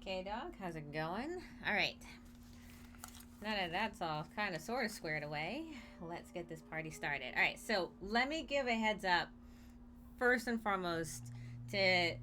K-Dog, how's it going? Alright. Now that that's all kind of sort of squared away, let's get this party started. Alright, so let me give a heads up first and foremost to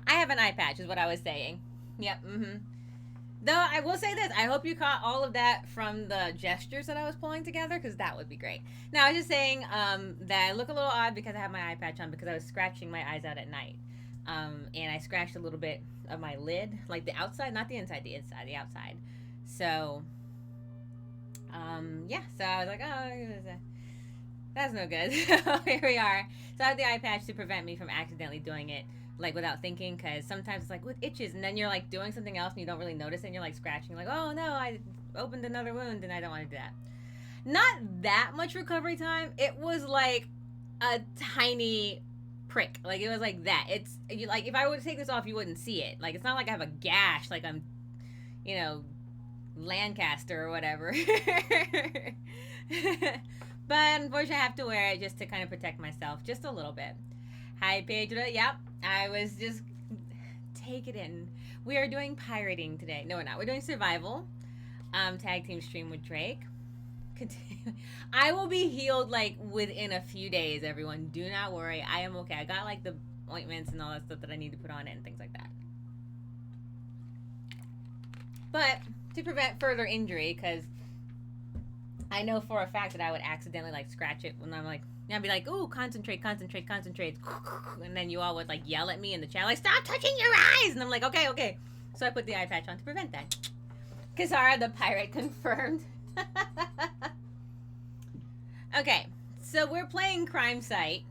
I have an eye patch is what I was saying. Yep, Though I will say this, I hope you caught all of that from the gestures that I was pulling together, because that would be great. Now, I was just saying that I look a little odd because I have my eye patch on because I was scratching my eyes out at night. And I scratched a little bit of my lid, like the outside, not the inside, the outside. So, yeah, so I was like, oh, that's no good. Here we are. So I have the eye patch to prevent me from accidentally doing it like without thinking, because sometimes it's like with itches and then you're like doing something else and you don't really notice it and you're like scratching, like, oh no, I opened another wound and I don't want to do that. Not that much recovery time. It was like a tiny prick. Like it was like that. It's like if I were to take this off you wouldn't see it. Like it's not like I have a gash like I'm, you know, Lancaster or whatever. But unfortunately I have to wear it just to kind of protect myself just a little bit. Hi Pedro. Yep, I was just take it in. We are doing pirating today. No, we're not. We're doing survival. Tag team stream with Drake. Continue. I will be healed like within a few days. Everyone, do not worry. I am okay. I got like the ointments and all that stuff that I need to put on it and things like that. But to prevent further injury, because I know for a fact that I would accidentally like scratch it when I'm like, I'd be like, ooh, concentrate, concentrate, concentrate. And then you all would like yell at me in the chat, like, stop touching your eyes. And I'm like, okay, okay. So I put the eye patch on to prevent that. Kisara the pirate confirmed. Okay, so we're playing Crimesight.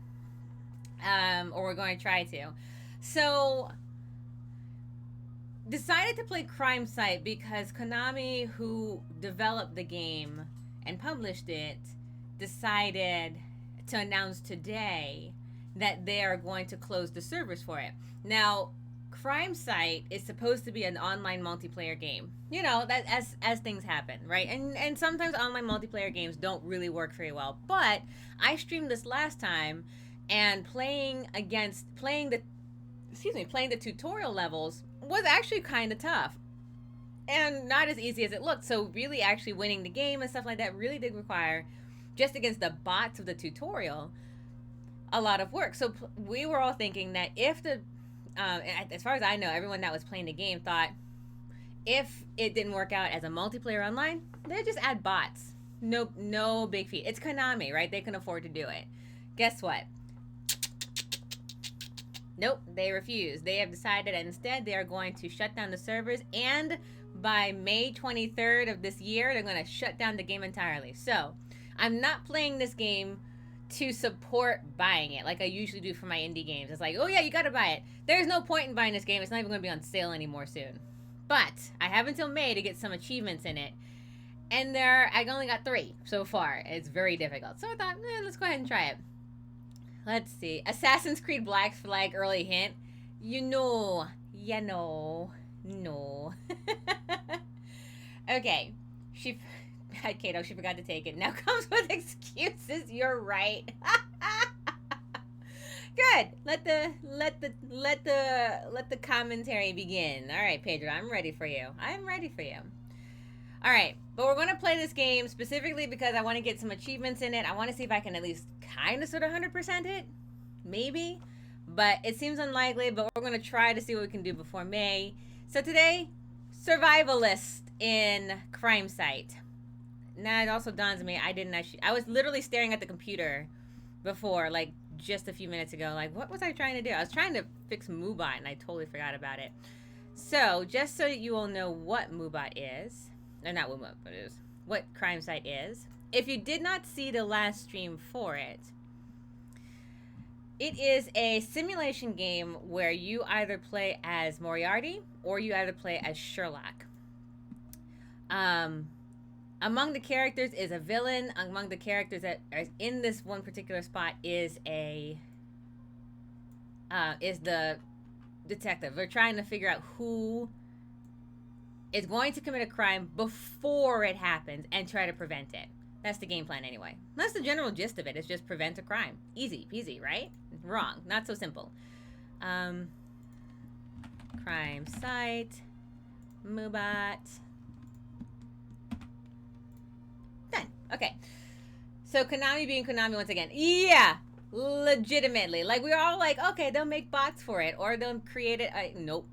Or we're going to try to. So decided to play Crimesight because Konami, who developed the game and published it, decided to announce today that they are going to close the servers for it. Now, Crimesight is supposed to be an online multiplayer game. You know, that as things happen, right? And sometimes online multiplayer games don't really work very well. But I streamed this last time, and playing the tutorial levels was actually kind of tough. And not as easy as it looked. So really actually winning the game and stuff like that really did require, just against the bots of the tutorial, a lot of work. So we were all thinking that if the, as far as I know, everyone that was playing the game thought if it didn't work out as a multiplayer online, they'd just add bots. No big feat. It's Konami, right? They can afford to do it. Guess what? Nope, they refuse. They have decided that instead they are going to shut down the servers, and by May 23rd of this year, they're going to shut down the game entirely. So I'm not playing this game to support buying it like I usually do for my indie games. It's like, oh yeah, you gotta buy it. There's no point in buying this game. It's not even going to be on sale anymore soon. But I have until May to get some achievements in it. And I only got 3 so far. It's very difficult. So I thought, let's go ahead and try it. Let's see. Assassin's Creed Black Flag early hint. No. Okay. Kato, she forgot to take it. Now comes with excuses. You're right. Good. Let the commentary begin. All right, Pedro, I'm ready for you. All right, but we're going to play this game specifically because I want to get some achievements in it. I want to see if I can at least kind of sort of 100% it. Maybe. But it seems unlikely, but we're going to try to see what we can do before May. So today, survivalist in Crimesight. Now it also dawns on me, I was literally staring at the computer before, like just a few minutes ago. Like, what was I trying to do? I was trying to fix Moobot and I totally forgot about it. So, just so that you all know what Mubot is, or not what Mubot is, what Crimesight is, if you did not see the last stream for it, it is a simulation game where you either play as Moriarty or you either play as Sherlock. Among the characters is a villain. Among the characters that are in this one particular spot is the detective. We're trying to figure out who is going to commit a crime before it happens and try to prevent it. That's the game plan anyway. That's the general gist of it. It's just prevent a crime. Easy peasy, right? Wrong. Not so simple. Crimesight. Mubot. Done. Okay. So Konami being Konami once again. Yeah. Legitimately. Like, we're all like, okay, they'll make bots for it or they'll create it. Nope.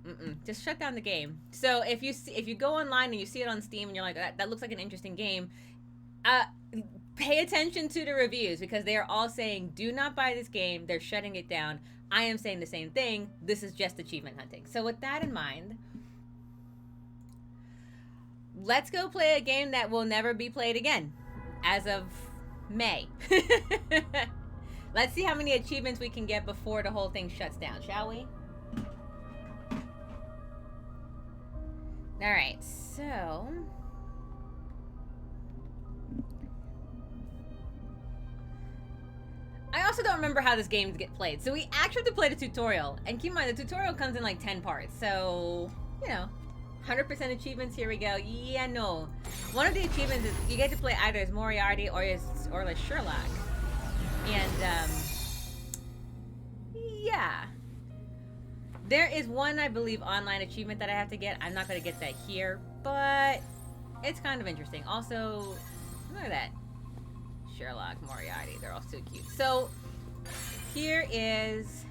Just shut down the game. So if you go online and you see it on Steam and you're like, that looks like an interesting game, pay attention to the reviews because they are all saying, do not buy this game. They're shutting it down. I am saying the same thing. This is just achievement hunting. So with that in mind, let's go play a game that will never be played again as of May. Let's see how many achievements we can get before the whole thing shuts down, shall we? All right, so I also don't remember how this game gets played. So we actually have to play the tutorial. And keep in mind, the tutorial comes in like 10 parts. So, you know, 100% achievements, here we go. Yeah, no. One of the achievements is you get to play either as Moriarty or as Sherlock. And, yeah. There is one, I believe, online achievement that I have to get. I'm not going to get that here, but it's kind of interesting. Also, look at that. Sherlock, Moriarty, they're all so cute. So, here is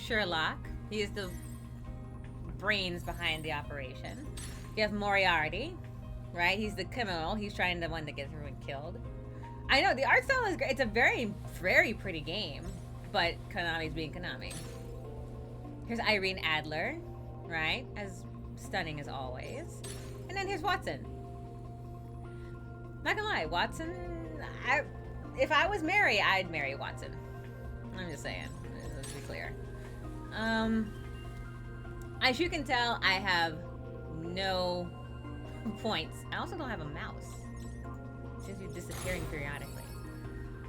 Sherlock. He is the brains behind the operation. You have Moriarty, right? He's the criminal. He's trying to one that gets everyone killed. I know, the art style is great. It's a very, very pretty game, but Konami's being Konami. Here's Irene Adler, right? As stunning as always. And then here's Watson. Not gonna lie, Watson, if I was Mary, I'd marry Watson. I'm just saying, let's be clear. As you can tell, I have no points. I also don't have a mouse. It seems to be disappearing periodically.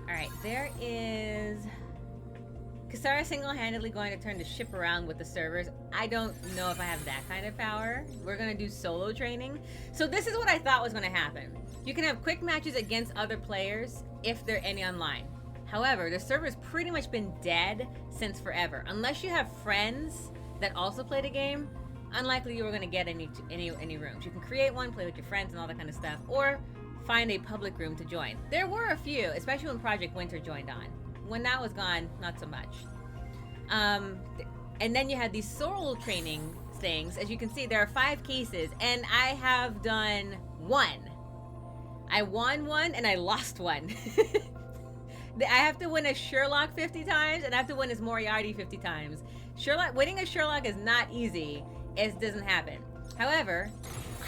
Alright, there is Kasara single-handedly going to turn the ship around with the servers. I don't know if I have that kind of power. We're gonna do solo training. So this is what I thought was gonna happen. You can have quick matches against other players if there are any online. However, the server's pretty much been dead since forever. Unless you have friends that also play the game, unlikely you are going to get any rooms. You can create one, play with your friends and all that kind of stuff, or find a public room to join. There were a few, especially when Project Winter joined on. When that was gone, not so much. And then you had these solo training things. As you can see, there are 5 cases, and I have done 1. I won 1 and I lost 1. I have to win as Sherlock 50 times and I have to win as Moriarty 50 times. Winning as Sherlock is not easy. It doesn't happen. However,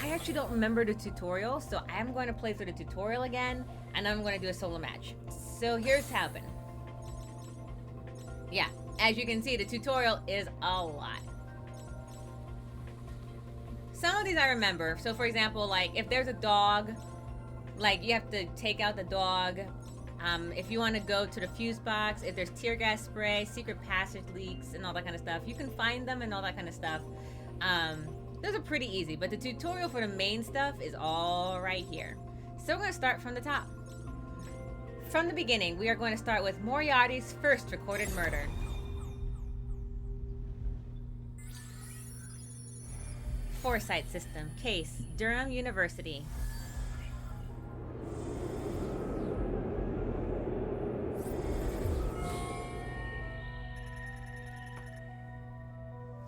I actually don't remember the tutorial, so I'm going to play through the tutorial again and I'm going to do a solo match. So here's how happened. Yeah, as you can see, the tutorial is a lot. Some of these I remember. So for example, like if there's a dog, like you have to take out the dog. If you want to go to the fuse box, if there's tear gas spray, secret passage leaks, and all that kind of stuff, you can find them and all that kind of stuff. Those are pretty easy, but the tutorial for the main stuff is all right here. So we're going to start from the top. From the beginning, we are going to start with Moriarty's first recorded murder. Foresight system. Case, Durham University.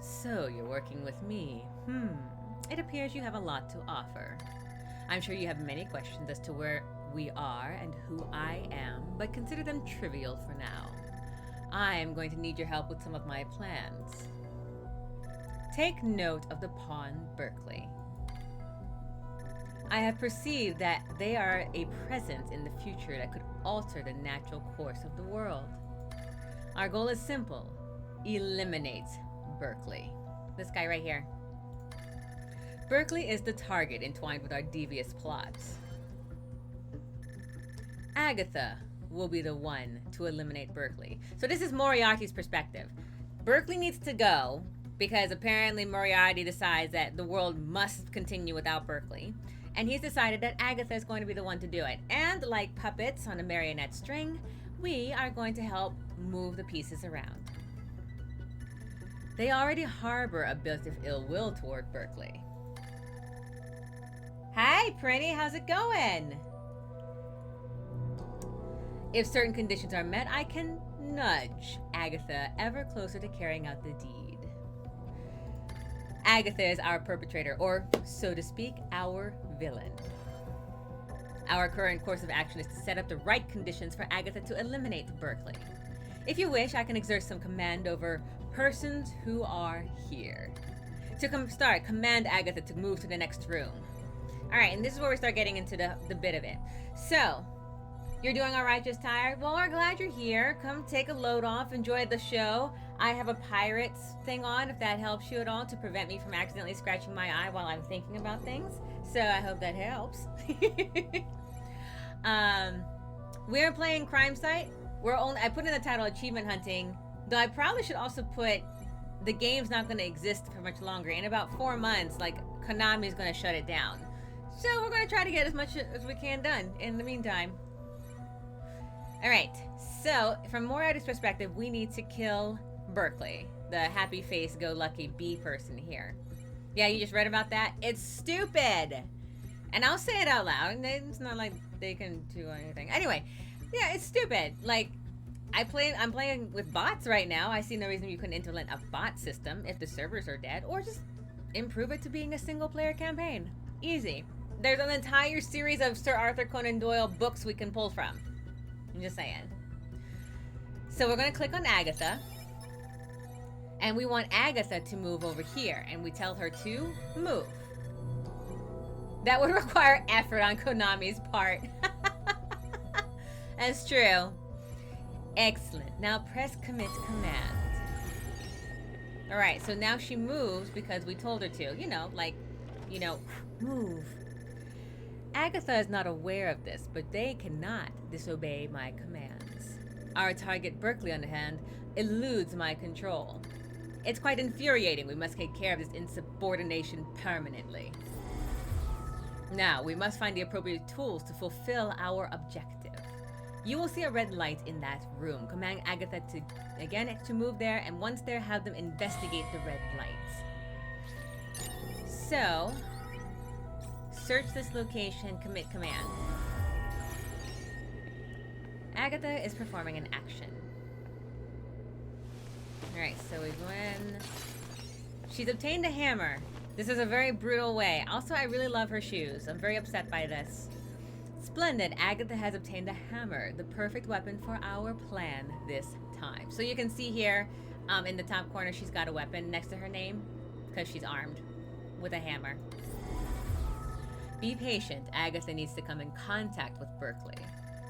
So, you're working with me. It appears you have a lot to offer. I'm sure you have many questions as to where we are and who I am, but consider them trivial for now. I am going to need your help with some of my plans. Take note of the pawn Berkeley. I have perceived that they are a presence in the future that could alter the natural course of the world. Our goal is simple. Eliminate Berkeley. This guy right here. Berkeley is the target entwined with our devious plots. Agatha will be the one to eliminate Berkeley. So this is Moriarty's perspective. Berkeley needs to go because apparently Moriarty decides that the world must continue without Berkeley. And he's decided that Agatha is going to be the one to do it. And like puppets on a marionette string, we are going to help move the pieces around. They already harbor a bit of ill will toward Berkeley. Hi, Prinny, how's it going? If certain conditions are met, I can nudge Agatha ever closer to carrying out the deed. Agatha is our perpetrator, or, so to speak, our villain. Our current course of action is to set up the right conditions for Agatha to eliminate Berkeley. If you wish, I can exert some command over persons who are here. To command Agatha to move to the next room. Alright, and this is where we start getting into the bit of it. So, you're doing alright, just tired? Well, we're glad you're here. Come take a load off, enjoy the show. I have a pirates thing on, if that helps you at all, to prevent me from accidentally scratching my eye while I'm thinking about things. So I hope that helps. We're playing Crimesight. I put in the title Achievement Hunting, though I probably should also put the game's not going to exist for much longer. In about 4 months, like, Konami's going to shut it down. So we're going to try to get as much as we can done in the meantime. Alright, so from Moriarty's perspective, we need to kill Berkeley, the happy face go lucky bee person here. Yeah, you just read about that? It's stupid! And I'll say it out loud. It's not like they can do anything. Anyway, yeah, it's stupid. Like, I'm playing with bots right now. I see no reason you couldn't implement a bot system if the servers are dead, or just improve it to being a single player campaign. Easy. There's an entire series of Sir Arthur Conan Doyle books we can pull from. I'm just saying. So we're going to click on Agatha. And we want Agatha to move over here. And we tell her to move. That would require effort on Konami's part. That's true. Excellent. Now press commit command. Alright, so now she moves because we told her to. Move. Agatha is not aware of this, but they cannot disobey my commands. Our target, Berkeley, on the hand, eludes my control. It's quite infuriating. We must take care of this insubordination permanently. Now, we must find the appropriate tools to fulfill our objective. You will see a red light in that room. Command Agatha to move there, and once there, have them investigate the red lights. So, search this location, commit command. Agatha is performing an action. Alright, so we go in. She's obtained a hammer. This is a very brutal way. Also, I really love her shoes. I'm very upset by this. Splendid. Agatha has obtained a hammer, the perfect weapon for our plan this time. So you can see here in the top corner, she's got a weapon next to her name because she's armed with a hammer. Be patient. Agatha needs to come in contact with Berkeley.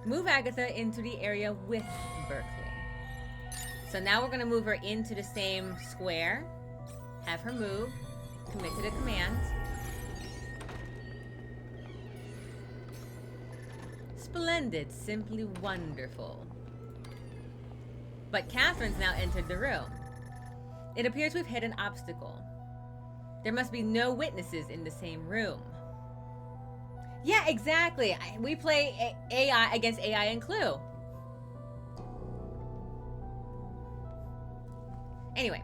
Move Agatha into the area with Berkeley. So now we're going to move her into the same square. Have her move. Commit to the command. Splendid. Simply wonderful. But Catherine's now entered the room. It appears we've hit an obstacle. There must be no witnesses in the same room. Yeah, exactly. We play AI against AI and Clue. Anyway.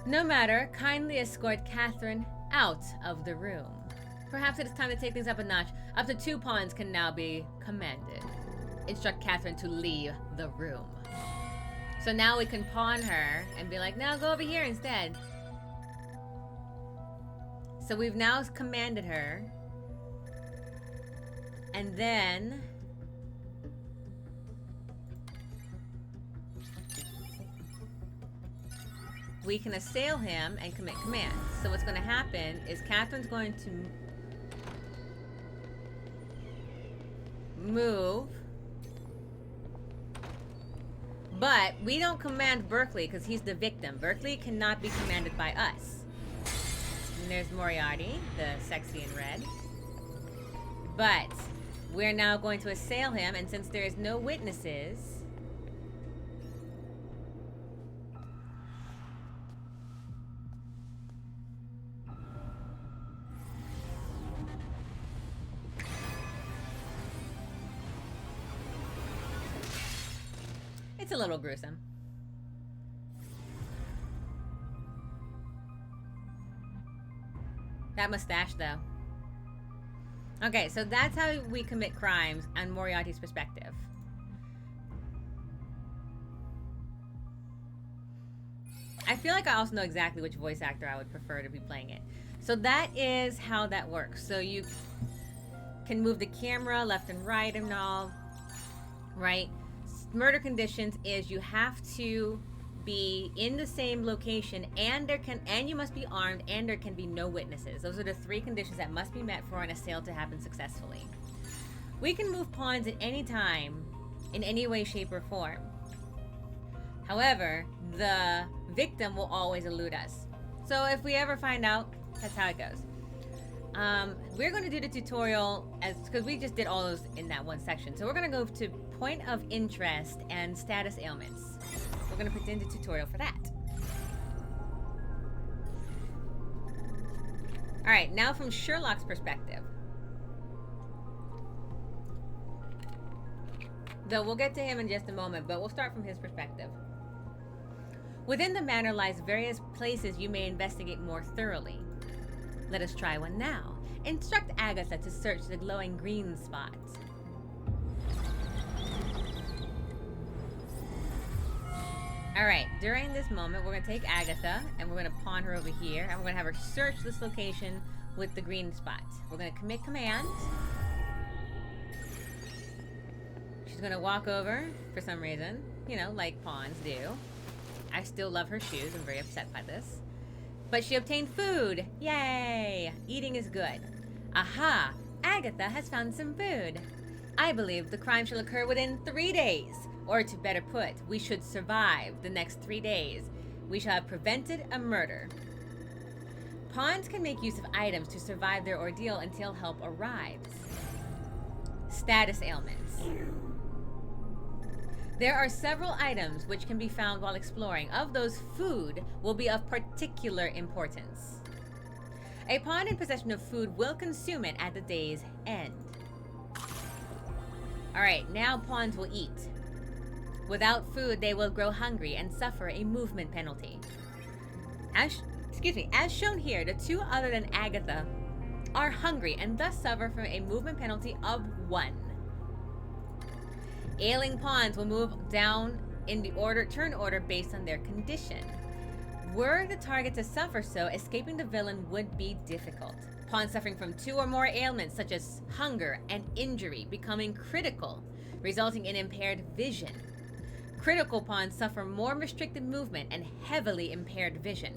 No matter, kindly escort Catherine out of the room. Perhaps it is time to take things up a notch. Up to 2 pawns can now be commanded. Instruct Catherine to leave the room. So now we can pawn her and be like, now go over here instead. So we've now commanded her. And then we can assail him and commit commands. So what's going to happen is Catherine's going to move, but we don't command Berkeley because he's the victim. Berkeley cannot be commanded by us. And there's Moriarty, the sexy in red. But we're now going to assail him, and since there is no witnesses, it's a little gruesome. That mustache, though. Okay, so that's how we commit crimes on Moriarty's perspective. I feel like I also know exactly which voice actor I would prefer to be playing it. So that is how that works. So you can move the camera left and right and all, right? Murder conditions is you have to be in the same location, and you must be armed, and there can be no witnesses. Those are the three conditions that must be met for an assault to happen successfully. We can move pawns at any time, in any way, shape, or form. However, the victim will always elude us. So if we ever find out, that's how it goes. We're going to do the tutorial because we just did all those in that one section. So we're going to go to point of interest and status ailments. We're going to put in the tutorial for that. All right, now from Sherlock's perspective. Though we'll get to him in just a moment, but we'll start from his perspective. Within the manor lies various places you may investigate more thoroughly. Let us try one now. Instruct Agatha to search the glowing green spot. Alright, during this moment, we're going to take Agatha, and we're going to pawn her over here, and we're going to have her search this location with the green spot. We're going to commit command. She's going to walk over, for some reason, you know, like pawns do. I still love her shoes. I'm very upset by this. But she obtained food. Yay! Eating is good. Aha! Agatha has found some food. I believe the crime shall occur within 3 days. Or to better put, we should survive the next 3 days. We shall have prevented a murder. Pawns can make use of items to survive their ordeal until help arrives. Status ailments. There are several items which can be found while exploring. Of those, food will be of particular importance. A pawn in possession of food will consume it at the day's end. Alright, now pawns will eat. Without food, they will grow hungry and suffer a movement penalty. As shown here, the two other than Agatha are hungry and thus suffer from a movement penalty of 1. Ailing pawns will move down in the turn order based on their condition. Were the target to suffer so, escaping the villain would be difficult. Pawns suffering from 2 or more ailments such as hunger and injury becoming critical, resulting in impaired vision. Critical pawns suffer more restricted movement and heavily impaired vision.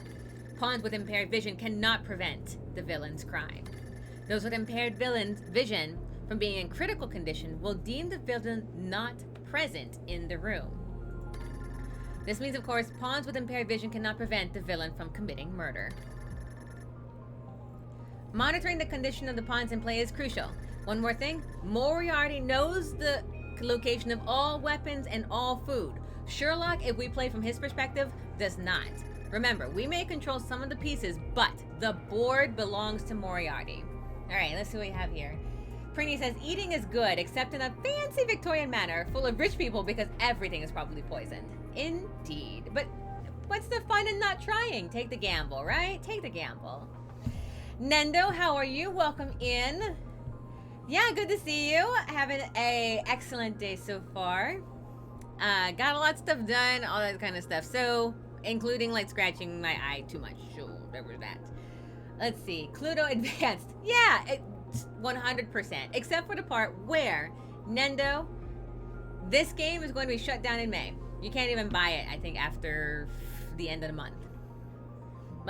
Pawns with impaired vision cannot prevent the villain's crime. Those with impaired vision from being in critical condition will deem the villain not present in the room. This means, of course, pawns with impaired vision cannot prevent the villain from committing murder. Monitoring the condition of the pawns in play is crucial. One more thing, Moriarty knows the location of all weapons and all food. Sherlock, if we play from his perspective, does not. Remember, we may control some of the pieces, but the board belongs to Moriarty. Alright, let's see what we have here. Prini says, eating is good, except in a fancy Victorian manor, full of rich people because everything is probably poisoned. Indeed. But what's the fun in not trying? Take the gamble, right? Take the gamble. Nendo, how are you? Welcome in. Yeah, good to see you. Having a excellent day so far. Got a lot of stuff done, all that kind of stuff. So, including like scratching my eye too much. So, there was that. Let's see. Cluedo Advanced. Yeah, 100%. Except for the part where, Nendo, this game is going to be shut down in May. You can't even buy it, I think, after the end of the month.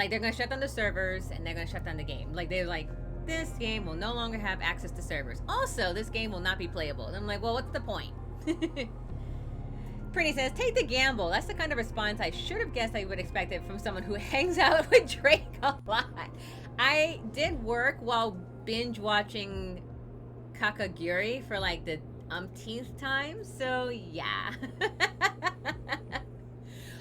Like, they're gonna shut down the servers and they're gonna shut down the game. Like, they're like, this game will no longer have access to servers. Also, this game will not be playable. And I'm like, well, what's the point? Pretty says, take the gamble. That's the kind of response I should have guessed I would expect it from someone who hangs out with Drake a lot. I did work while binge watching Kakaguri for like the umpteenth time, so yeah.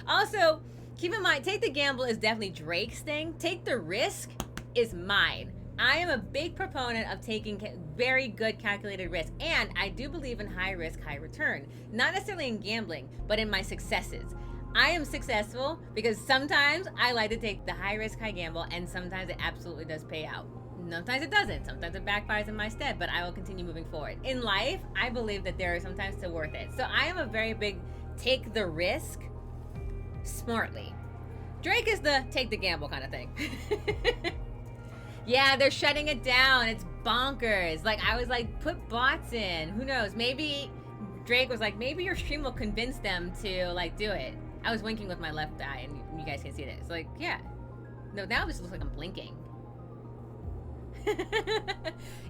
Also, keep in mind, take the gamble is definitely Drake's thing. Take the risk is mine. I am a big proponent of taking very good calculated risk, and I do believe in high risk, high return. Not necessarily in gambling, but in my successes. I am successful because sometimes I like to take the high risk, high gamble, and sometimes it absolutely does pay out. Sometimes it doesn't. Sometimes it backfires in my stead, but I will continue moving forward. In life, I believe that there is sometimes still worth it. So I am a very big take the risk smartly. Drake is the take the gamble kind of thing. Yeah, they're shutting it down. It's bonkers. Like, I was like, put bots in. Who knows? Maybe Drake was like, maybe your stream will convince them to, like, do it. I was winking with my left eye, and you guys can see this. Like, yeah. No, now this looks like I'm blinking.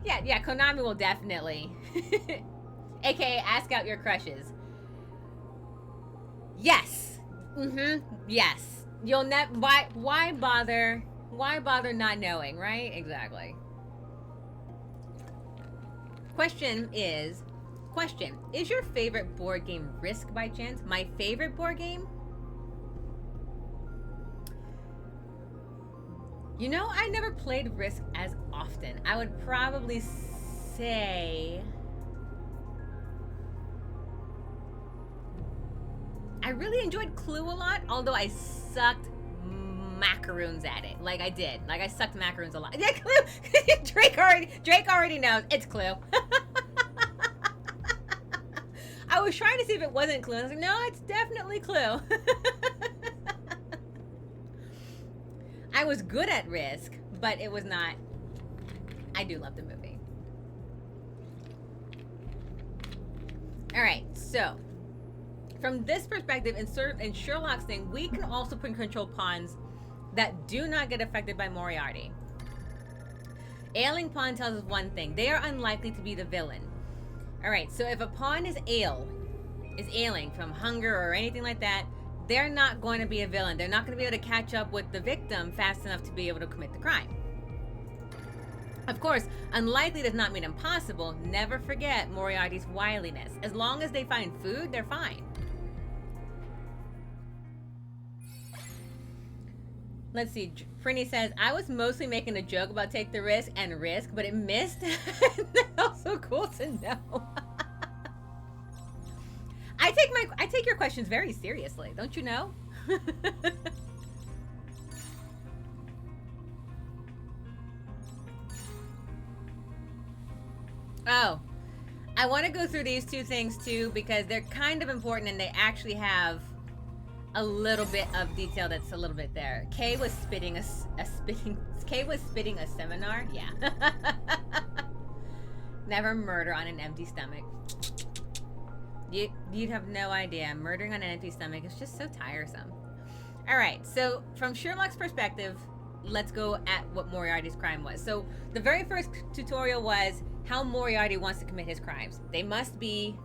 yeah, Konami will definitely. AKA, ask out your crushes. Yes. Yes. You'll never. Why bother? Why bother not knowing, right? Exactly. Question, is your favorite board game Risk by chance? My favorite board game? You know, I never played Risk as often. I would probably say I really enjoyed Clue a lot, although I sucked macaroons at it. Like, I did. Like, I sucked macaroons a lot. Yeah, Clue. Drake already knows. It's Clue. I was trying to see if it wasn't Clue. I was like, no, it's definitely Clue. I was good at Risk, but it was not. I do love the movie. All right, so from this perspective, in Sherlock's thing, we can also put control pawns that do not get affected by Moriarty. Ailing pawn tells us one thing. They are unlikely to be the villain. Alright, so if a pawn is ailing from hunger or anything like that, they're not going to be a villain. They're not going to be able to catch up with the victim fast enough to be able to commit the crime. Of course, unlikely does not mean impossible. Never forget Moriarty's wiliness. As long as they find food, they're fine. Let's see. Frinny says, I was mostly making a joke about take the risk and risk, but it missed. That's also cool to know. I take your questions very seriously, don't you know? Oh, I want to go through these two things too because they're kind of important and they actually have a little bit of detail that's a little bit there. Kay was spitting a seminar. Yeah. Never murder on an empty stomach. You'd have no idea. Murdering on an empty stomach is just so tiresome. All right, so from Sherlock's perspective, let's go at what Moriarty's crime was. So the very first tutorial was how Moriarty wants to commit his crimes. They must be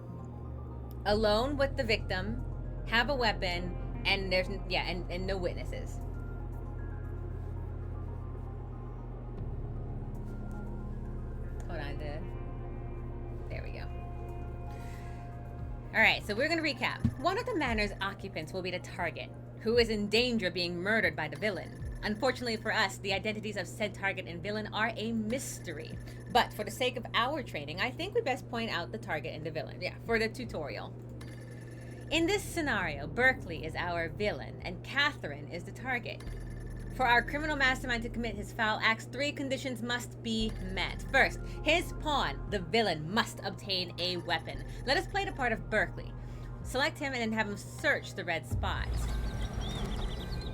alone with the victim, have a weapon, and there's and no witnesses. Hold on, there we go. All right, so we're gonna recap. One of the manor's occupants will be the target, who is in danger of being murdered by the villain. Unfortunately for us, the identities of said target and villain are a mystery. But for the sake of our training, I think we best point out the target and the villain. Yeah, for the tutorial. In this scenario, Berkeley is our villain and Catherine is the target. For our criminal mastermind to commit his foul acts, 3 conditions must be met. First, his pawn, the villain, must obtain a weapon. Let us play the part of Berkeley. Select him and then have him search the red spots.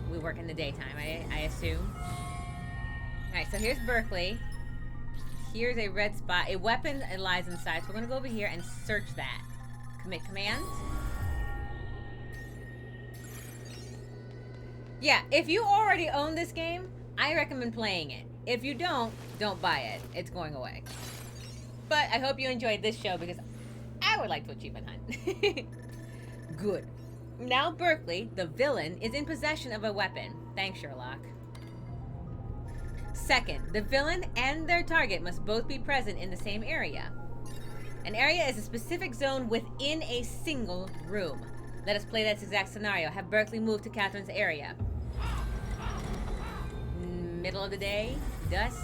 We work in the daytime, I assume. Alright, so here's Berkeley. Here's a red spot. A weapon lies inside, so we're going to go over here and search that. Commit commands. Yeah, if you already own this game, I recommend playing it. If you don't buy it. It's going away. But I hope you enjoyed this show because I would like to achievement hunt. Good. Now Berkeley, the villain, is in possession of a weapon. Thanks, Sherlock. Second, the villain and their target must both be present in the same area. An area is a specific zone within a single room. Let us play this exact scenario. Have Berkeley move to Catherine's area. Middle of the day, dusk.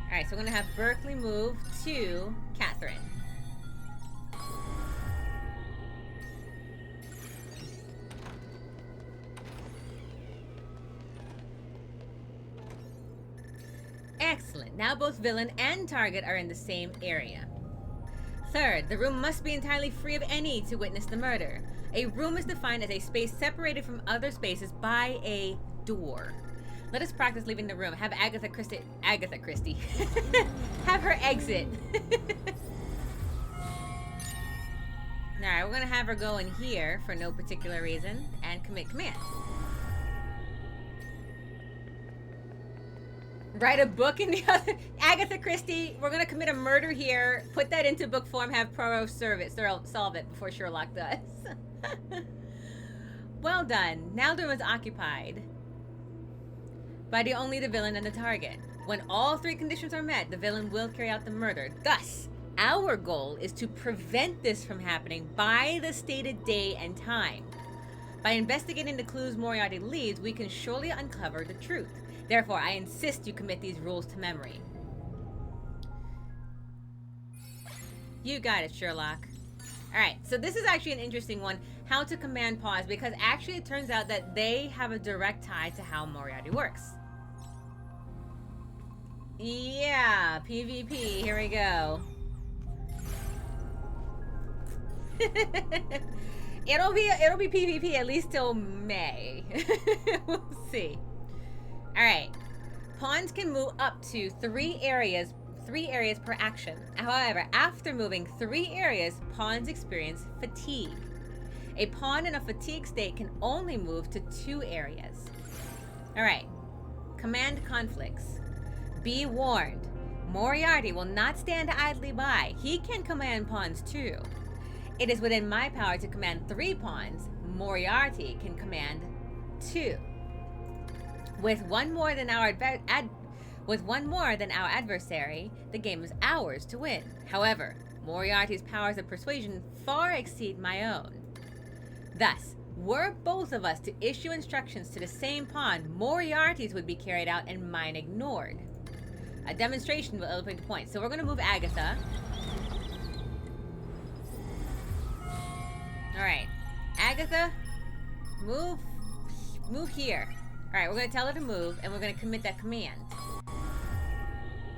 Alright, so we're gonna have Berkeley move to Catherine. Excellent. Now both villain and target are in the same area. Third, the room must be entirely free of any to witness the murder. A room is defined as a space separated from other spaces by a door. Let us practice leaving the room. Have Agatha Christie have her exit. Alright, we're gonna have her go in here for no particular reason and commit command. Write a book in the other. Agatha Christie, we're gonna commit a murder here. Put that into book form. Have Poirot solve it before Sherlock does. Well done. Now the room is occupied by only the villain and the target. When all three conditions are met, the villain will carry out the murder. Thus, our goal is to prevent this from happening by the stated day and time. By investigating the clues Moriarty leaves, we can surely uncover the truth. Therefore, I insist you commit these rules to memory. You got it, Sherlock. Alright, so this is actually an interesting one. How to command pause, because actually it turns out that they have a direct tie to how Moriarty works. Yeah, PvP, here we go. It'll be PvP at least till May. We'll see. Alright. Pawns can move up to 3 areas per action. However, after moving 3 areas, pawns experience fatigue. A pawn in a fatigue state can only move to 2 areas. Alright. Command conflicts. Be warned. Moriarty will not stand idly by. He can command pawns too. It is within my power to command 3 pawns. Moriarty can command 2. With one more than our adversary, the game is ours to win. However, Moriarty's powers of persuasion far exceed my own. Thus, were both of us to issue instructions to the same pawn, Moriarty's would be carried out and mine ignored. A demonstration will illustrate the point. So we're going to move Agatha. Alright. Agatha, move here. Alright, we're going to tell her to move, and we're going to commit that command.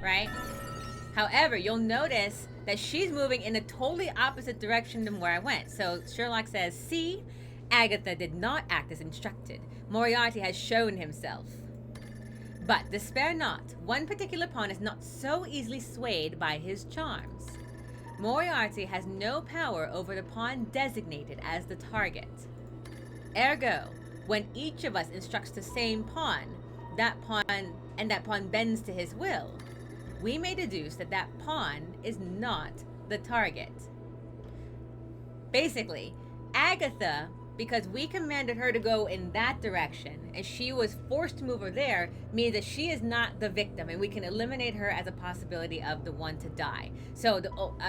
Right? However, you'll notice that she's moving in a totally opposite direction than where I went. So Sherlock says, see, Agatha did not act as instructed. Moriarty has shown himself. But despair not. One particular pawn is not so easily swayed by his charms. Moriarty has no power over the pawn designated as the target. Ergo, when each of us instructs the same pawn, that pawn bends to his will, we may deduce that that pawn is not the target. Basically, Agatha, because we commanded her to go in that direction and she was forced to move her there, means that she is not the victim, and we can eliminate her as a possibility of the one to die. So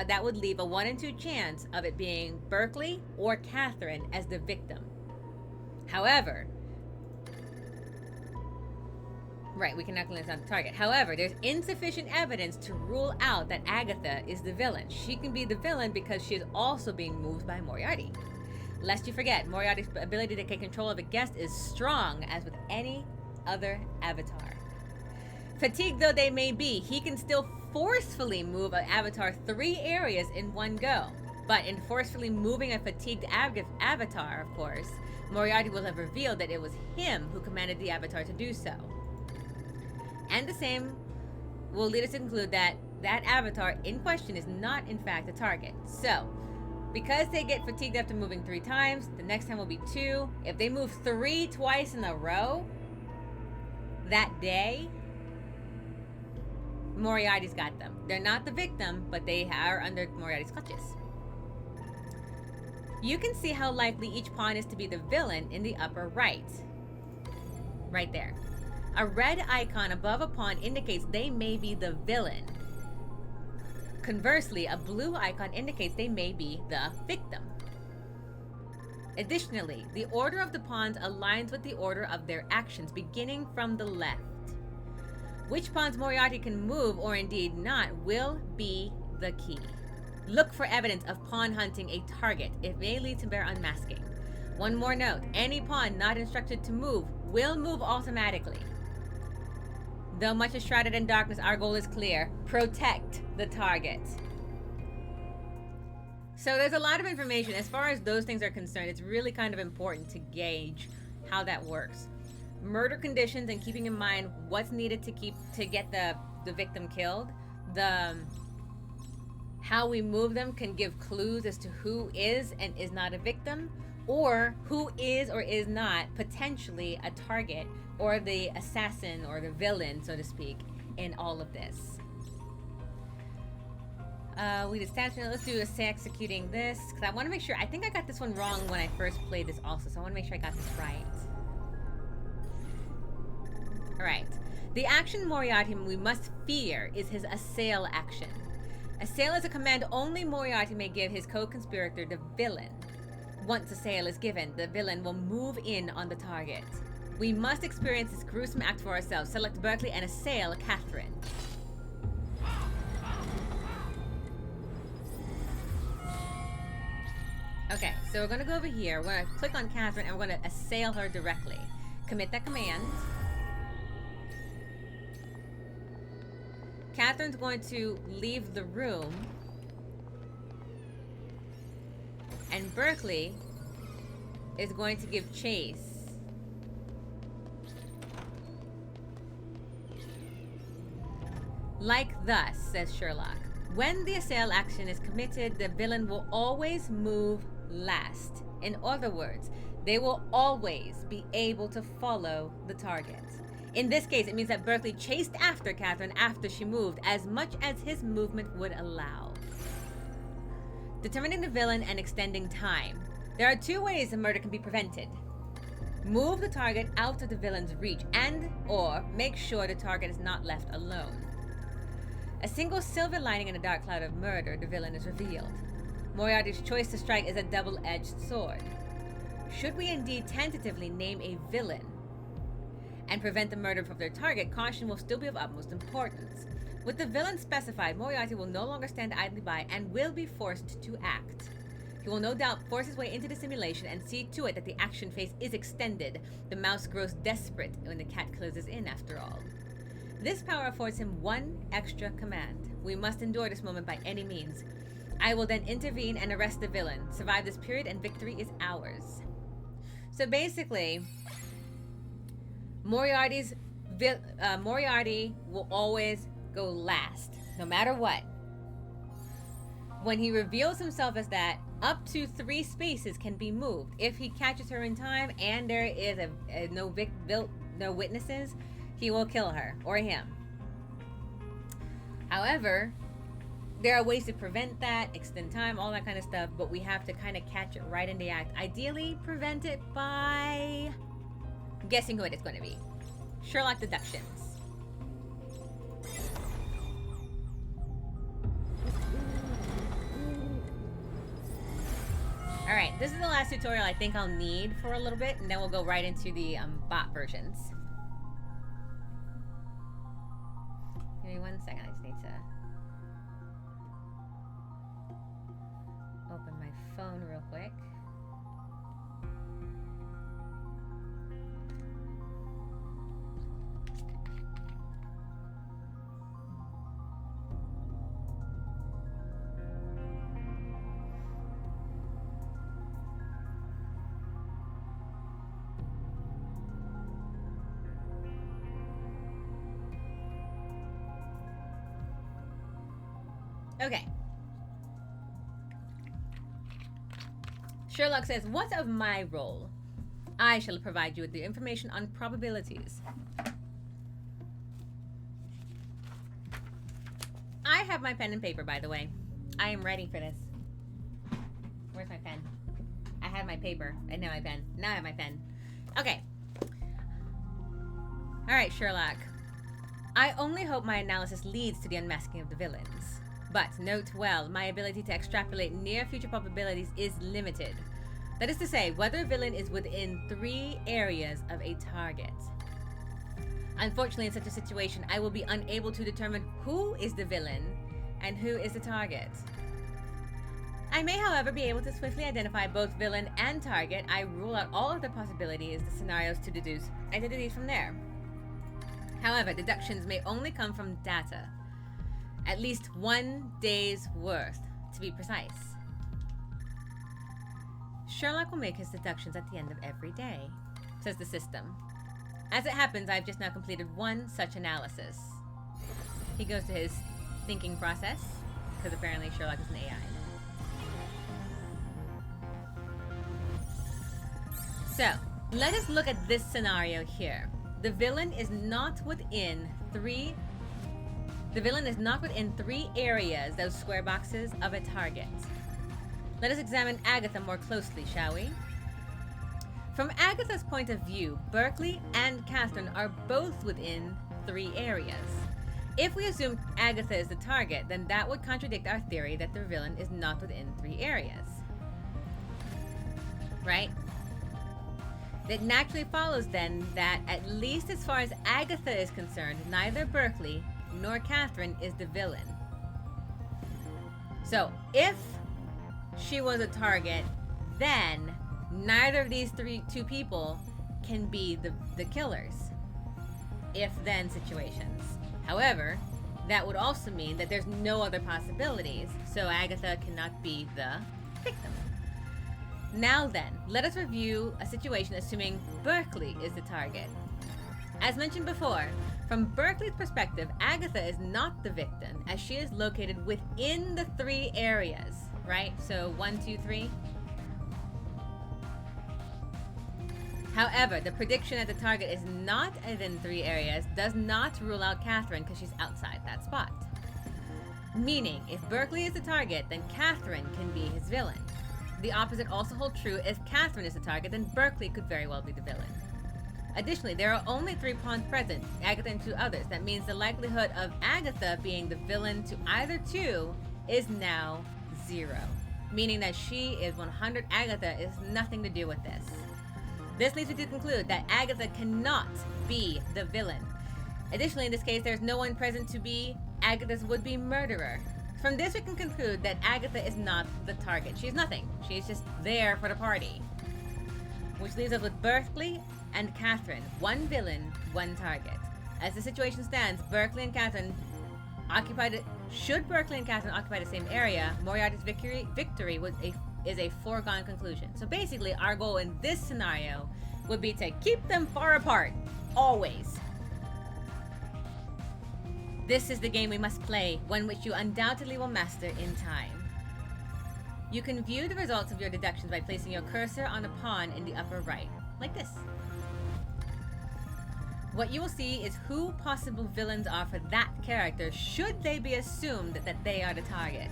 that would leave a 1 in 2 chance of it being Berkeley or Catherine as the victim. However, right, we cannot glance on the target. However, there's insufficient evidence to rule out that Agatha is the villain. She can be the villain because she is also being moved by Moriarty. Lest you forget, Moriarty's ability to take control of a guest is strong as with any other avatar. Fatigued though they may be, he can still forcefully move an avatar 3 areas in one go. But in forcefully moving a fatigued avatar, of course, Moriarty will have revealed that it was him who commanded the avatar to do so. And the same will lead us to conclude that that avatar in question is not in fact the target. So, Because they get fatigued after moving 3 times, the next time will be 2. If they move 3 twice in a row that day, Moriarty's got them. They're not the victim, but they are under Moriarty's clutches. You can see how likely each pawn is to be the villain in the upper right. Right there. A red icon above a pawn indicates they may be the villain. Conversely, a blue icon indicates they may be the victim. Additionally, the order of the pawns aligns with the order of their actions, beginning from the left. Which pawns Moriarty can move, or indeed not, will be the key. Look for evidence of pawn hunting a target. It may lead to their unmasking. One more note, any pawn not instructed to move will move automatically. Though much is shrouded in darkness, our goal is clear. Protect the target. So there's a lot of information. As far as those things are concerned, it's really kind of important to gauge how that works. Murder conditions and keeping in mind what's needed to get the victim killed. How we move them can give clues as to who is and is not a victim, or who is or is not potentially a target or the assassin or the villain, so to speak, in all of this. We did stats. Let's do a executing this, because I want to make sure. I think I got this one wrong when I first played this also, so I want to make sure I got this right. Alright. The action Moriarty we must fear is his assail action. Assail is a command only Moriarty may give his co-conspirator, the villain. Once assail is given, the villain will move in on the target. We must experience this gruesome act for ourselves. Select Berkeley and assail Catherine. Okay, so we're going to go over here. We're going to click on Catherine and we're going to assail her directly. Commit that command. Catherine's going to leave the room. And Berkeley is going to give chase. Like thus, says Sherlock. When the assail action is committed, the villain will always move last. In other words, they will always be able to follow the target. In this case, it means that Berkeley chased after Catherine after she moved, as much as his movement would allow. Determining the villain and extending time. There are 2 ways a murder can be prevented. Move the target out of the villain's reach and/or make sure the target is not left alone. A single silver lining in a dark cloud of murder, the villain is revealed. Moriarty's choice to strike is a double-edged sword. Should we indeed tentatively name a villain and prevent the murder of their target, caution will still be of utmost importance. With the villain specified, Moriarty will no longer stand idly by and will be forced to act. He will no doubt force his way into the simulation and see to it that the action phase is extended. The mouse grows desperate when the cat closes in, after all. This power affords him one extra command. We must endure this moment by any means. I will then intervene and arrest the villain. Survive this period and victory is ours. So basically, Moriarty will always go last, no matter what. When he reveals himself as that, up to 3 spaces can be moved. If he catches her in time and there is no witnesses, he will kill her or him. However, there are ways to prevent that, extend time, all that kind of stuff, but we have to kind of catch it right in the act. Ideally, prevent it by guessing who it is going to be. Sherlock deductions. Alright, this is the last tutorial I think I'll need for a little bit, and then we'll go right into the bot versions. Give me 1 second, I just need to open my phone real quick. Okay. Sherlock says, what of my role? I shall provide you with the information on probabilities. I have my pen and paper, by the way. I am ready for this. Where's my pen? I had my paper and now my pen. Now I have my pen. Okay. Alright, Sherlock. I only hope my analysis leads to the unmasking of the villains. But note well, my ability to extrapolate near future probabilities is limited. That is to say, whether a villain is within 3 areas of a target. Unfortunately, in such a situation, I will be unable to determine who is the villain and who is the target. I may, however, be able to swiftly identify both villain and target. I rule out all of the possibilities, the scenarios, to deduce identities from there. However, deductions may only come from data. At least 1 day's worth, to be precise. Sherlock will make his deductions at the end of every day, says the system. As it happens, I've just now completed 1 such analysis. He goes to his thinking process, because apparently Sherlock is an AI. So, let us look at this scenario here. The villain is not within 3 areas, those square boxes, of a target. Let us examine Agatha more closely, shall we? From Agatha's point of view, Berkeley and Catherine are both within 3 areas. If we assume Agatha is the target, then that would contradict our theory that the villain is not within 3 areas. Right? It naturally follows then that, at least as far as Agatha is concerned, neither Berkeley nor Catherine is the villain. So, if she was a target, then neither of these 2 people can be the killers. If-then situations. However, that would also mean that there's no other possibilities, so Agatha cannot be the victim. Now then, let us review a situation assuming Berkeley is the target. As mentioned before, from Berkeley's perspective, Agatha is not the victim, as she is located within the 3 areas, right? So 1, 2, 3. However, the prediction that the target is not within 3 areas does not rule out Catherine because she's outside that spot. Meaning, if Berkeley is the target, then Catherine can be his villain. The opposite also holds true. If Catherine is the target, then Berkeley could very well be the villain. Additionally, there are only 3 pawns present, Agatha and 2 others. That means the likelihood of Agatha being the villain to either 2 is now 0. Meaning that she is 100. Agatha is nothing to do with this. This leads me to conclude that Agatha cannot be the villain. Additionally, in this case, there's no one present to be Agatha's would-be murderer. From this, we can conclude that Agatha is not the target. She's nothing. She's just there for the party. Which leaves us with Berkeley and Catherine. 1 villain, 1 target. As the situation stands, Berkeley and Catherine should Berkeley and Catherine occupy the same area, Moriarty's victory is a foregone conclusion. So basically, our goal in this scenario would be to keep them far apart. Always. This is the game we must play, one which you undoubtedly will master in time. You can view the results of your deductions by placing your cursor on a pawn in the upper right, like this. What you will see is who possible villains are for that character, should they be assumed that they are the target.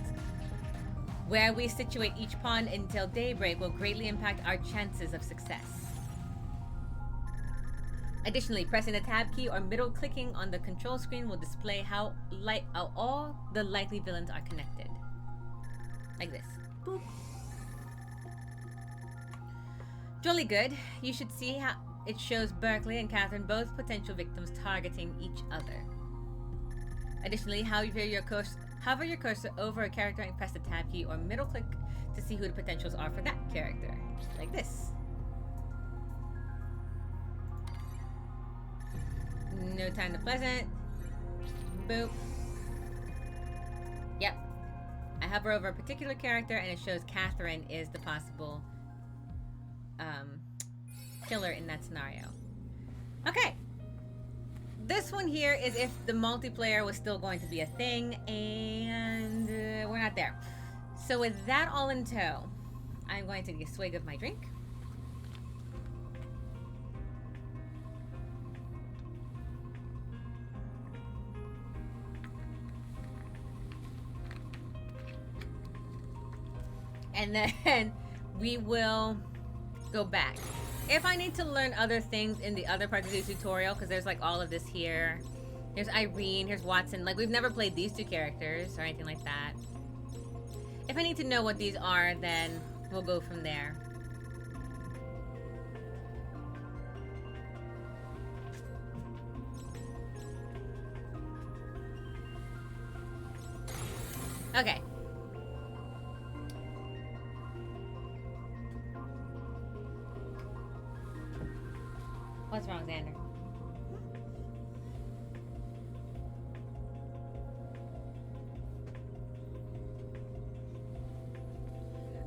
Where we situate each pawn until daybreak will greatly impact our chances of success. Additionally, pressing the tab key or middle clicking on the control screen will display how all the likely villains are connected. Like this. Boop. Jolly good. You should see how it shows Berkeley and Catherine, both potential victims, targeting each other. Additionally, hover your cursor over a character and press the tab key or middle click to see who the potentials are for that character. Like this. No time to pleasant. Boop. Yep. I hover over a particular character and it shows Catherine is the possible killer in that scenario. Okay. This one here is if the multiplayer was still going to be a thing, and we're not there. So with that all in tow, I'm going to get a swig of my drink. And then we will go back. If I need to learn other things in the other parts of the tutorial, because there's like all of this here. Here's Irene, here's Watson. Like, we've never played these two characters or anything like that. If I need to know what these are, then we'll go from there. Okay. What's wrong, Xander?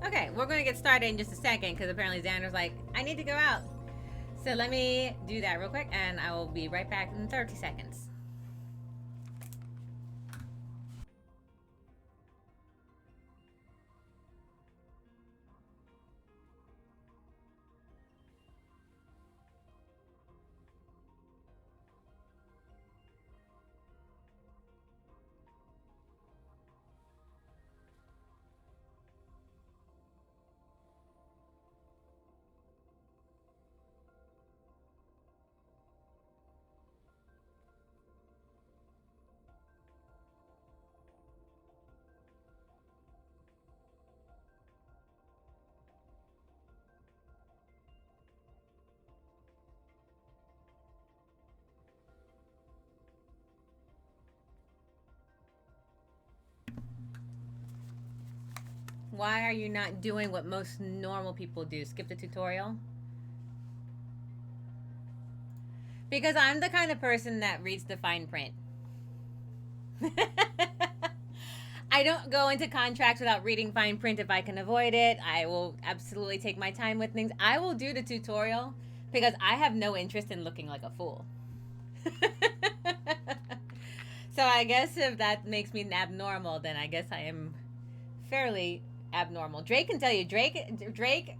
Okay, we're going to get started in just a second because apparently Xander's like, I need to go out. So let me do that real quick and I will be right back in 30 seconds. Why are you not doing what most normal people do? Skip the tutorial? Because I'm the kind of person that reads the fine print. I don't go into contracts without reading fine print if I can avoid it. I will absolutely take my time with things. I will do the tutorial because I have no interest in looking like a fool. So I guess if that makes me abnormal, then I guess I am fairly abnormal. Drake can tell you. Drake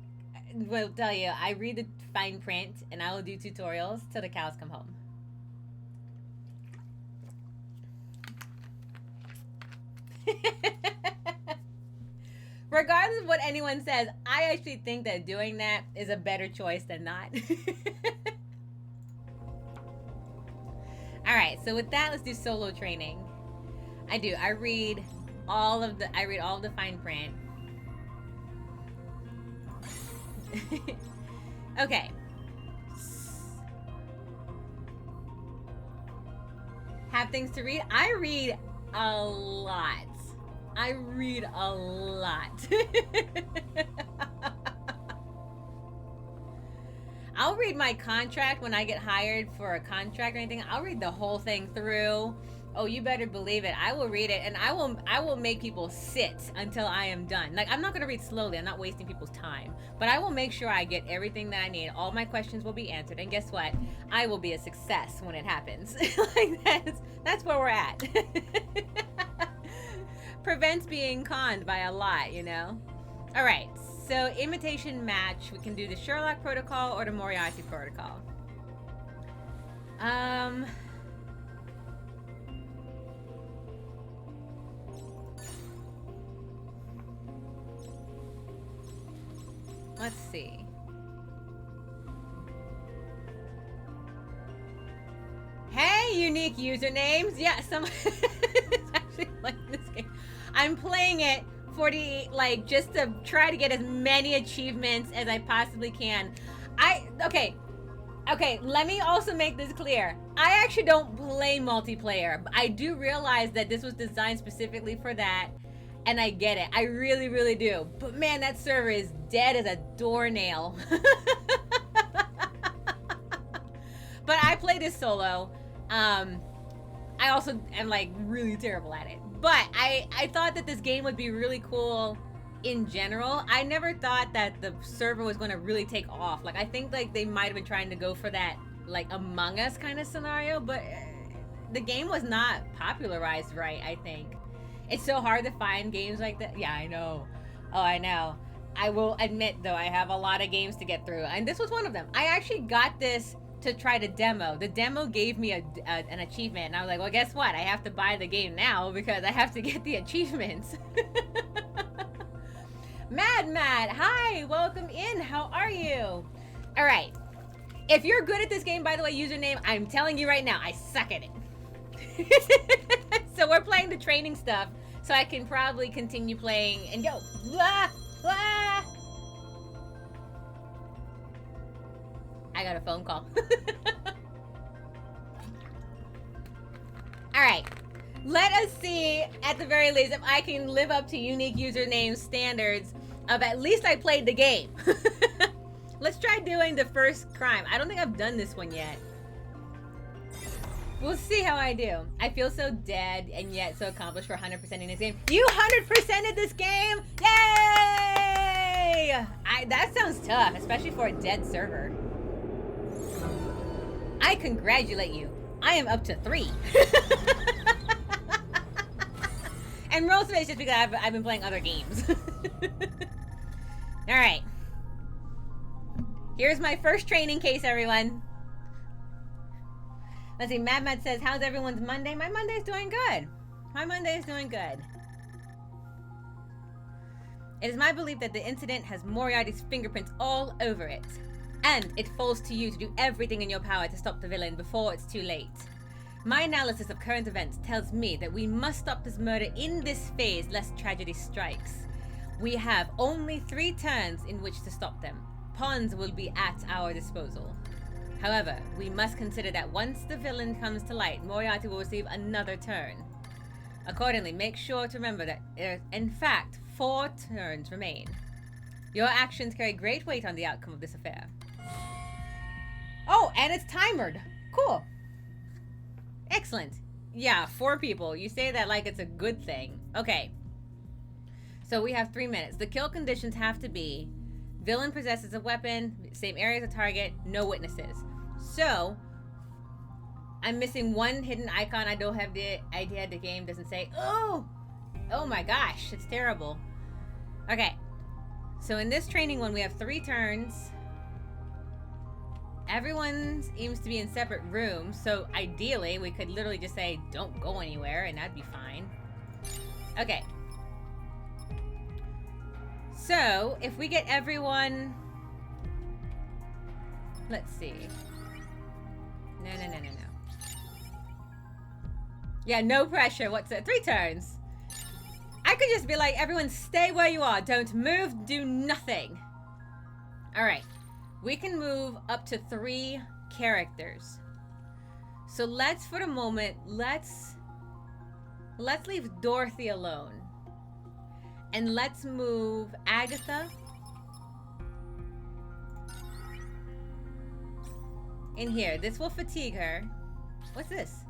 will tell you. I read the fine print and I will do tutorials till the cows come home. Regardless of what anyone says, I actually think that doing that is a better choice than not. All right, so with that, let's do solo training. I do. I read all of the fine print. Okay. Have things to read. I read a lot. I read a lot. I'll read my contract when I get hired for a contract or anything. I'll read the whole thing through. Oh, you better believe it. I will read it and I will make people sit until I am done. Like, I'm not going to read slowly. I'm not wasting people's time. But I will make sure I get everything that I need. All my questions will be answered. And guess what? I will be a success when it happens. Like, that's where we're at. Prevents being conned by a lot, you know? All right. So, imitation match. We can do the Sherlock protocol or the Moriarty protocol. Let's see. Hey, unique usernames. Yeah, someone is actually playing this game. I'm playing it for the, like, just to try to get as many achievements as I possibly can. Okay, let me also make this clear. I actually don't play multiplayer. I do realize that this was designed specifically for that. And I get it. I really, really do. But man, that server is dead as a doornail. But I play this solo. I also am like really terrible at it. But I thought that this game would be really cool in general. I never thought that the server was going to really take off. Like, I think like they might have been trying to go for that like Among Us kind of scenario. But the game was not popularized right, I think. It's so hard to find games like that. Yeah, I know. Oh, I know. I will admit, though, I have a lot of games to get through, and this was one of them. I actually got this to try the demo. The demo gave me an achievement, and I was like, well, guess what? I have to buy the game now because I have to get the achievements. Mad, hi, welcome in. How are you? All right. If you're good at this game, by the way, username, I'm telling you right now, I suck at it. So we're playing the training stuff, so I can probably continue playing and go. I got a phone call. All right. Let us see, at the very least, if I can live up to unique username standards of at least I played the game. Let's try doing the first crime. I don't think I've done this one yet. We'll see how I do. I feel so dead and yet so accomplished for 100% in this game. You 100%ed this game! Yay! That sounds tough, especially for a dead server. I congratulate you. I am up to 3. And most of it's just because I've been playing other games. Alright. Here's my first training case, everyone. Let's see, Mad says, how's everyone's Monday? My Monday's doing good. My Monday is doing good. It is my belief that the incident has Moriarty's fingerprints all over it. And it falls to you to do everything in your power to stop the villain before it's too late. My analysis of current events tells me that we must stop this murder in this phase lest tragedy strikes. We have only 3 turns in which to stop them. Pawns will be at our disposal. However, we must consider that once the villain comes to light, Moriarty will receive another turn. Accordingly, make sure to remember that there, in fact, 4 turns remain. Your actions carry great weight on the outcome of this affair. Oh, and it's timered. Cool. Excellent. Yeah, 4 people. You say that like it's a good thing. Okay. So we have 3 minutes. The kill conditions have to be villain possesses a weapon, same area as a target, no witnesses. So, I'm missing 1 hidden icon. I don't have the idea. The game doesn't say. Oh my gosh, it's terrible. Okay. So in this training one, we have 3 turns. Everyone seems to be in separate rooms, so ideally we could literally just say don't go anywhere and that'd be fine. Okay. So, if we get everyone... Let's see. No. Yeah, no pressure. What's it? 3 turns. I could just be like, everyone stay where you are. Don't move. Do nothing. Alright. We can move up to 3 characters. So let's, for the moment, let's leave Dorothy alone. And let's move Agatha in here. This will fatigue her. What's this?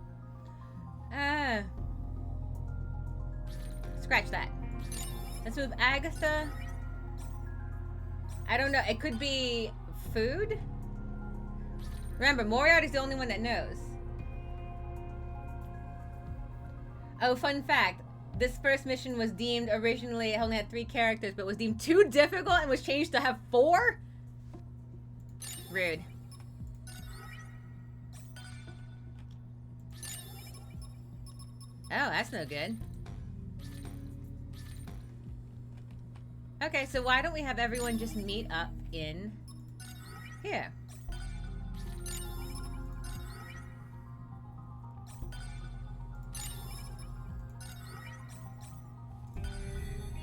Scratch that. Let's move Agatha. I don't know. It could be food? Remember, Moriarty's the only one that knows. Oh, fun fact. This first mission was deemed originally, it only had 3 characters, but was deemed too difficult and was changed to have 4? Rude. Oh, that's no good. Okay, so why don't we have everyone just meet up in here?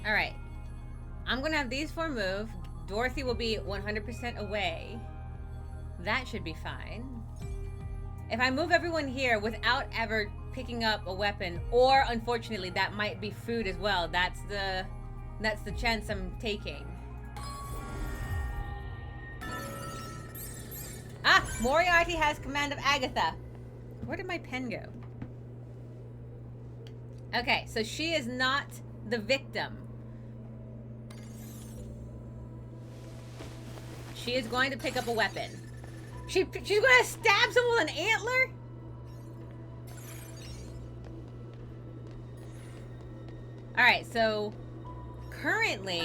Alright. I'm gonna have these 4 move. Dorothy will be 100% away. That should be fine. If I move everyone here without ever picking up a weapon, or unfortunately that might be food as well, that's the chance I'm taking. Ah! Moriarty has command of Agatha. Where did my pen go? Okay, so she is not the victim. She is going to pick up a weapon. She's going to stab someone with an antler? Alright, so currently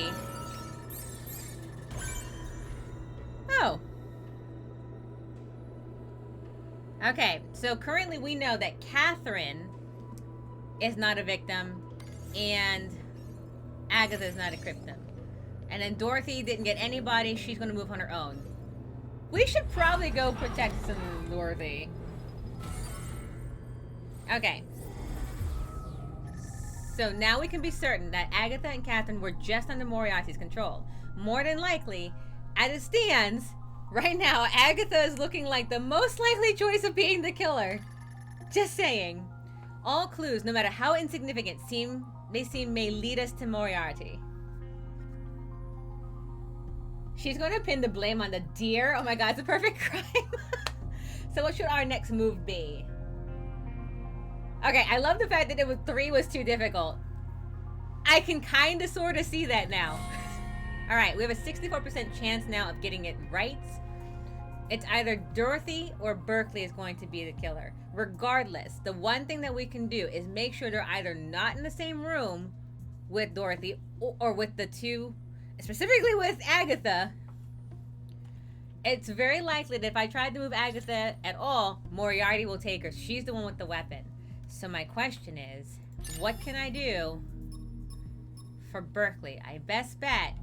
Okay, so currently we know that Catherine is not a victim and Agatha is not a victim. And then Dorothy didn't get anybody. She's going to move on her own. We should probably go protect some Dorothy. Okay. So now we can be certain that Agatha and Catherine were just under Moriarty's control. More than likely, as it stands, right now, Agatha is looking like the most likely choice of being the killer. Just saying. All clues, no matter how insignificant may lead us to Moriarty. She's going to pin the blame on the deer. Oh my god, it's a perfect crime. So what should our next move be? Okay, I love the fact that 3 was too difficult. I can kind of sort of see that now. All right, we have a 64% chance now of getting it right. It's either Dorothy or Berkeley is going to be the killer. Regardless, the one thing that we can do is make sure they're either not in the same room with Dorothy or with the two, specifically with Agatha. It's very likely that if I tried to move Agatha at all, Moriarty will take her. She's the one with the weapon. So my question is, what can I do for Berkeley? I best bet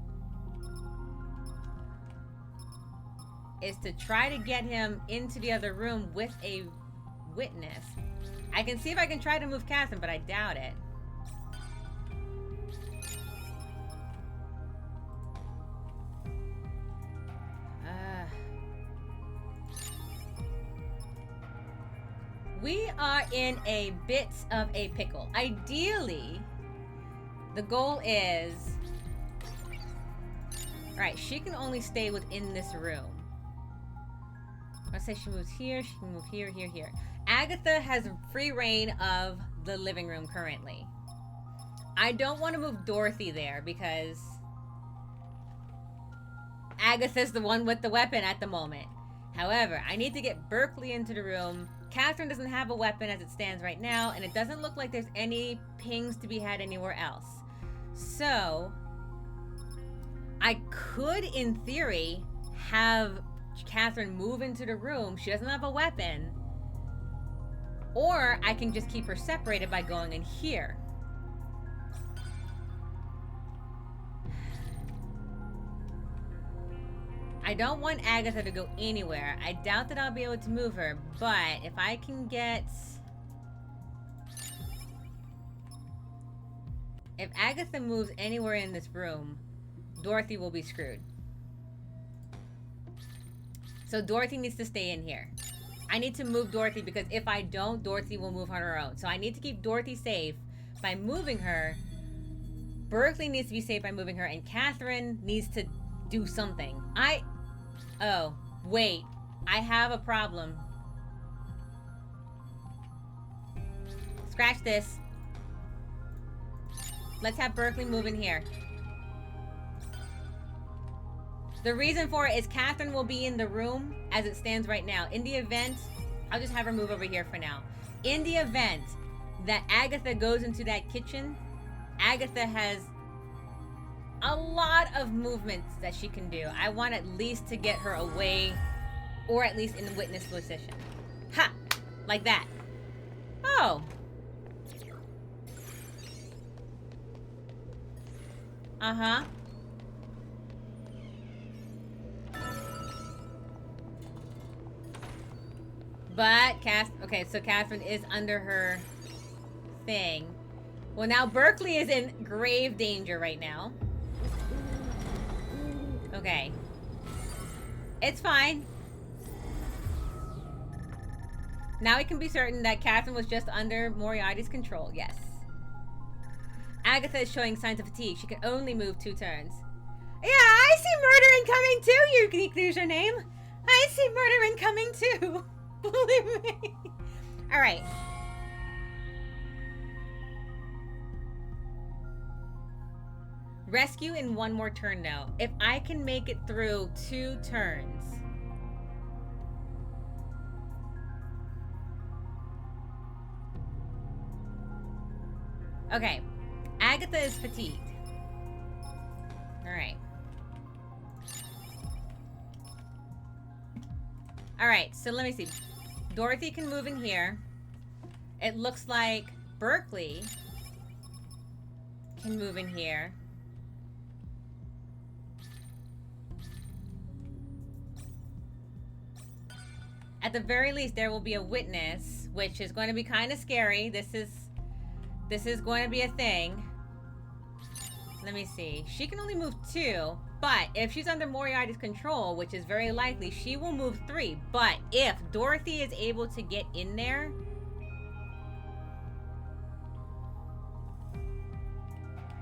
is to try to get him into the other room with a witness. I can see if I can try to move Catherine, but I doubt it. We are in a bit of a pickle. Ideally, the goal is... Alright, she can only stay within this room. Let's say she moves here, she can move here, here, here. Agatha has free reign of the living room currently. I don't want to move Dorothy there because Agatha's the one with the weapon at the moment. However, I need to get Berkeley into the room. Catherine doesn't have a weapon as it stands right now, and it doesn't look like there's any pings to be had anywhere else. So, I could, in theory, have Catherine move into the room. She doesn't have a weapon. Or I can just keep her separated by going in here. I don't want Agatha to go anywhere. I doubt that I'll be able to move her, but if I can get... If Agatha moves anywhere in this room, Dorothy will be screwed. So Dorothy needs to stay in here. I need to move Dorothy because if I don't, Dorothy will move on her own. So I need to keep Dorothy safe by moving her. Berkeley needs to be safe by moving her, and Catherine needs to do something. Oh, wait. I have a problem. Scratch this. Let's have Berkeley move in here. The reason for it is Catherine will be in the room as it stands right now. In the event, I'll just have her move over here for now. In the event that Agatha goes into that kitchen, Agatha has a lot of movements that she can do. I want at least to get her away, or at least in the witness position. Ha! Like that. Oh. Uh-huh. But, okay, so Catherine is under her thing. Well, now Berkeley is in grave danger right now. Okay. It's fine. Now we can be certain that Catherine was just under Moriarty's control. Yes. Agatha is showing signs of fatigue. She can only move 2 turns. Yeah, I see murder incoming too, unique username. I see murder incoming too. Believe me. Alright. Rescue in 1 more turn now. If I can make it through 2 turns. Okay. Agatha is fatigued. Alright. Alright, so let me see. Dorothy can move in here. It looks like Berkeley can move in here. At the very least, there will be a witness, which is going to be kind of scary. This is going to be a thing. Let me see. She can only move 2, but if she's under Moriarty's control, which is very likely, she will move 3. But if Dorothy is able to get in there,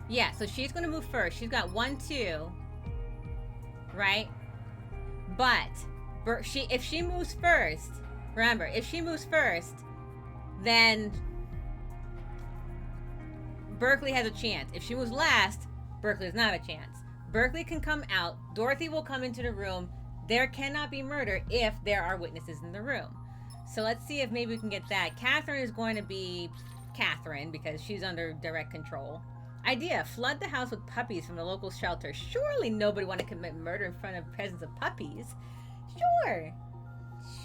yeah, so she's going to move first. She's got 1, 2, right? But if she moves first, remember, if she moves first, then Berkeley has a chance. If she moves last, Berkeley has not a chance. Berkeley can come out. Dorothy will come into the room. There cannot be murder if there are witnesses in the room. So let's see if maybe we can get that. Catherine is going to be Catherine because she's under direct control. Idea, flood the house with puppies from the local shelter. Surely nobody want to commit murder in front of presence of puppies. Sure.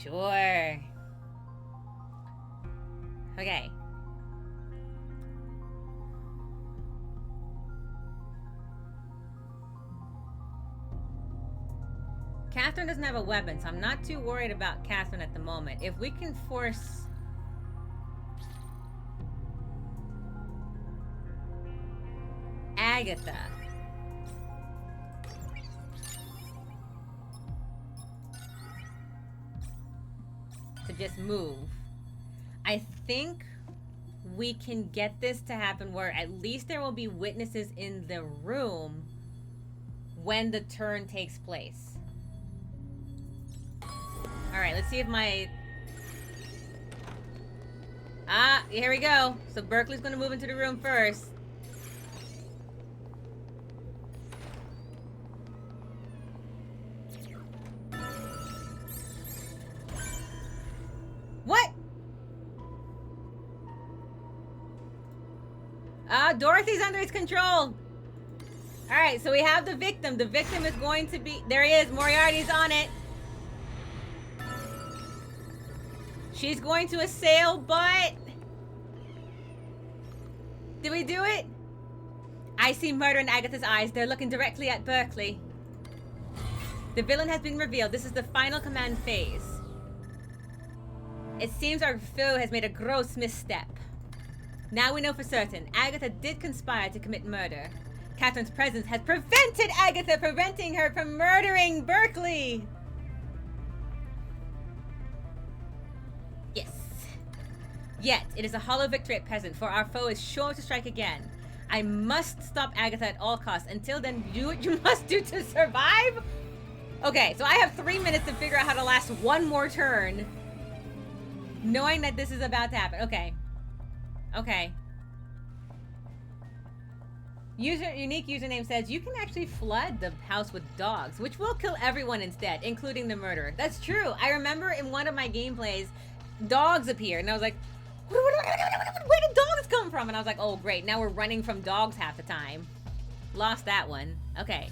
Sure. Okay. Catherine doesn't have a weapon, so I'm not too worried about Catherine at the moment. If we can force... Agatha. To just move. I think we can get this to happen where at least there will be witnesses in the room when the turn takes place. Alright, let's see if my... Ah, here we go. So Berkeley's gonna move into the room first. What? Dorothy's under his control. Alright, so we have the victim. The victim is going to be... There he is. Moriarty's on it. She's going to assail, but... Did we do it? I see murder in Agatha's eyes. They're looking directly at Berkeley. The villain has been revealed. This is the final command phase. It seems our foe has made a gross misstep. Now we know for certain. Agatha did conspire to commit murder. Catherine's presence has prevented Agatha, preventing her from murdering Berkeley. Yes. Yet, it is a hollow victory at present, for our foe is sure to strike again. I must stop Agatha at all costs. Until then, do what you must do to survive. Okay, so I have 3 minutes to figure out how to last one more turn, knowing that this is about to happen. Okay. Okay. Unique username says you can actually flood the house with dogs, which will kill everyone instead, including the murderer. That's true. I remember in one of my gameplays, dogs appeared, and I was like, where did dogs come from? And I was like, oh great, now we're running from dogs half the time. Lost that one. Okay.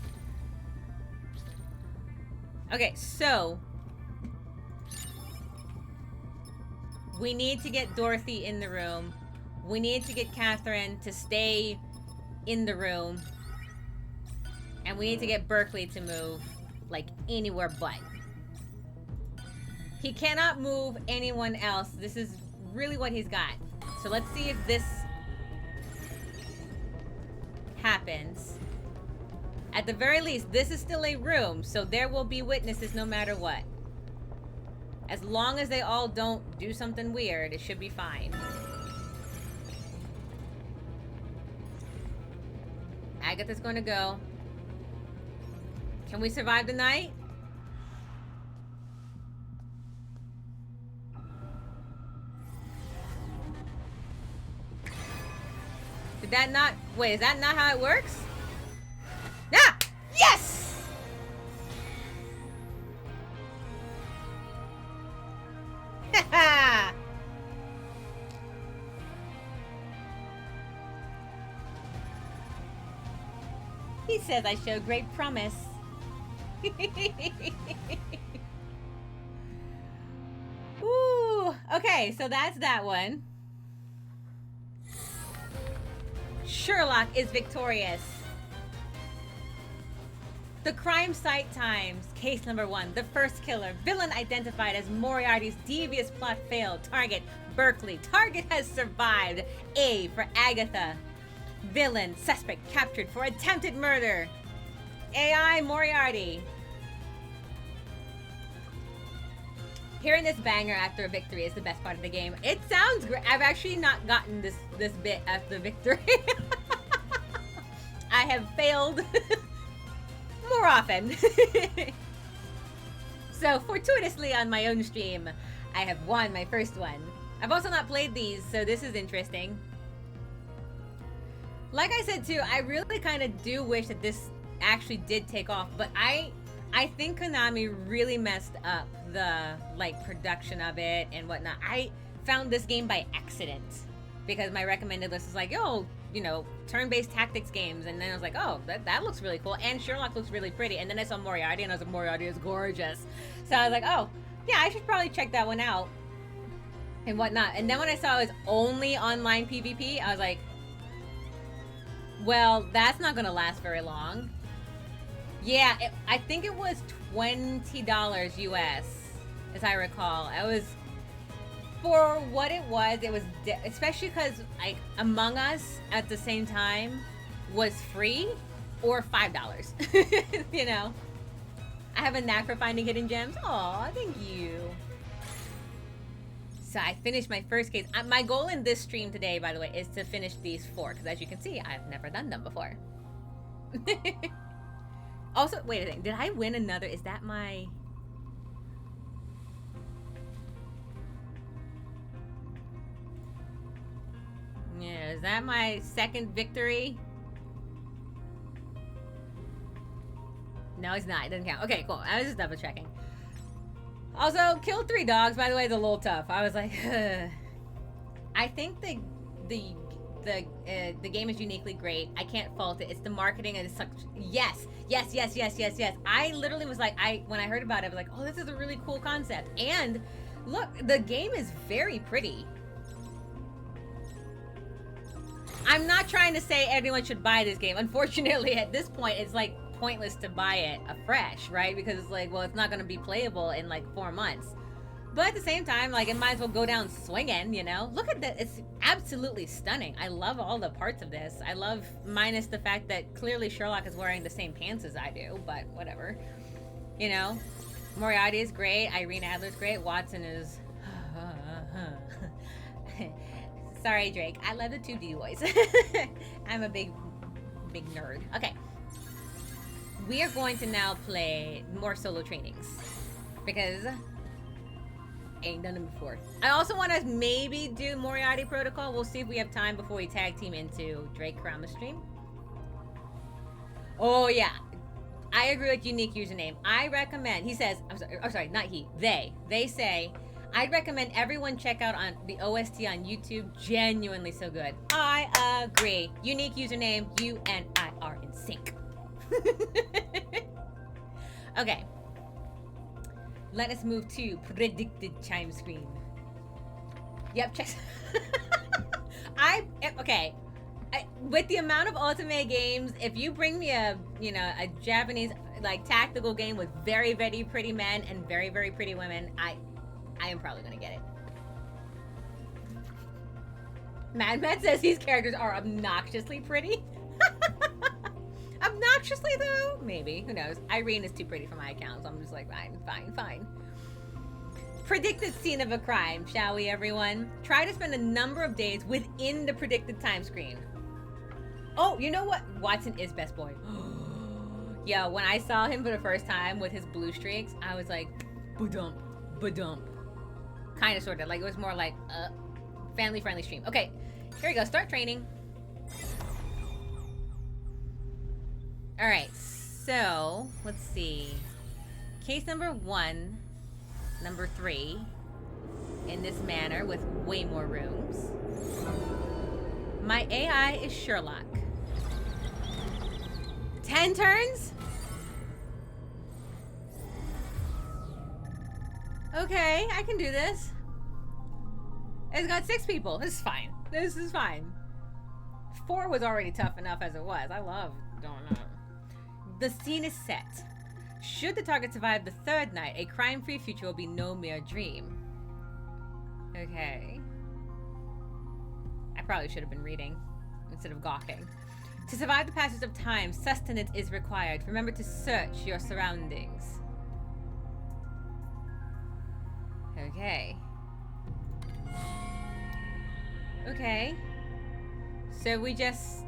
Okay, so we need to get Dorothy in the room. We need to get Catherine to stay in the room. And we need to get Berkeley to move, like, anywhere but. He cannot move anyone else. This is really what he's got. So let's see if this happens. At the very least, this is still a room, so there will be witnesses no matter what. As long as they all don't do something weird, it should be fine. Agatha's going to go. Can we survive the night? Did that not... Wait, is that not how it works? Ah! Yes! Haha! He says I show great promise. Ooh. Okay, so that's that one. Sherlock is victorious. The Crimesight Times, case number 1. The first killer, villain identified as Moriarty's devious plot failed. Target, Berkeley. Target has survived. A for Agatha. Villain, suspect captured for attempted murder. AI, Moriarty. Hearing this banger after a victory is the best part of the game. It sounds great. I've actually not gotten this bit after victory. I have failed more often. So fortuitously on my own stream, I have won my first one. I've also not played these, so this is interesting. Like I said too, I really kind of do wish that this actually did take off, but I think Konami really messed up the production of it and whatnot. I found this game by accident because my recommended list is like, yo, you know, turn-based tactics games, and then I was like, oh, that looks really cool, and Sherlock looks really pretty, and then I saw Moriarty, and I was like, Moriarty is gorgeous, so I was like, oh, yeah, I should probably check that one out and whatnot. And then when I saw it was only online PvP, I was like, well, that's not gonna last very long. Yeah, I think it was $20 US, as I recall. I was, for what it was especially because like Among Us at the same time was free or $5. You know, I have a knack for finding hidden gems. Aw, thank you. So I finished my first case. My goal in this stream today, by the way, is to finish these 4, because as you can see, I've never done them before. Also, wait a second. Did I win another? Is that my... Yeah, is that my second victory? No, it's not. It doesn't count. Okay, cool. I was just double checking. Also, killed 3 dogs, by the way, is a little tough. I was like, I think the game is uniquely great. I can't fault it. It's the marketing and it's such... Yes. I literally was like, when I heard about it, I was like, oh, this is a really cool concept. And look, the game is very pretty. I'm not trying to say everyone should buy this game. Unfortunately, at this point, it's like pointless to buy it afresh, right? Because it's like, well, it's not going to be playable in like 4 months. But at the same time, like, it might as well go down swinging, you know? Look at that. It's absolutely stunning. I love all the parts of this. I love, minus the fact that clearly Sherlock is wearing the same pants as I do, but whatever. You know? Moriarty is great. Irene Adler's great. Watson is... Sorry, Drake. I love the 2D voice. I'm a big nerd. Okay. We are going to now play more solo trainings. Because... ain't done it before. I also want to maybe do Moriarty Protocol. We'll see if we have time before we tag team into Drake Kurama stream. Oh yeah, I agree with unique username. I recommend. He says, I'm sorry, not he. They say, I'd recommend everyone check out on the OST on YouTube. Genuinely so good. I agree. Unique username. You and I are in sync. Okay. Let us move to predicted chime screen. Yep, check. Okay. With the amount of ultimate games, if you bring me a Japanese like tactical game with very, very pretty men and very, very pretty women, I am probably gonna get it. Mad Matt says these characters are obnoxiously pretty. Obnoxiously though? Maybe. Who knows? Irene is too pretty for my account, so I'm just like, fine. Predicted scene of a crime, shall we, everyone? Try to spend a number of days within the predicted time screen. Oh, you know what? Watson is best boy. Yo, when I saw him for the first time with his blue streaks, I was like, ba-dump. Kind of, sort of. Like, it was more like, family-friendly stream. Okay, here we go. Start training. Alright, so, let's see. Case number 1, number 3, in this manner with way more rooms. My AI is Sherlock. 10 turns? Okay, I can do this. It's got 6 people. This is fine. This is fine. 4 was already tough enough as it was. I love doing that. The scene is set. Should the target survive the 3rd night, a crime-free future will be no mere dream. Okay. I probably should have been reading instead of gawking. To survive the passage of time, sustenance is required. Remember to search your surroundings. Okay. Okay. So we just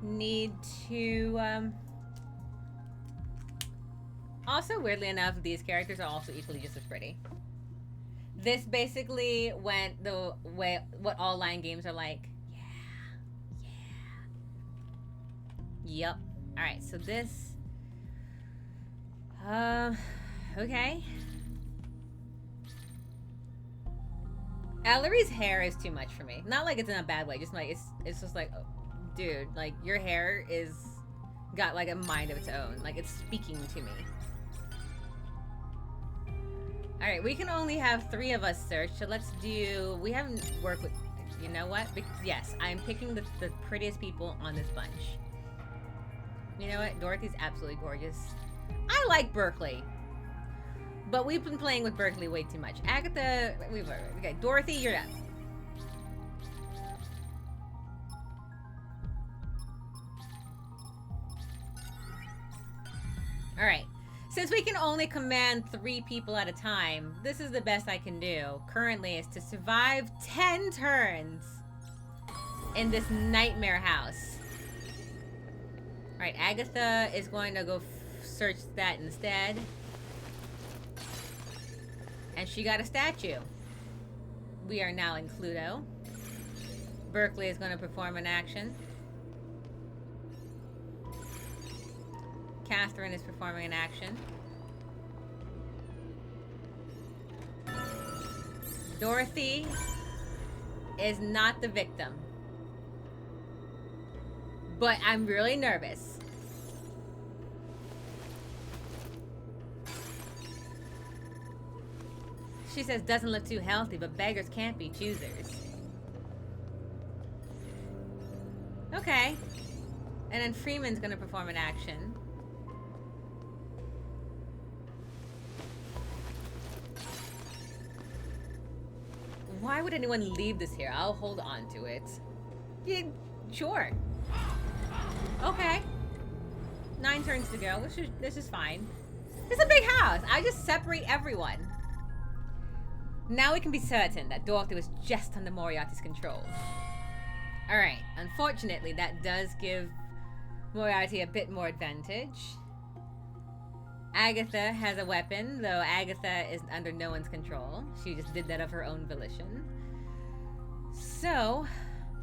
need to, also, weirdly enough, these characters are also equally just as pretty. This basically went the way what all line games are like. Yep. Alright, so this... okay. Ellery's hair is too much for me. Not like it's in a bad way, just like, it's just like, oh, dude, like, your hair is... got like a mind of its own. Like, it's speaking to me. Alright, we can only have 3 of us search, so let's do... We haven't worked with... You know what? Yes, I'm picking the prettiest people on this bunch. You know what? Dorothy's absolutely gorgeous. I like Berkeley. But we've been playing with Berkeley way too much. Agatha... Okay, Dorothy, you're up. Alright. Since we can only command 3 people at a time, this is the best I can do. Currently is to survive 10 turns in this nightmare house. Alright, Agatha is going to go search that instead. And she got a statue. We are now in Cluedo. Berkeley is going to perform an action. Catherine is performing an action. Dorothy is not the victim. But I'm really nervous. She says doesn't look too healthy, but beggars can't be choosers. Okay. And then Freeman's gonna perform an action. Why would anyone leave this here? I'll hold on to it. Yeah, sure. Okay. 9 turns to go. This is fine. It's a big house. I just separate everyone. Now we can be certain that Dorothy was just under Moriarty's control. Alright. Unfortunately, that does give Moriarty a bit more advantage. Agatha has a weapon, though Agatha is under no one's control. She just did that of her own volition. So,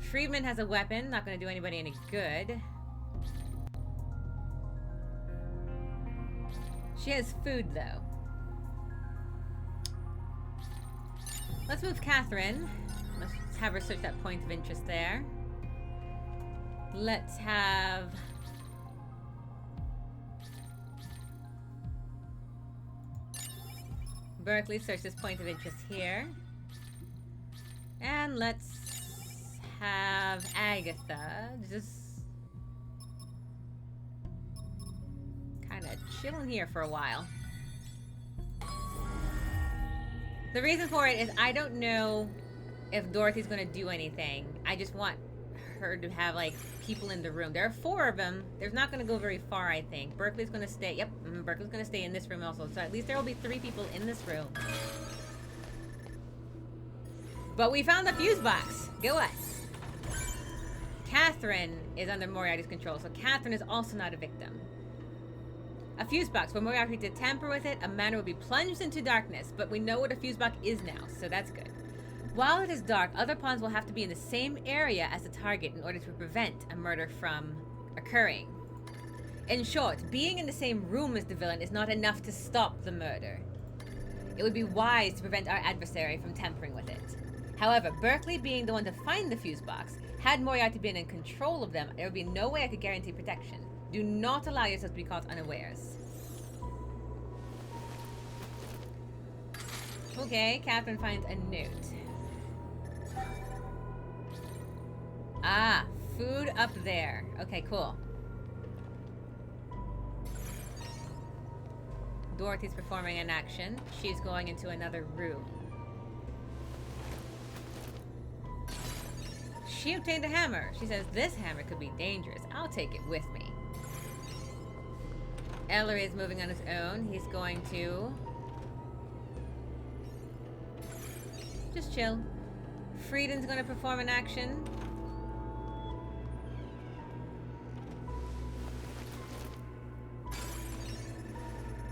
Friedman has a weapon, not going to do anybody any good. She has food, though. Let's move Catherine. Let's have her search that point of interest there. Let's have... Berkeley search this point of interest here. And let's have Agatha just kind of chilling here for a while. The reason for it is I don't know if Dorothy's going to do anything. I just want her to have, like, people in the room. There are 4 of them. There's not going to go very far, I think. Berkeley's going to stay. Yep, Berkeley's going to stay in this room also. So at least there will be 3 people in this room. But we found the fuse box. Go us. Catherine is under Moriarty's control, so Catherine is also not a victim. A fuse box. For Moriarty to tamper with it, a man will be plunged into darkness. But we know what a fuse box is now, so that's good. While it is dark, other pawns will have to be in the same area as the target in order to prevent a murder from occurring. In short, being in the same room as the villain is not enough to stop the murder. It would be wise to prevent our adversary from tampering with it. However, Berkeley being the one to find the fuse box, had Moriarty been in control of them, there would be no way I could guarantee protection. Do not allow yourself to be caught unawares. Okay, Catherine finds a note. Ah, food up there. Okay, cool. Dorothy's performing an action. She's going into another room. She obtained a hammer. She says, this hammer could be dangerous. I'll take it with me. Ellery is moving on his own. He's going to just chill. Frieden's going to perform an action.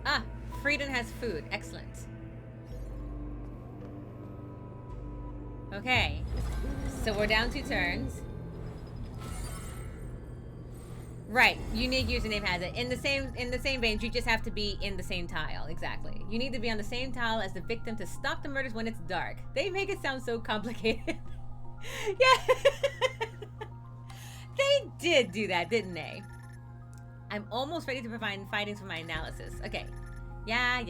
Ah, Frieden has food. Excellent. Okay. So we're down 2 turns. Right. Unique username has it. In the same vein, you just have to be in the same tile. Exactly. You need to be on the same tile as the victim to stop the murders when it's dark. They make it sound so complicated. Yeah. They did do that, didn't they? I'm almost ready to provide findings for my analysis. Okay. Yeah.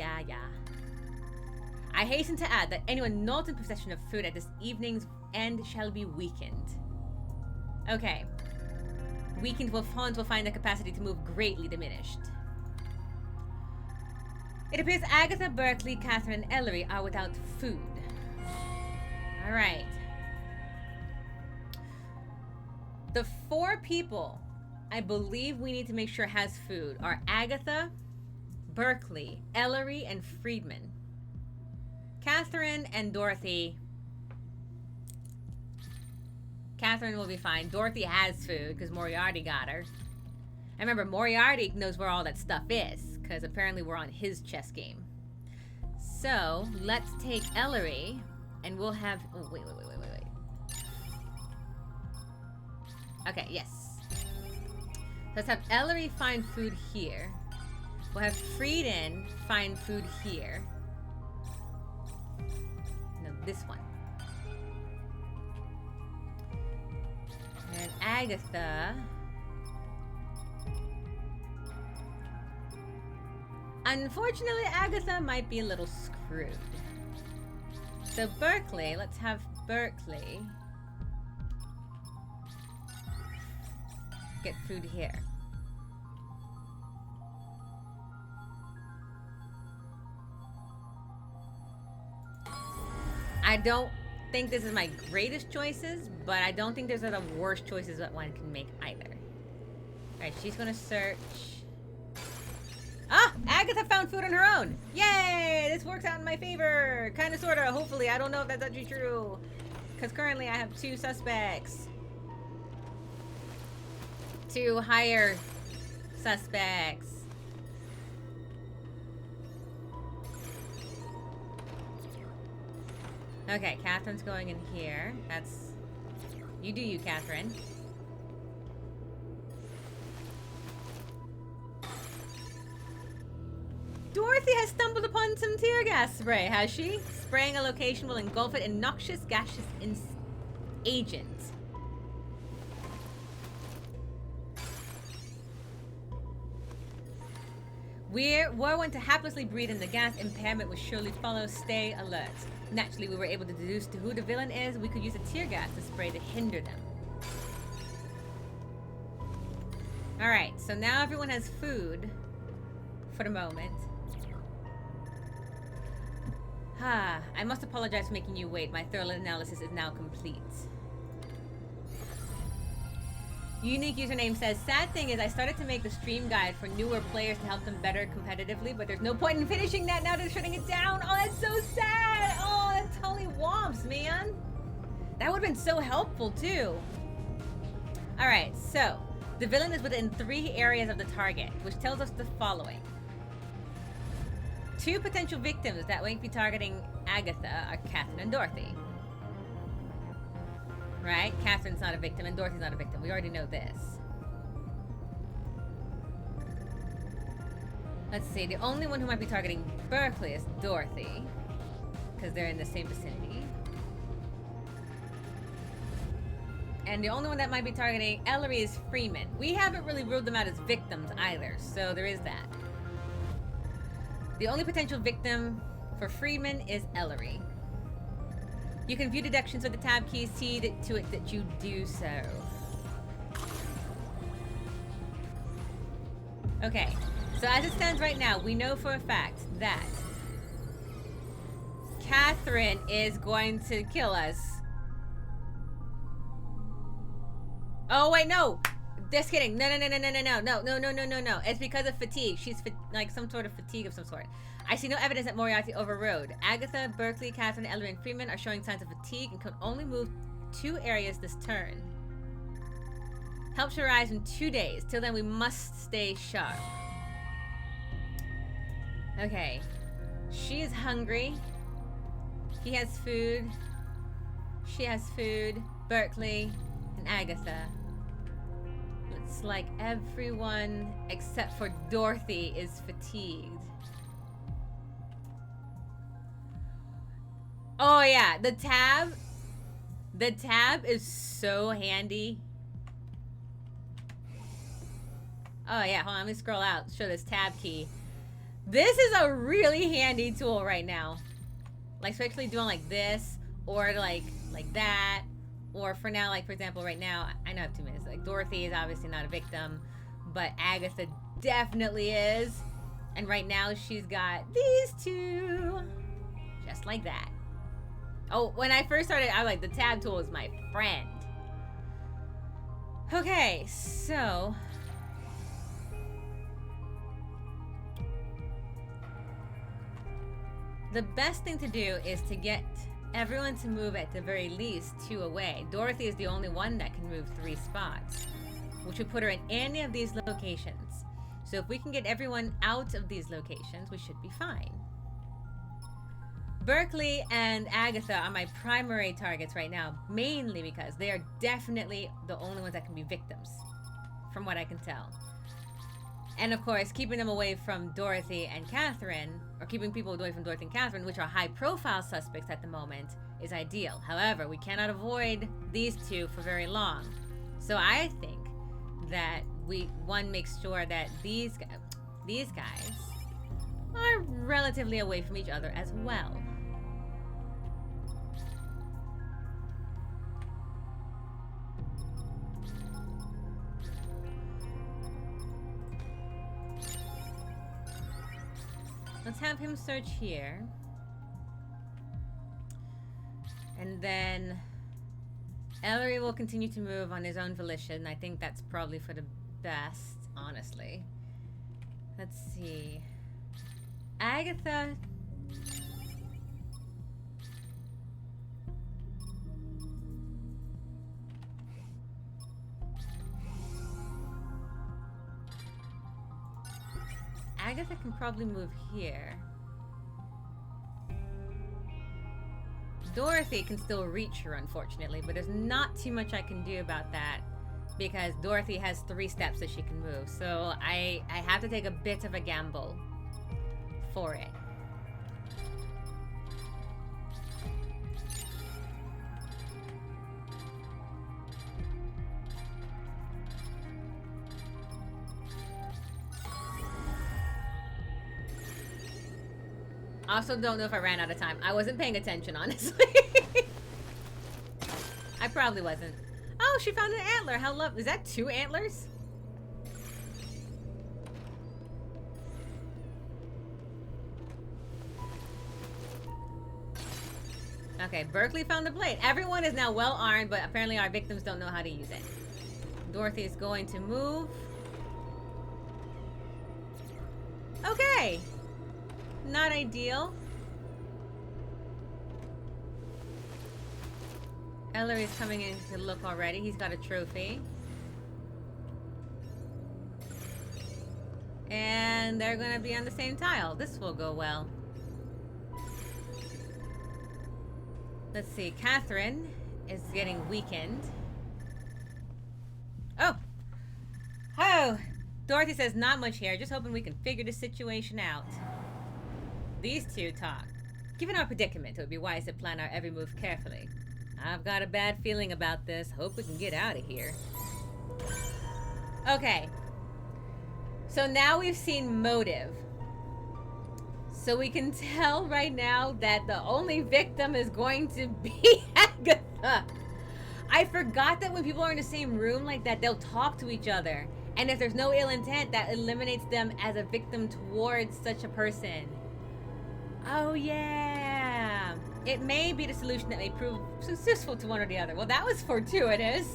I hasten to add that anyone not in possession of food at this evening's end shall be weakened. Okay. Weakened pawns will find their capacity to move greatly diminished. It appears Agatha, Berkeley, Catherine, and Ellery are without food. Alright. The 4 people I believe we need to make sure has food are Agatha, Berkeley, Ellery, and Friedman. Catherine and Dorothy. Catherine will be fine. Dorothy has food because Moriarty got her. And remember, Moriarty knows where all that stuff is because apparently we're on his chess game. So let's take Ellery and we'll have... Oh, wait. Okay, yes. Let's have Ellery find food here. We'll have Frieden find food here. No, this one. And Agatha. Unfortunately, Agatha might be a little screwed. So Berkeley, let's have Berkeley get food here. I don't think this is my greatest choices, but I don't think there's the worst choices that one can make either. Alright, she's gonna search. Ah! Agatha found food on her own! Yay! This works out in my favor! Kinda, sorta, hopefully. I don't know if that's actually true. Because currently I have 2 suspects. 2 higher suspects. Okay, Catherine's going in here. That's... You do you, Catherine. Dorothy has stumbled upon some tear gas spray, has she? Spraying a location will engulf it in noxious gaseous agent. Were one to haplessly breathe in the gas, impairment would surely follow. Stay alert. Naturally, we were able to deduce to who the villain is. We could use a tear gas to spray to hinder them. Alright, so now everyone has food for the moment. I must apologize for making you wait. My thorough analysis is now complete. Unique username says, sad thing is I started to make the stream guide for newer players to help them better competitively, but there's no point in finishing that now they're shutting it down. Oh, that's so sad. Oh, that totally womps, man. That would have been so helpful, too. Alright, so the villain is within 3 areas of the target, which tells us the following. 2 potential victims that might be targeting Agatha are Catherine and Dorothy. Right? Catherine's not a victim and Dorothy's not a victim. We already know this. Let's see. The only one who might be targeting Berkeley is Dorothy. Because they're in the same vicinity. And the only one that might be targeting Ellery is Freeman. We haven't really ruled them out as victims either. So there is that. The only potential victim For Freeman is Ellery. You can view deductions with the tab keys. See to it that you do so. Okay, so as it stands right now, we know for a fact that Catherine is going to kill us. Oh wait, no! Just kidding. No. It's because of fatigue. She's like some sort of fatigue of some sort. I see no evidence that Moriarty overrode. Agatha, Berkeley, Catherine, Ellery, and Freeman are showing signs of fatigue and can only move 2 areas this turn. Help should arrive in 2 days. Till then, we must stay sharp. Okay. She is hungry. He has food. She has food. Berkeley and Agatha. Looks like everyone except for Dorothy is fatigued. Oh yeah, the tab. The tab is so handy. Oh yeah, hold on, let me scroll out, show this tab key. This is a really handy tool right now. Like, especially doing like this, or like that, or for now, like for example, right now, I know I have 2 minutes. Like Dorothy is obviously not a victim, but Agatha definitely is. And right now she's got these 2, just like that. Oh, when I first started, I was like, the tab tool is my friend. Okay, so the best thing to do is to get everyone to move at the very least 2 away. Dorothy is the only one that can move 3 spots, which would put her in any of these locations. So if we can get everyone out of these locations, we should be fine. Berkeley and Agatha are my primary targets right now, mainly because they are definitely the only ones that can be victims, from what I can tell. And of course, keeping them away from Dorothy and Catherine, or keeping people away from Dorothy and Catherine, which are high-profile suspects at the moment, is ideal. However, we cannot avoid these 2 for very long. So I think that one makes sure that these guys are relatively away from each other as well. Let's have him search here. And then Ellery will continue to move on his own volition. I think that's probably for the best, honestly. Let's see. Agatha. Agatha can probably move here. Dorothy can still reach her, unfortunately, but there's not too much I can do about that because Dorothy has 3 steps that she can move. So I have to take a bit of a gamble for it. I also don't know if I ran out of time. I wasn't paying attention, honestly. I probably wasn't. Oh, she found an antler. How lovely. Is that 2 antlers? Okay, Berkeley found the blade. Everyone is now well armed, but apparently our victims don't know how to use it. Dorothy is going to move. Okay. Not ideal. Ellery's coming in to look already. He's got a trophy. And they're going to be on the same tile. This will go well. Let's see. Catherine is getting weakened. Oh! Oh! Dorothy says, not much here. Just hoping we can figure the situation out. These 2 talk. Given our predicament, it would be wise to plan our every move carefully. I've got a bad feeling about this. Hope we can get out of here. Okay. So now we've seen motive. So we can tell right now that the only victim is going to be Agatha. I forgot that when people are in the same room like that, they'll talk to each other. And if there's no ill intent, that eliminates them as a victim towards such a person. Oh, yeah. It may be the solution that may prove successful to one or the other. Well, that was fortuitous.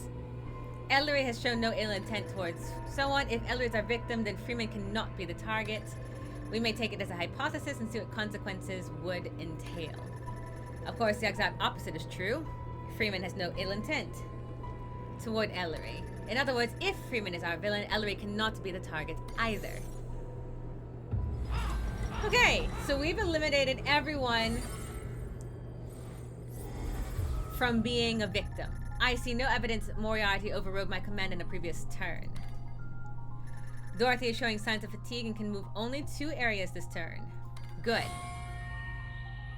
Ellery has shown no ill intent towards someone. If Ellery is our victim, then Freeman cannot be the target. We may take it as a hypothesis and see what consequences would entail. Of course, the exact opposite is true. Freeman has no ill intent toward Ellery. In other words, if Freeman is our villain, Ellery cannot be the target either. Okay, so we've eliminated everyone from being a victim. I see no evidence that Moriarty overrode my command in a previous turn. Dorothy is showing signs of fatigue and can move only 2 areas this turn. Good.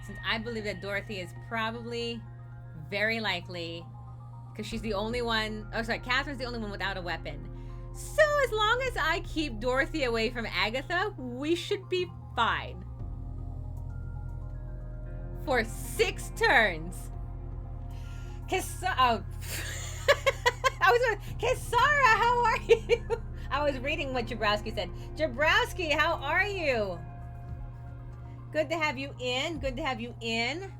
Since I believe that Dorothy is probably very likely, because she's the only one, oh sorry, Catherine's the only one without a weapon. So as long as I keep Dorothy away from Agatha, we should be fine. For 6 turns. Kisara, how are you? I was reading what Jabrowski said. Jabrowski, how are you? Good to have you in. Good to have you in.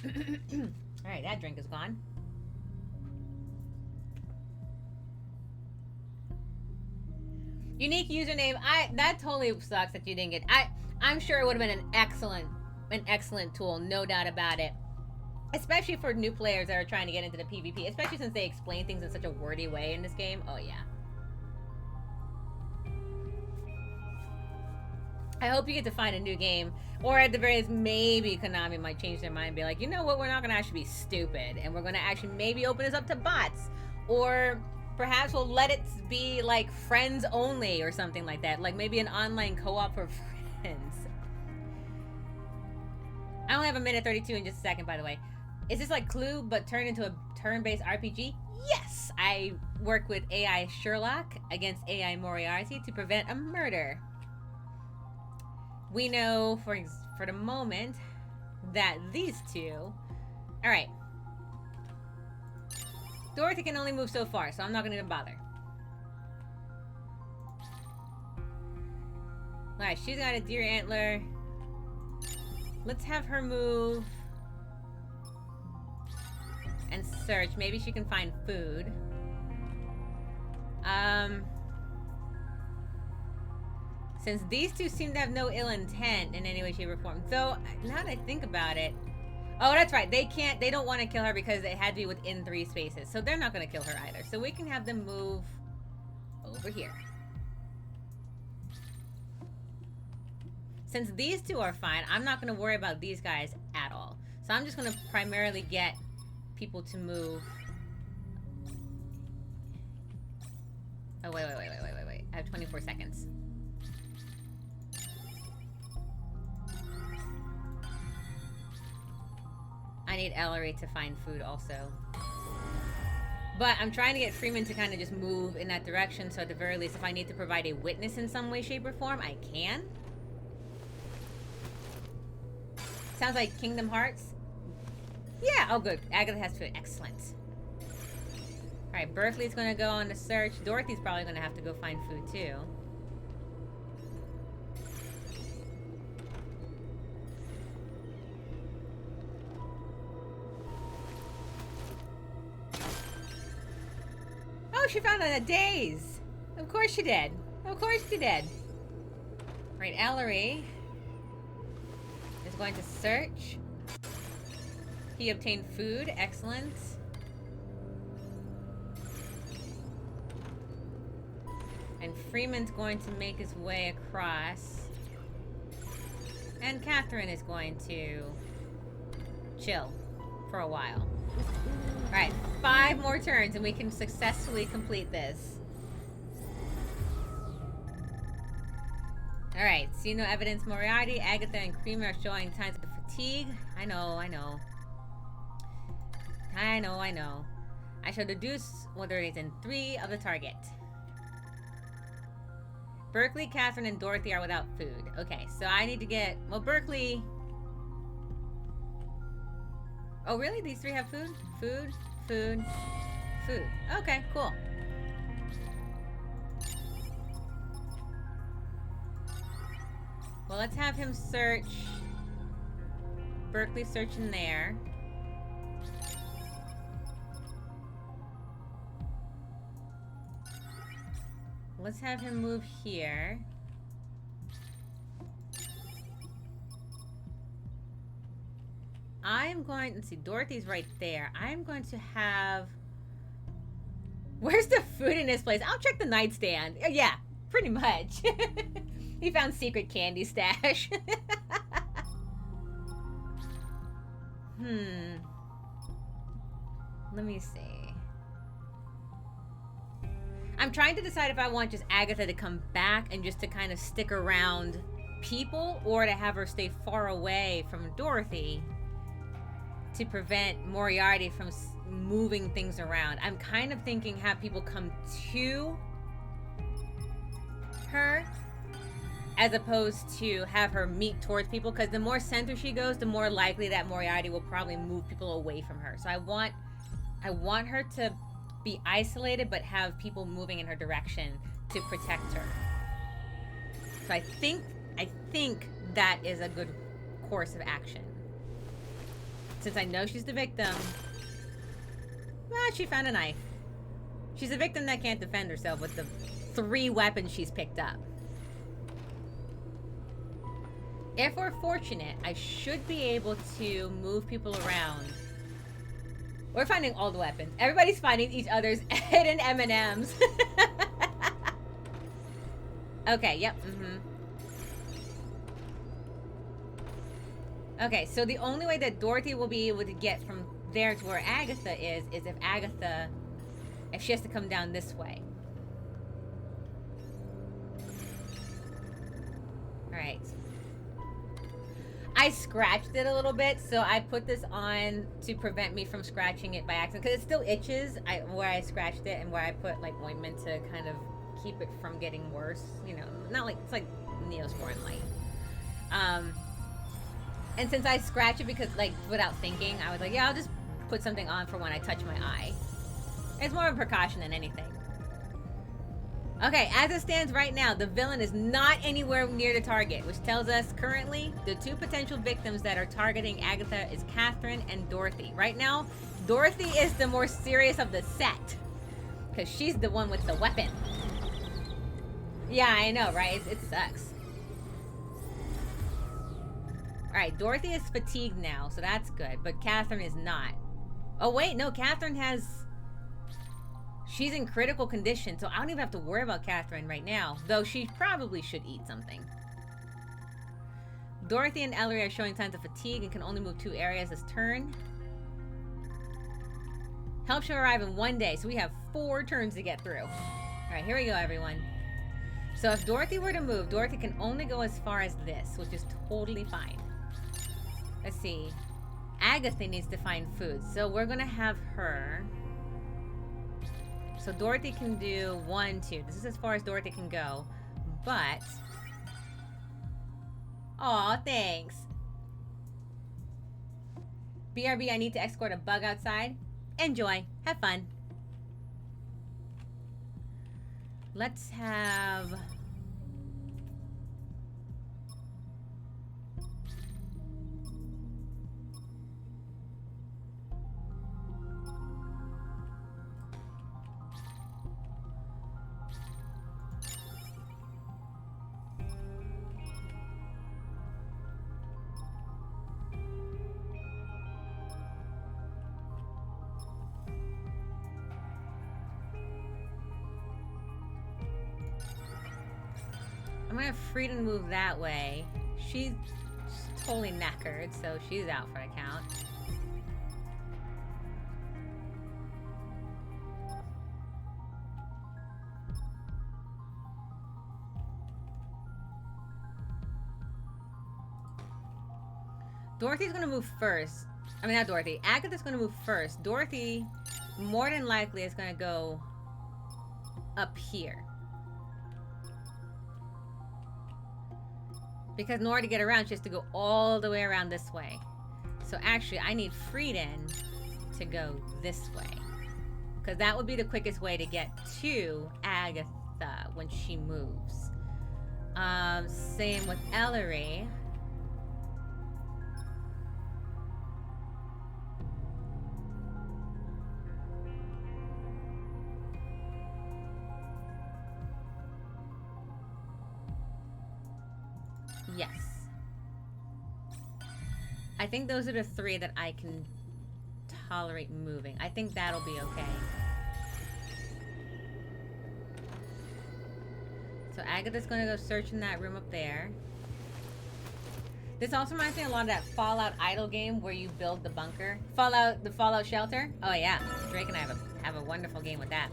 All right, that drink is gone. Unique username. That totally sucks that you didn't get. I'm sure it would have been an excellent tool, no doubt about it. Especially for new players that are trying to get into the PvP, especially since they explain things in such a wordy way in this game. Oh yeah. I hope you get to find a new game, or at the very least, maybe Konami might change their mind and be like, you know what, we're not gonna actually be stupid, and we're gonna actually maybe open this up to bots, or perhaps we'll let it be like friends only or something like that, like maybe an online co-op for friends. I only have 1:32 in just a second, by the way. Is this like Clue but turned into a turn-based RPG? Yes! I work with AI Sherlock against AI Moriarty to prevent a murder. We know for the moment that these two... Alright. Dorothy can only move so far, so I'm not going to even bother. Alright, she's got a deer antler. Let's have her move and search. Maybe she can find food. Since these two seem to have no ill intent in any way, shape, or form. Though, now that I think about it... Oh, that's right. They don't want to kill her because it had to be within 3 spaces. So they're not going to kill her either. So we can have them move over here. Since these two are fine, I'm not going to worry about these guys at all. So I'm just going to primarily get people to move. Oh, wait. I have 24 seconds. I need Ellery to find food also. But I'm trying to get Freeman to kind of just move in that direction, so at the very least, if I need to provide a witness in some way, shape, or form, I can. Sounds like Kingdom Hearts. Yeah, oh good. Agatha has food. Excellent. Alright, Berkeley's gonna go on the search. Dorothy's probably gonna have to go find food too. Oh, she found it in a daze. Of course she did. Of course she did. Right, Ellery is going to search. He obtained food. Excellent. And Freeman's going to make his way across. And Catherine is going to chill for a while. Alright, 5 more turns and we can successfully complete this. Alright, see no evidence. Moriarty, Agatha, and Creamer are showing signs of fatigue. I know. I know, I know. I shall deduce whether it is in 3 of the target. Berkeley, Catherine, and Dorothy are without food. Okay, so I need to get... Well, Berkeley... Oh, really? These 3 have food? Food, food, food. Okay, cool. Well, let's have him search. Berkeley search in there. Let's have him move here. I'm going... Let's see, Dorothy's right there. I'm going to have... Where's the food in this place? I'll check the nightstand. Yeah, pretty much. He found secret candy stash. Let me see. I'm trying to decide if I want just Agatha to come back and just to kind of stick around people, or to have her stay far away from Dorothy to prevent Moriarty from moving things around. I'm kind of thinking have people come to her as opposed to have her meet towards people, because the more center she goes, the more likely that Moriarty will probably move people away from her. So I want her to be isolated but have people moving in her direction to protect her. So I think that is a good course of action. Since I know she's the victim, well, she found a knife. She's a victim that can't defend herself with the 3 weapons she's picked up. If we're fortunate, I should be able to move people around. We're finding all the weapons. Everybody's finding each other's hidden M&Ms. Okay, yep, Okay, so the only way that Dorothy will be able to get from there to where Agatha is if she has to come down this way. Alright. I scratched it a little bit, so I put this on to prevent me from scratching it by accident, because it still itches where I scratched it, and where I put like ointment to kind of keep it from getting worse. You know, not like, it's like Neosporin light. And since I scratch it because, like, without thinking, I was like, yeah, I'll just put something on for when I touch my eye. It's more of a precaution than anything. Okay, as it stands right now, the villain is not anywhere near the target, which tells us currently the 2 potential victims that are targeting Agatha is Catherine and Dorothy. Right now, Dorothy is the more serious of the set, because she's the one with the weapon. Yeah, I know, right? It sucks. Alright, Dorothy is fatigued now, so that's good. But Catherine is not. Oh, wait, no, Catherine has... She's in critical condition, so I don't even have to worry about Catherine right now. Though she probably should eat something. Dorothy and Ellery are showing signs of fatigue and can only move 2 areas this turn. Help should arrive in 1 day, so we have 4 turns to get through. Alright, here we go, everyone. So if Dorothy were to move, Dorothy can only go as far as this, which is totally fine. Let's see. Agatha needs to find food, so we're gonna have her. So Dorothy can do 1, 2. This is as far as Dorothy can go, but... Aw, thanks. BRB, I need to escort a bug outside. Enjoy. Have fun. Let's have... I'm gonna have Frida move that way. She's totally knackered, so she's out for the count. Dorothy's gonna move first. I mean, not Dorothy. Agatha's going to move first. Dorothy, more than likely, is going to go up here. Because in order to get around, she has to go all the way around this way. So actually, I need Frieden to go this way. Because that would be the quickest way to get to Agatha when she moves. Same with Ellery. Yes. I think those are the three that I can tolerate moving. I think that'll be okay. So Agatha's gonna go search in that room up there. This also reminds me a lot of that Fallout Idle game where you build the bunker. The Fallout shelter. Oh yeah, Drake and I have a wonderful game with that.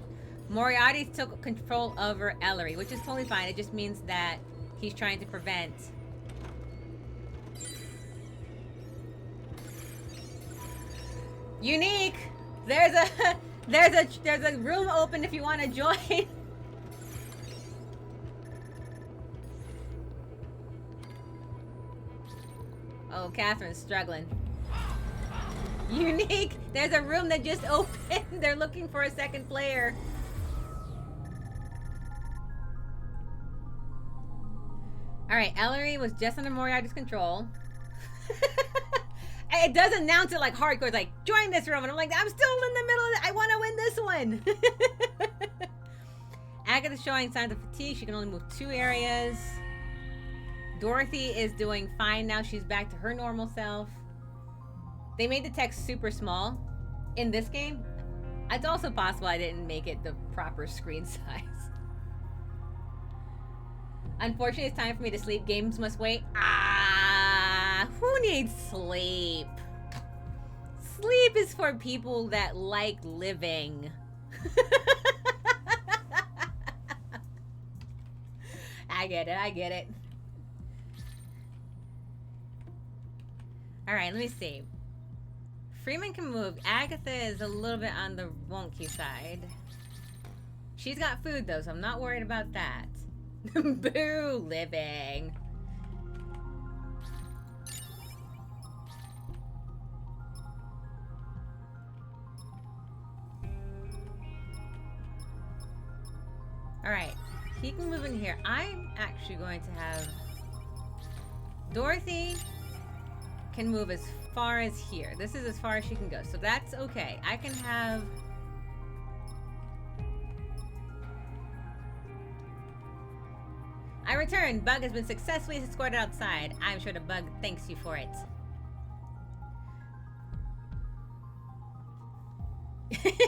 Moriarty took control over Ellery, which is totally fine. It just means that he's trying to prevent. Unique! There's a room open if you want to join. Oh, Catherine's struggling. Unique! There's a room that just opened. They're looking for a second player. Alright, Ellery was just under Moriarty's control. It does announce it like hardcore. It's like, join this room. And I'm like, I'm still in the middle of it. I want to win this one. Agatha's showing signs of fatigue. She can only move 2 areas. Dorothy is doing fine now. She's back to her normal self. They made the text super small in this game. It's also possible I didn't make it the proper screen size. Unfortunately, it's time for me to sleep. Games must wait. Who needs sleep? Sleep is for people that like living. I get it. Alright, let me see. Freeman can move. Agatha is a little bit on the wonky side. She's got food though, so I'm not worried about that. Boo, living. Alright, he can move in here. I'm actually going to have Dorothy can move as far as here. This is as far as she can go, so that's okay. I can have I returned. Bug has been successfully escorted outside. I'm sure the bug thanks you for it.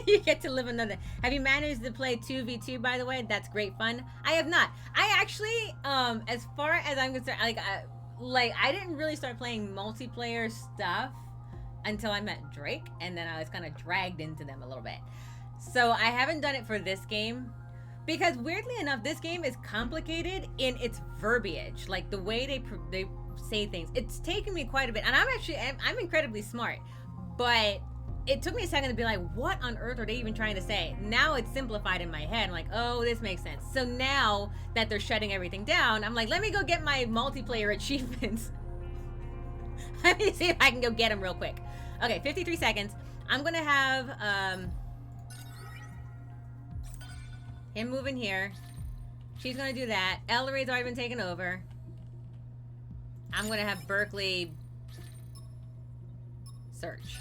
You get to live another. Have you managed to play 2v2, by the way? That's great fun. I have not. I actually, as far as I'm concerned, I didn't really start playing multiplayer stuff until I met Drake, and then I was kind of dragged into them a little bit. So I haven't done it for this game. Because weirdly enough, this game is complicated in its verbiage, like the way they say things. It's taken me quite a bit, and I'm incredibly smart, but it took me a second to be like, what on earth are they even trying to say? Now it's simplified in my head. I'm like, oh, this makes sense. So now that they're shutting everything down, I'm like, let me go get my multiplayer achievements. Let me see if I can go get them real quick. Okay, 53 seconds. I'm gonna have him moving here. She's gonna do that. Ellery's already been taken over. I'm gonna have Berkeley search.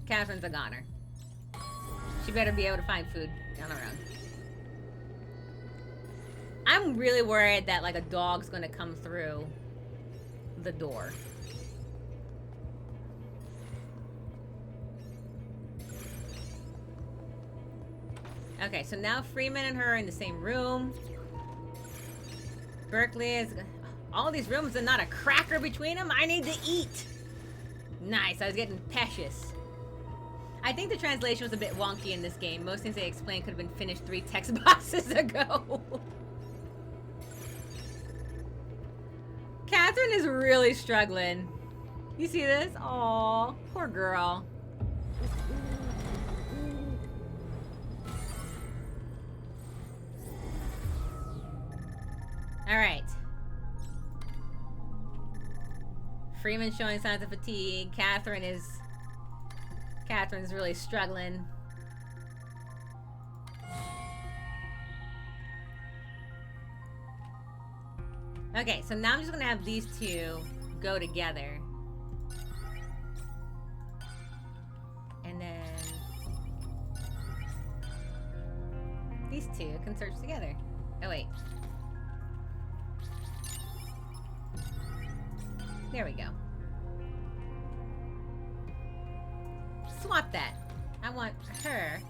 Catherine's a goner. She better be able to find food down the road. I'm really worried that like a dog's gonna come through the door. Okay, so now Freeman and her are in the same room. Berkeley is... All these rooms are not a cracker between them. I need to eat. Nice, I was getting precious. I think the translation was a bit wonky in this game. Most things they explained could have been finished 3 text boxes ago. Catherine is really struggling. You see this? Aw, poor girl. All right. Freeman's showing signs of fatigue. Catherine's really struggling. Okay, so now I'm just gonna have these two go together. And then these two can search together. Oh wait. There we go. Swap that. I want her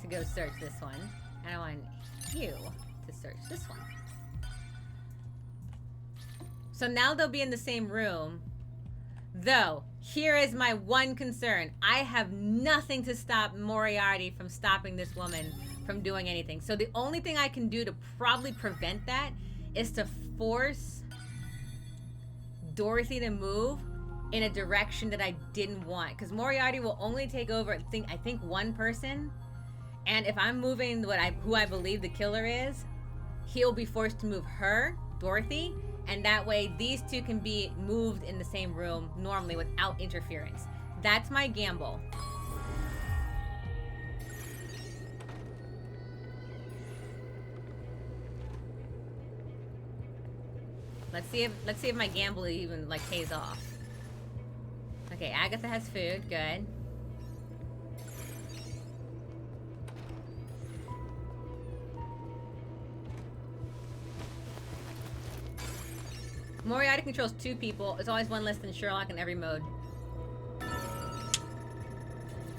to go search this one. And I want you to search this one. So now they'll be in the same room. Though, here is my one concern. I have nothing to stop Moriarty from stopping this woman from doing anything. So the only thing I can do to probably prevent that is to force Dorothy to move in a direction that I didn't want. Because Moriarty will only take over, I think one person. And if I'm moving who I believe the killer is, he'll be forced to move her, Dorothy, and that way these two can be moved in the same room normally without interference. That's my gamble. Let's see if my gamble even like pays off. Okay, Agatha has food, good. Moriarty controls 2 people. It's always one less than Sherlock in every mode.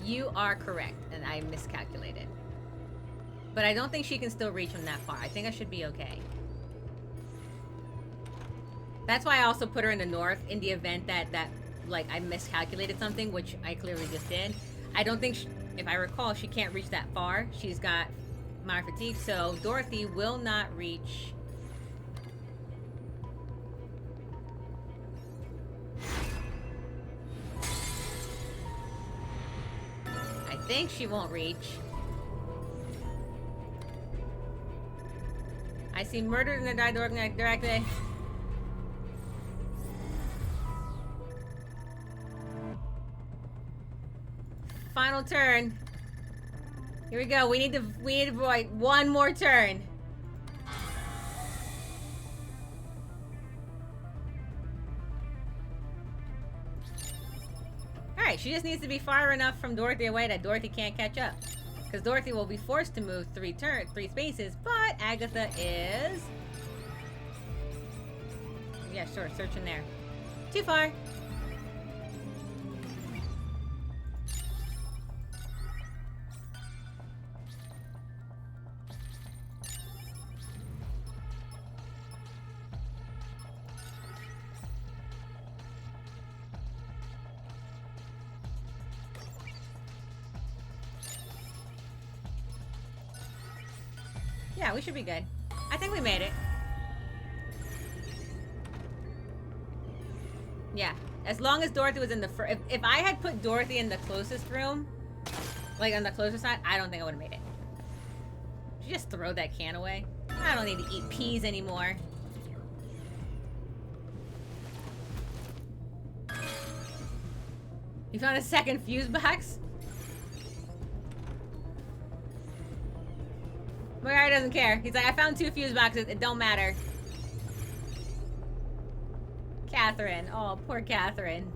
You are correct, and I miscalculated. But I don't think she can still reach him that far. I think I should be okay. That's why I also put her in the north in the event that like I miscalculated something, which I clearly just did. I don't think, if I recall, she can't reach that far. She's got minor fatigue, so Dorothy will not reach. I think she won't reach. I see murder in the directly. Final turn. Here we go. We need to avoid one more turn. Alright, she just needs to be far enough from Dorothy away that Dorothy can't catch up. Because Dorothy will be forced to move 3 spaces, but Agatha is... Yeah, sure, search in there. Too far. Yeah, we should be good. I think we made it. Yeah, as long as Dorothy was in the first... If I had put Dorothy in the closest room, like on the closest side, I don't think I would have made it. Did you just throw that can away? I don't need to eat peas anymore. You found a second fuse box? Moriarty doesn't care. He's like, I found 2 fuse boxes. It don't matter. Catherine. Oh, poor Catherine.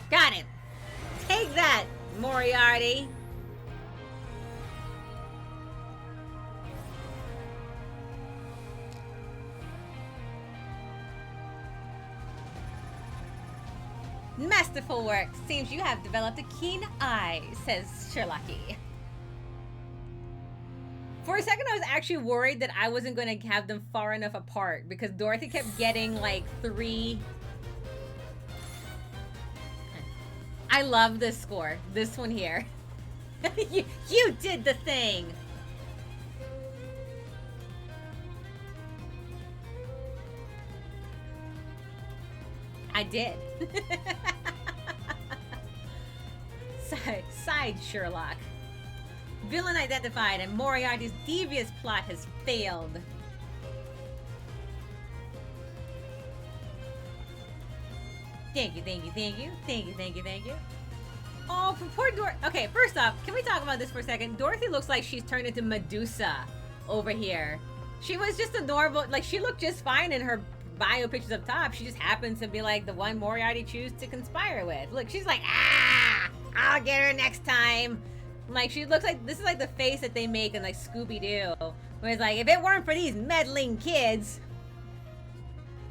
Got him. Take that, Moriarty. Masterful work. Seems you have developed a keen eye, says Sherlocky. For a second, I was actually worried that I wasn't going to have them far enough apart because Dorothy kept getting like 3. I love this score. This one here. you did the thing. I did. Side Sherlock. Villain identified and Moriarty's devious plot has failed. Thank you, thank you, thank you. Thank you, thank you, thank you. Oh, for poor Dorothy. Okay, first off, can we talk about this for a second? Dorothy looks like she's turned into Medusa over here. She was just a normal, like, she looked just fine in her bio pictures up top. She just happens to be like the one Moriarty chooses to conspire with. Look, she's like, ah, I'll get her next time. Like, she looks like, this is like the face that they make in like Scooby-Doo, where it's like, if it weren't for these meddling kids.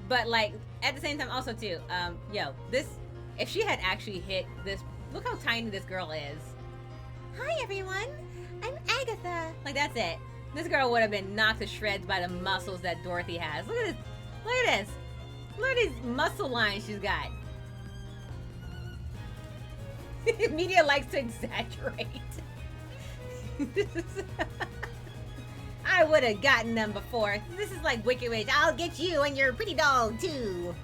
But like, at the same time also too, yo, this, if she had actually hit this, look how tiny this girl is. Hi everyone, I'm Agatha. Like, that's it. This girl would have been knocked to shreds by the muscles that Dorothy has. Look at this, look at this. Look at these muscle lines she's got. Media likes to exaggerate. I would have gotten them before. This is like Wicked Witch. I'll get you and your pretty dog too.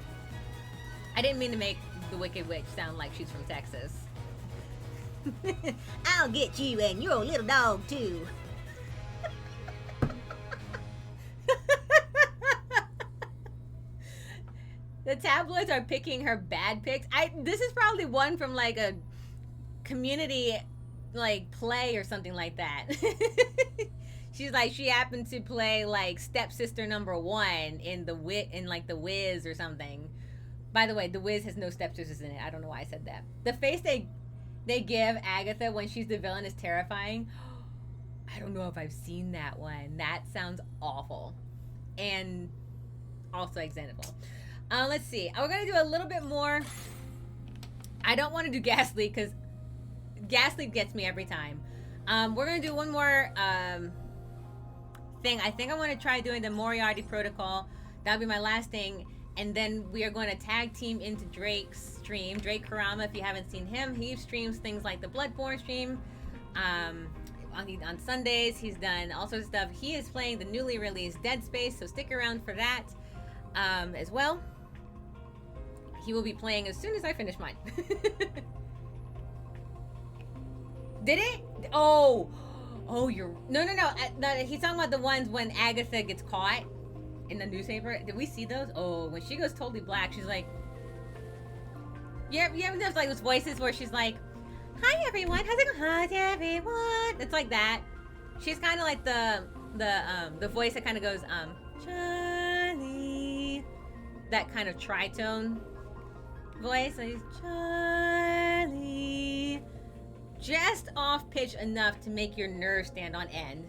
I didn't mean to make the Wicked Witch sound like she's from Texas. I'll get you and your little dog too. The tablets are picking her bad picks. This is probably one from like a community like play or something like that. She's like, she happened to play like stepsister number 1 in the Wiz or something. By the way, the Wiz has no stepsisters in it. I don't know why I said that. The face they give Agatha when she's the villain is terrifying. I don't know if I've seen that one. That sounds awful. And also example. Let's see. We're going to do a little bit more. I don't want to do Ghastly because Ghastly gets me every time. We're going to do one more thing. I think I want to try doing the Moriarty protocol. That'll be my last thing. And then we are going to tag team into Drake's stream. Drake Kurama, if you haven't seen him, he streams things like the Bloodborne stream. On Sundays, he's done all sorts of stuff. He is playing the newly released Dead Space, so stick around for that as well. He will be playing as soon as I finish mine. Did it? Oh, you're... No. He's talking about the ones when Agatha gets caught in the newspaper. Did we see those? Oh, when she goes totally black, she's like... You ever those like those voices where she's like, hi everyone, how's it going? Hi everyone. It's like that. She's kind of like the voice that kind of goes, Charlie. That kind of tritone voice. Like, Charlie. Just off pitch enough to make your nerves stand on end.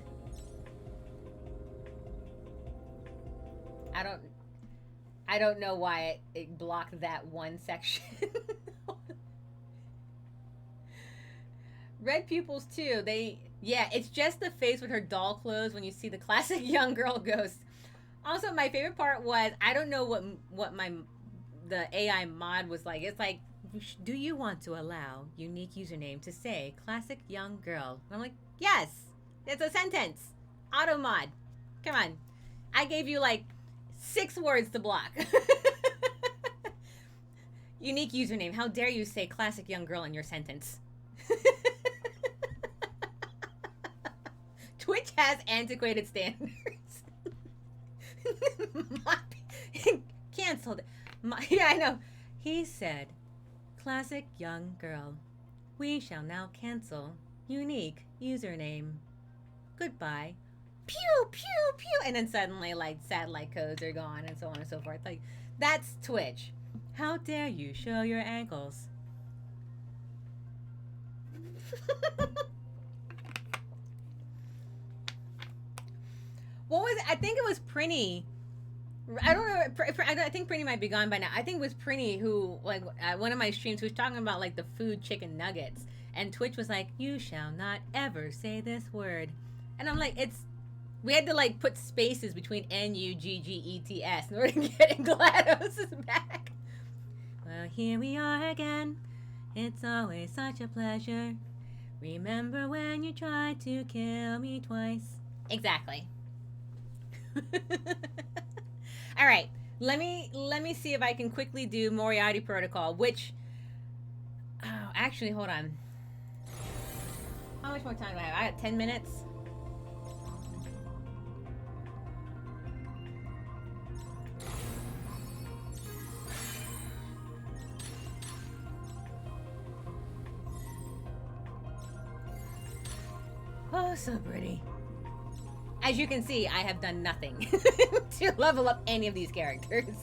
I don't know why it blocked that one section. Red pupils too. Yeah, it's just the face with her doll clothes when you see the classic young girl ghost. Also, my favorite part was, I don't know what the AI mod was like. It's like, do you want to allow unique username to say classic young girl? And I'm like, yes, it's a sentence. Auto mod. Come on. I gave you like 6 words to block. Unique username. How dare you say classic young girl in your sentence? Twitch has antiquated standards. Canceled. Yeah, I know. He said, classic young girl. We shall now cancel unique username. Goodbye. Pew, pew, pew. And then suddenly, like, satellite codes are gone and so on and so forth. Like, that's Twitch. How dare you show your ankles? What was it? I think it was Prinny. I don't know. I think Prinny might be gone by now. I think it was Prinny who, like, one of my streams was talking about, like, the food chicken nuggets. And Twitch was like, you shall not ever say this word. And I'm like, it's We had to like put spaces between N-U-G-G-E-T-S in order to get GLaDOS back. Well, here we are again. It's always such a pleasure. Remember when you tried to kill me twice? Exactly. All right. Let me see if I can quickly do Moriarty protocol, which actually, hold on. How much more time do I have? I got 10 minutes. Oh, so pretty. As you can see, I have done nothing to level up any of these characters.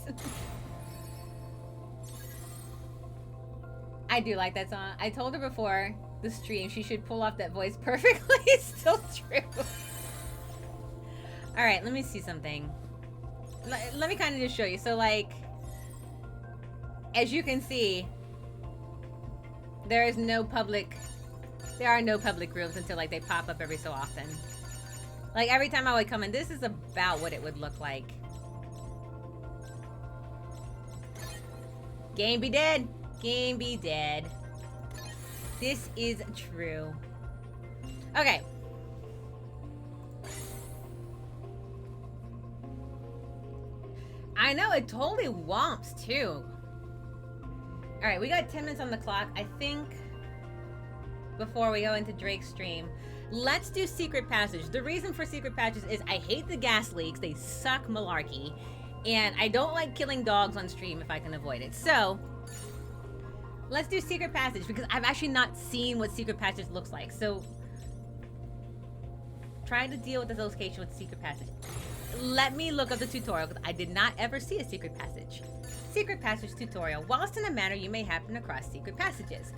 I do like that song. I told her before the stream she should pull off that voice perfectly. It's still true. Alright, let me see something. Let me kind of just show you. So, like, as you can see, there are no public rooms until, like, they pop up every so often. Like, every time I would come in, this is about what it would look like. Game be dead. Game be dead. This is true. Okay. I know, it totally womps, too. Alright, we got 10 minutes on the clock. I think before we go into Drake's stream, let's do Secret Passage. The reason for Secret Passage is I hate the gas leaks. They suck malarkey. And I don't like killing dogs on stream if I can avoid it. So, let's do Secret Passage because I've actually not seen what Secret Passage looks like. So, trying to deal with the location with Secret Passage. Let me look up the tutorial because I did not ever see a Secret Passage. Secret Passage tutorial. Whilst in a manner you may happen across secret passages.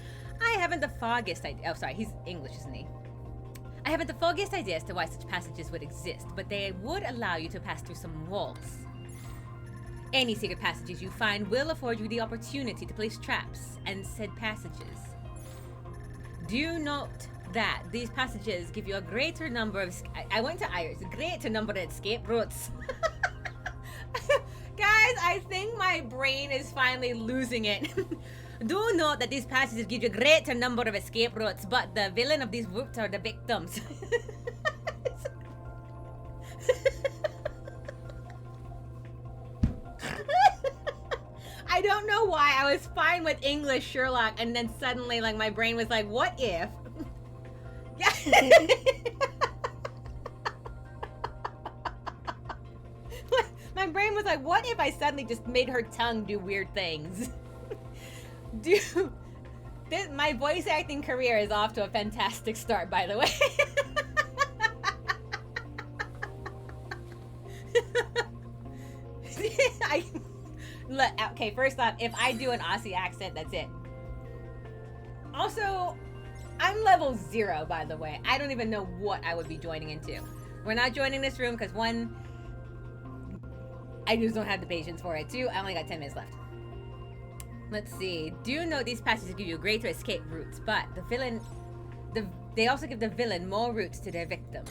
I haven't the foggiest idea. Oh, sorry, he's English, isn't he? I haven't the foggiest idea as to why such passages would exist, but they would allow you to pass through some walls. Any secret passages you find will afford you the opportunity to place traps and said passages. Do note that these passages give you a greater number of... I went to Irish. A greater number of escape routes. Guys, I think my brain is finally losing it. Do note that these passages give you a greater number of escape routes, but the villain of these routes are the victims. I don't know why I was fine with English Sherlock and then suddenly like my brain was like, what if? My brain was like, what if I suddenly just made her tongue do weird things? Dude, my voice acting career is off to a fantastic start, by the way. Okay, first off, if I do an Aussie accent, that's it. Also, I'm level 0, by the way. I don't even know what I would be joining into. We're not joining this room because 1, I just don't have the patience for it. 2, I only got 10 minutes left. Let's see. Do note these passages give you greater escape routes, but the villain, they also give the villain more routes to their victim.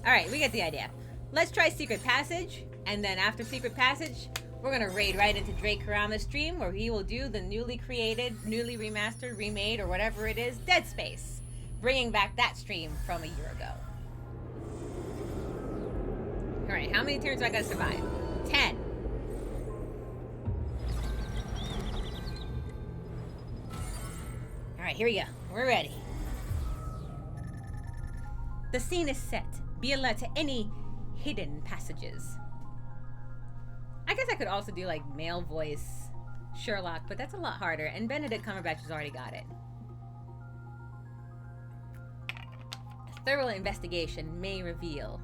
Alright, we get the idea. Let's try Secret Passage, and then after Secret Passage, we're gonna raid right into Drake Kurama's stream, where he will do the newly created, newly remastered, remade, or whatever it is, Dead Space, bringing back that stream from a year ago. Alright, how many turns do I gotta survive? 10. Alright, here we go. We're ready. The scene is set. Be alert to any hidden passages. I guess I could also do like male voice Sherlock, but that's a lot harder, and Benedict Cumberbatch has already got it. A thorough investigation may reveal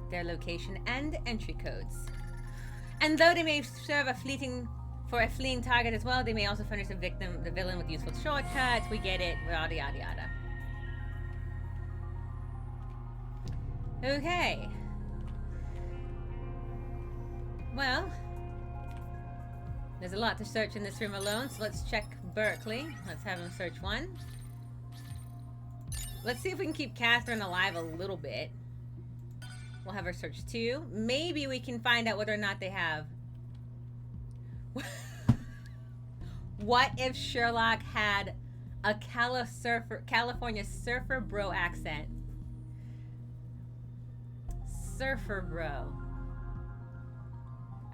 their location and entry codes. And though they may serve for a fleeing target as well, they may also furnish the villain with useful shortcuts. We get it, yada yada yada. Okay. Well, there's a lot to search in this room alone, so let's check Berkeley. Let's have him search 1. Let's see if we can keep Catherine alive a little bit. We'll have her search too. Maybe we can find out whether or not they have. What if Sherlock had a California surfer bro accent? Surfer bro.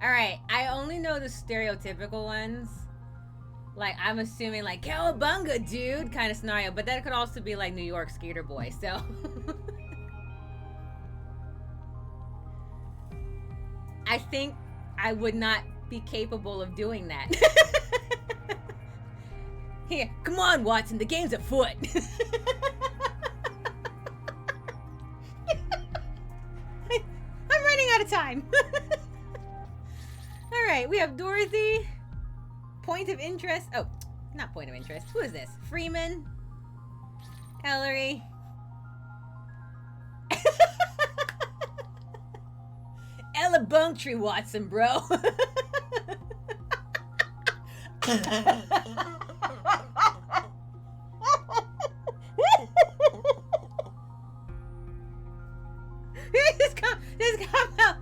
Alright, I only know the stereotypical ones. Like, I'm assuming, like, cowabunga, dude, kind of scenario. But that could also be, like, New York skater boy, so. I think I would not be capable of doing that. Here, come on, Watson, the game's afoot. I'm running out of time. Alright, we have Dorothy. Point of interest. Oh, not point of interest. Who is this? Freeman. Ellery. Ella Bunktree, Watson, bro. Just come out.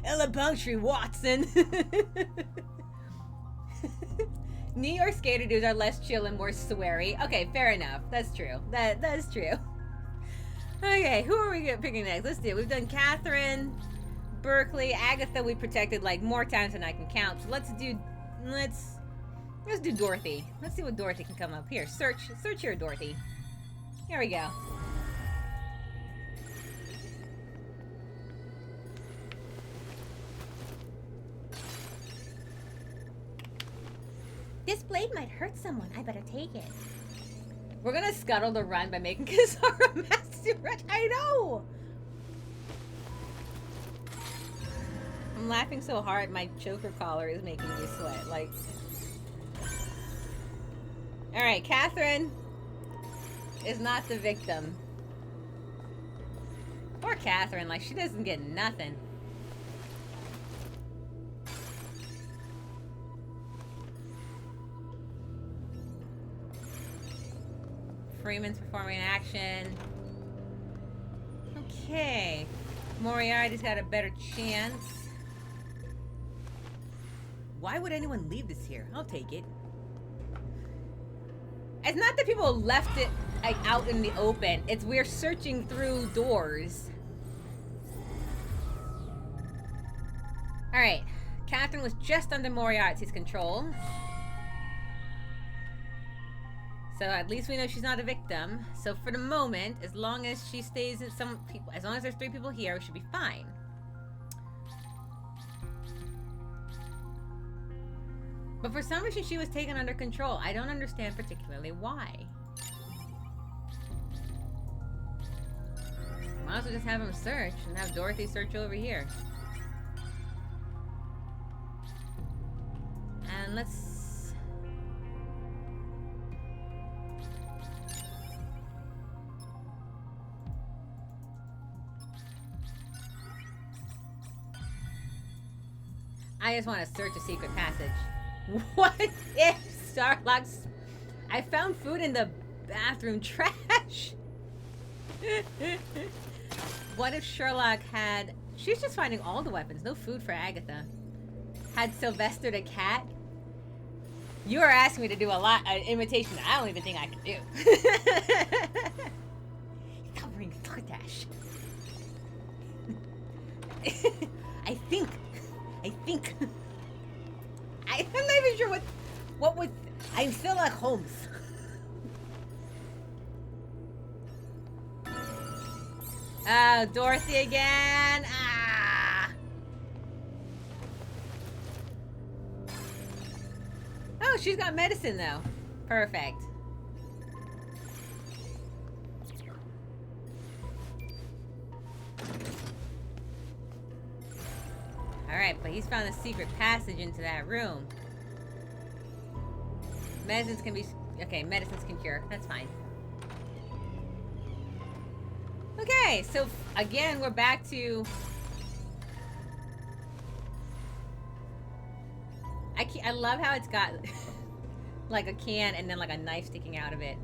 Ella Bunktree, Watson. New York skater dudes are less chill and more sweary. Okay, fair enough. That's true. That is true. Okay, who are we picking next? Let's do it. We've done Catherine, Berkeley, Agatha. We protected like more times than I can count. So let's do Dorothy. Let's see what Dorothy can come up here. Search here, Dorothy. Here we go. This blade might hurt someone. I better take it. We're gonna scuttle the run by making Kazara massive rush. I know! I'm laughing so hard my choker collar is making me sweat. Like... Alright, Catherine is not the victim. Poor Catherine, like, she doesn't get nothing. Freeman's performing an action. Okay. Moriarty's got a better chance. Why would anyone leave this here? I'll take it. It's not that people left it like out in the open. It's we're searching through doors. Alright. Catherine was just under Moriarty's control. So at least we know she's not a victim. So for the moment, as long as she stays in as long as there's 3 people here, we should be fine. But for some reason, she was taken under control. I don't understand particularly why. Might as well just have him search and have Dorothy search over here. And let's... I just want to search a secret passage. What if Sherlock's... I found food in the bathroom trash. What if Sherlock had... She's just finding all the weapons. No food for Agatha. Had Sylvester the cat. You are asking me to do a lot of imitation that I don't even think I can do. Covering DoorDash. I think I'm not even sure what would I'm still like Holmes. Oh, Dorothy again. Ah. Oh, she's got medicine though. Perfect. Alright, but he's found a secret passage into that room. Medicines can be... Okay, medicines can cure. That's fine. Okay, so again, we're back to... I love how it's got like a can and then like a knife sticking out of it.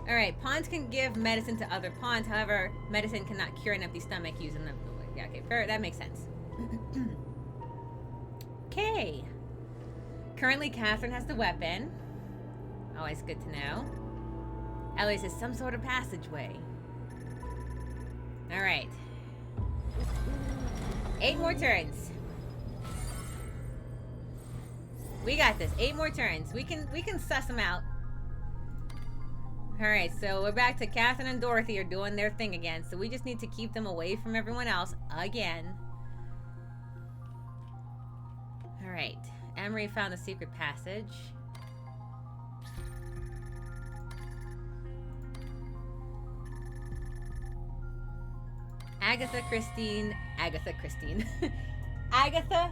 Alright, pawns can give medicine to other pawns. However, medicine cannot cure an empty stomach using them. Yeah, okay, fair, that makes sense. Okay. Currently, Catherine has the weapon. Always good to know. Ellie says some sort of passageway. Alright. 8 more turns. We got this. 8 more turns. We can suss them out. Alright, so we're back to Catherine and Dorothy are doing their thing again. So we just need to keep them away from everyone else again. Alright. Emery found a secret passage. Agatha Christine. Agatha Christine. Agatha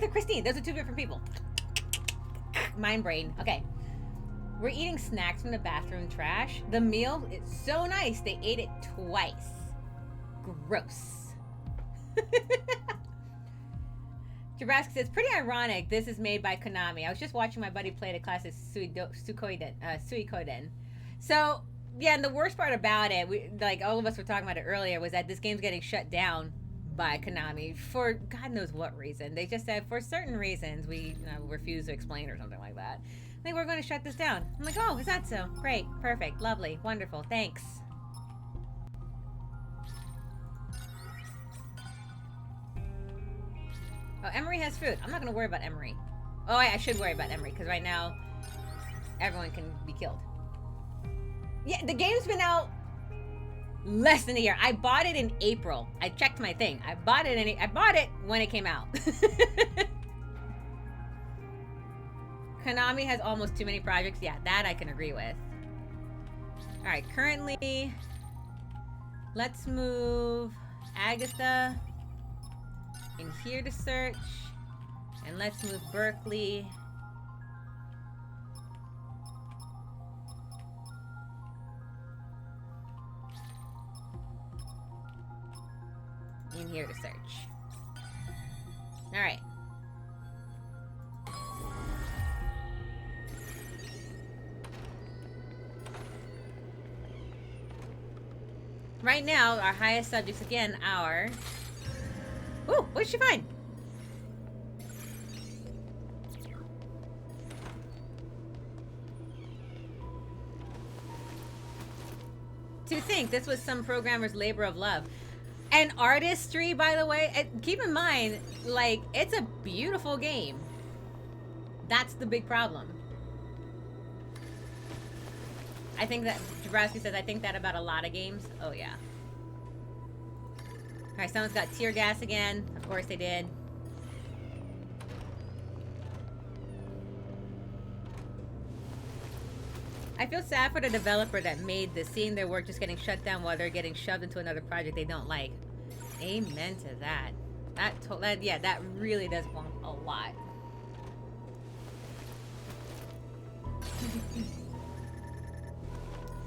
Christine. Those are 2 different people. Mind brain. Okay. We're eating snacks from the bathroom trash. The meal is so nice. They ate it twice. Gross. Jabraska says, pretty ironic this is made by Konami. I was just watching my buddy play the class of Suikoden. So, yeah, and the worst part about it, like all of us were talking about it earlier, was that this game's getting shut down by Konami for God knows what reason. They just said, for certain reasons, we refuse to explain or something like that. I think we're going to shut this down. I'm like, oh, is that so? Great, perfect, lovely, wonderful, thanks. Oh, Emery has food. I'm not going to worry about Emery. Oh, I should worry about Emery, because right now, everyone can be killed. Yeah, the game's been out less than a year. I bought it in April. I checked my thing. I bought it when it came out. Konami has almost too many projects. Yeah, that I can agree with. All right, currently, let's move Agatha in here to search, and let's move Berkeley in here to search. All right. Right now, our highest subjects again are. Ooh, what did she find? To think this was some programmer's labor of love. And artistry, by the way, keep in mind, like, it's a beautiful game. That's the big problem. I think that, Jabrowski says, I think that about a lot of games. Oh, yeah. Alright, someone's got tear gas again. Of course they did. I feel sad for the developer that made this, seeing their work just getting shut down while they're getting shoved into another project they don't like. Amen to that. That really does bump a lot.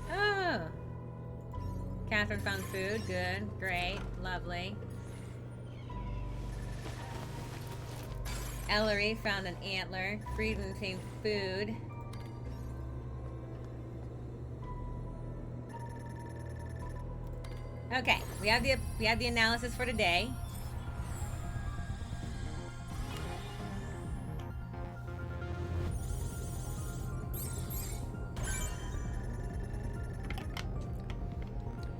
Oh. Catherine found food. Good. Great. Lovely. Ellery found an antler. Frieden found food. Okay, we have the analysis for today.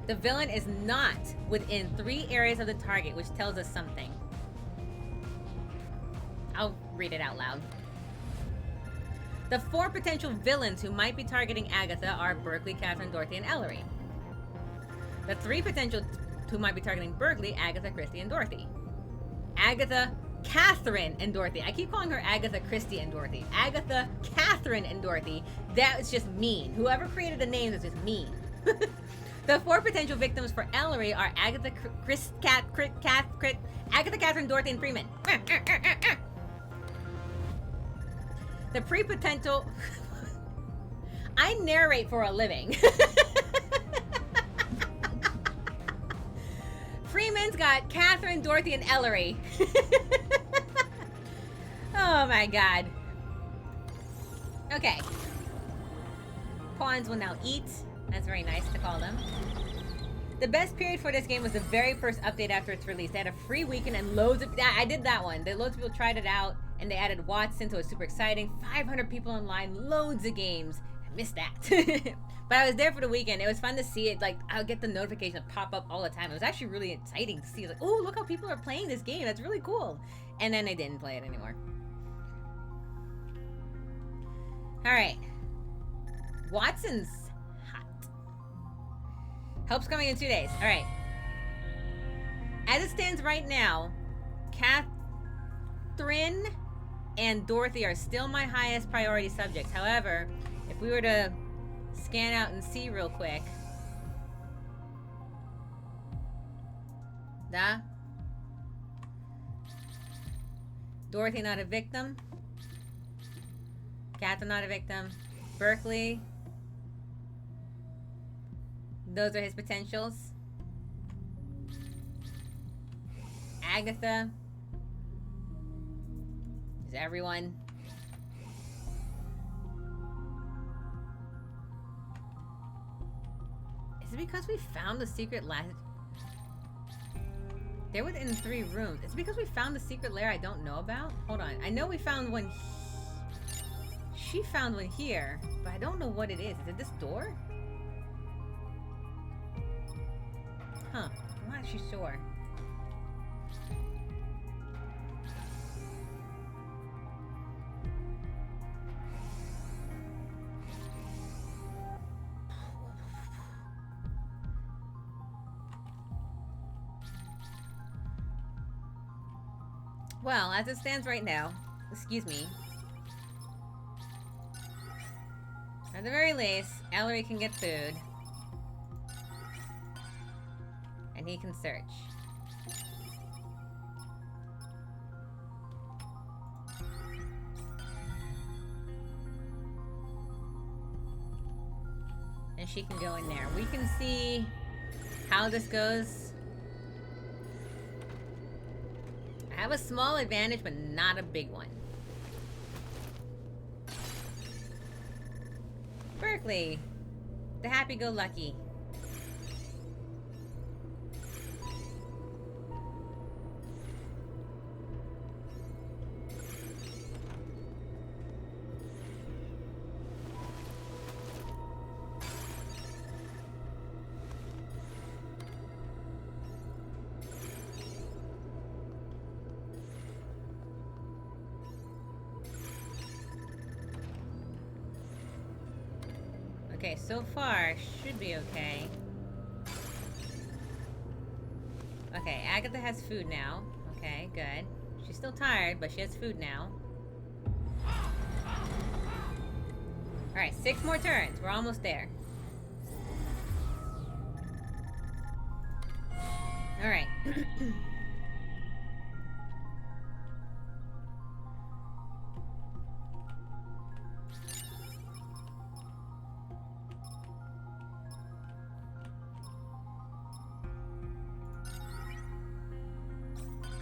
The villain is not within 3 areas of the target, which tells us something. I'll read it out loud. The 4 potential villains who might be targeting Agatha are Berkeley, Catherine, Dorothy, and Ellery. The 3 potential who might be targeting Berkeley, Agatha, Christie, and Dorothy. Agatha, Catherine, and Dorothy. I keep calling her Agatha Christie and Dorothy. Agatha, Catherine, and Dorothy. That is just mean. Whoever created the names is just mean. The 4 potential victims for Ellery are Agatha, Agatha, Catherine, Dorothy, and Freeman. The pre-potential... I narrate for a living. Freeman's got Catherine, Dorothy, and Ellery. Oh my god. Okay. pawns will now eat. That's very nice to call them. The best period for this game was the very first update after its release. They had a free weekend and loads of... I did that one. Loads of people tried it out, and they added Watson, so it was super exciting. 500 people online, loads of games. I missed that. But I was there for the weekend. It was fun to see it. Like, I would get the notification pop up all the time. It was actually really exciting to see. Like, oh, look how people are playing this game. That's really cool. And then they didn't play it anymore. All right. Watson's hot. Help's coming in 2 days. All right. As it stands right now, Catherine and Dorothy are still my highest priority subjects. However, if we were to scan out and see real quick. Dorothy not a victim. Catherine not a victim. Berkeley. Those are his potentials. Agatha. Is everyone. Is it because we found the secret lair? They're within 3 rooms. Is it because we found the secret lair I don't know about? Hold on. I know we found one. She found one here, but I don't know what it is. Is it this door? Huh. I'm not actually sure. Well, as it stands right now, excuse me, at the very least, Ellery can get food. And he can search. And she can go in there. We can see how this goes. I have a small advantage, but not a big one. Berkeley, the happy-go-lucky. Okay, so far, should be okay. Okay, Agatha has food now. Okay, good. She's still tired, but she has food now. Alright, 6 more turns. We're almost there. Alright.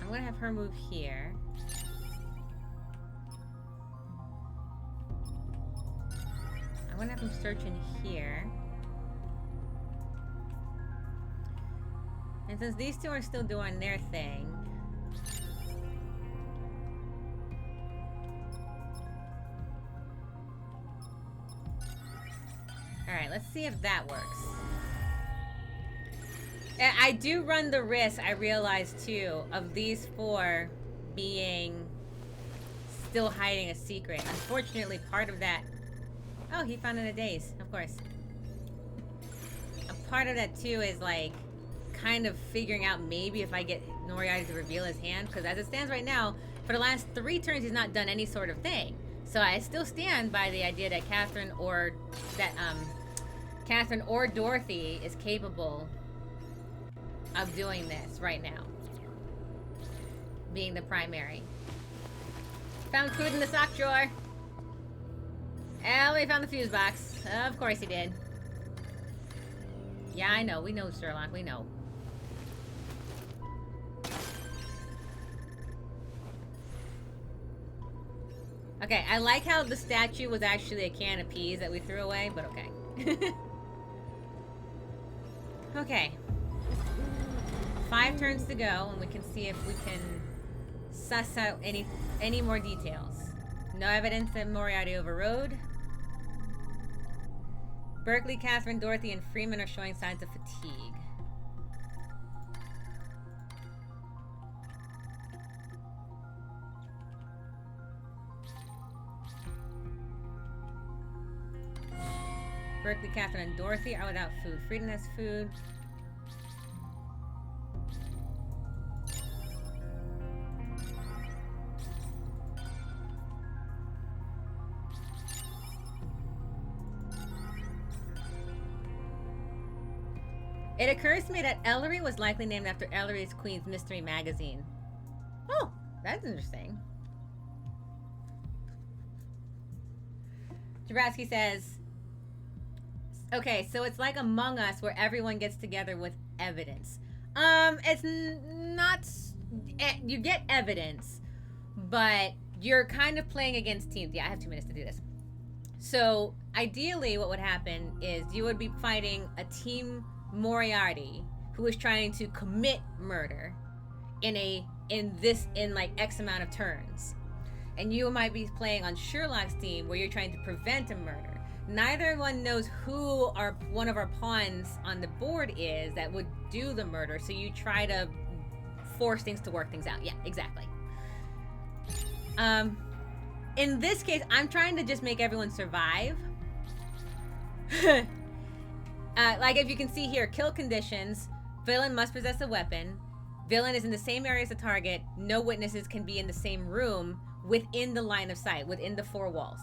I'm gonna have her move here. I'm gonna have him search in here. And since these two are still doing their thing, alright, let's see if that works. I do run the risk, I realize too, of these 4 being still hiding a secret. Unfortunately, part of that... Oh, he found it in a daze, of course. A part of that too is like kind of figuring out maybe if I get Moriarty to reveal his hand, because as it stands right now, for the last 3 turns he's not done any sort of thing. So I still stand by the idea that Catherine or Dorothy is capable of doing this right now. Being the primary. Found food in the sock drawer. Ellie found the fuse box. Of course he did. Yeah, I know. We know, Sherlock. We know. Okay, I like how the statue was actually a can of peas that we threw away, but okay. Okay. 5 turns to go, and we can see if we can suss out any more details. No evidence that Moriarty overrode. Berkeley, Catherine, Dorothy, and Freeman are showing signs of fatigue. Berkeley, Catherine, and Dorothy are without food. Frieden has food. It occurs to me that Ellery was likely named after Ellery's Queen's Mystery Magazine. Oh, that's interesting. Jabrowski says, okay, so it's like Among Us where everyone gets together with evidence. It's not... You get evidence, but you're kind of playing against teams. Yeah, I have 2 minutes to do this. So, ideally, what would happen is you would be fighting a team Moriarty who is trying to commit murder in like X amount of turns. And you might be playing on Sherlock's team where you're trying to prevent a murder. Neither one knows who one of our pawns on the board is that would do the murder, so you try to force things to work things out. Yeah, exactly. In this case, I'm trying to just make everyone survive. Like if you can see here, kill conditions, villain must possess a weapon, villain is in the same area as the target, no witnesses can be in the same room within the line of sight, within the 4 walls.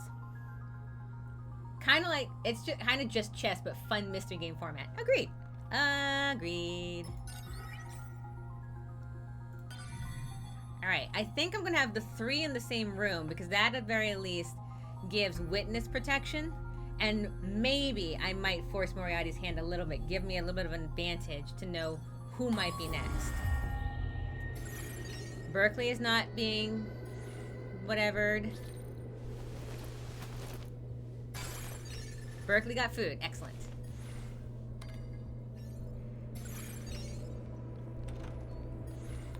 Kind of like, it's just kind of just chess, but fun mystery game format. Agreed. Agreed. Alright, I think I'm going to have the 3 in the same room, because that at very least gives witness protection, and maybe I might force Moriarty's hand a little bit, give me a little bit of an advantage to know who might be next. Berkeley is not being whatevered. Berkeley got food. Excellent.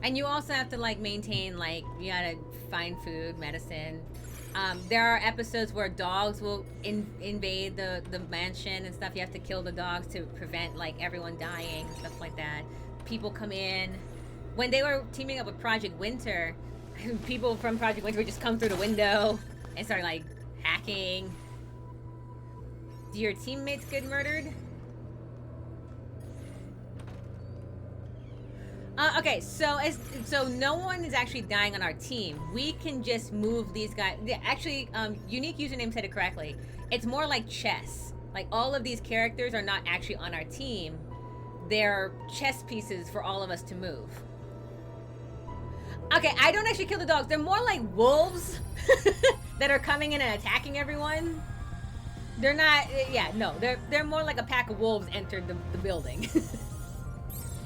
And you also have to like maintain, like, you gotta find food, medicine. There are episodes where dogs will invade the mansion and stuff. You have to kill the dogs to prevent like everyone dying and stuff like that. People come in. When they were teaming up with Project Winter, people from Project Winter would just come through the window and start like hacking. Do your teammates get murdered? Okay, so no one is actually dying on our team. We can just move these guys. Yeah, actually, Unique Username said it correctly. It's more like chess. Like, all of these characters are not actually on our team. They're chess pieces for all of us to move. Okay, I don't actually kill the dogs. They're more like wolves that are coming in and attacking everyone. They're not, yeah, no. They're more like a pack of wolves entered the building.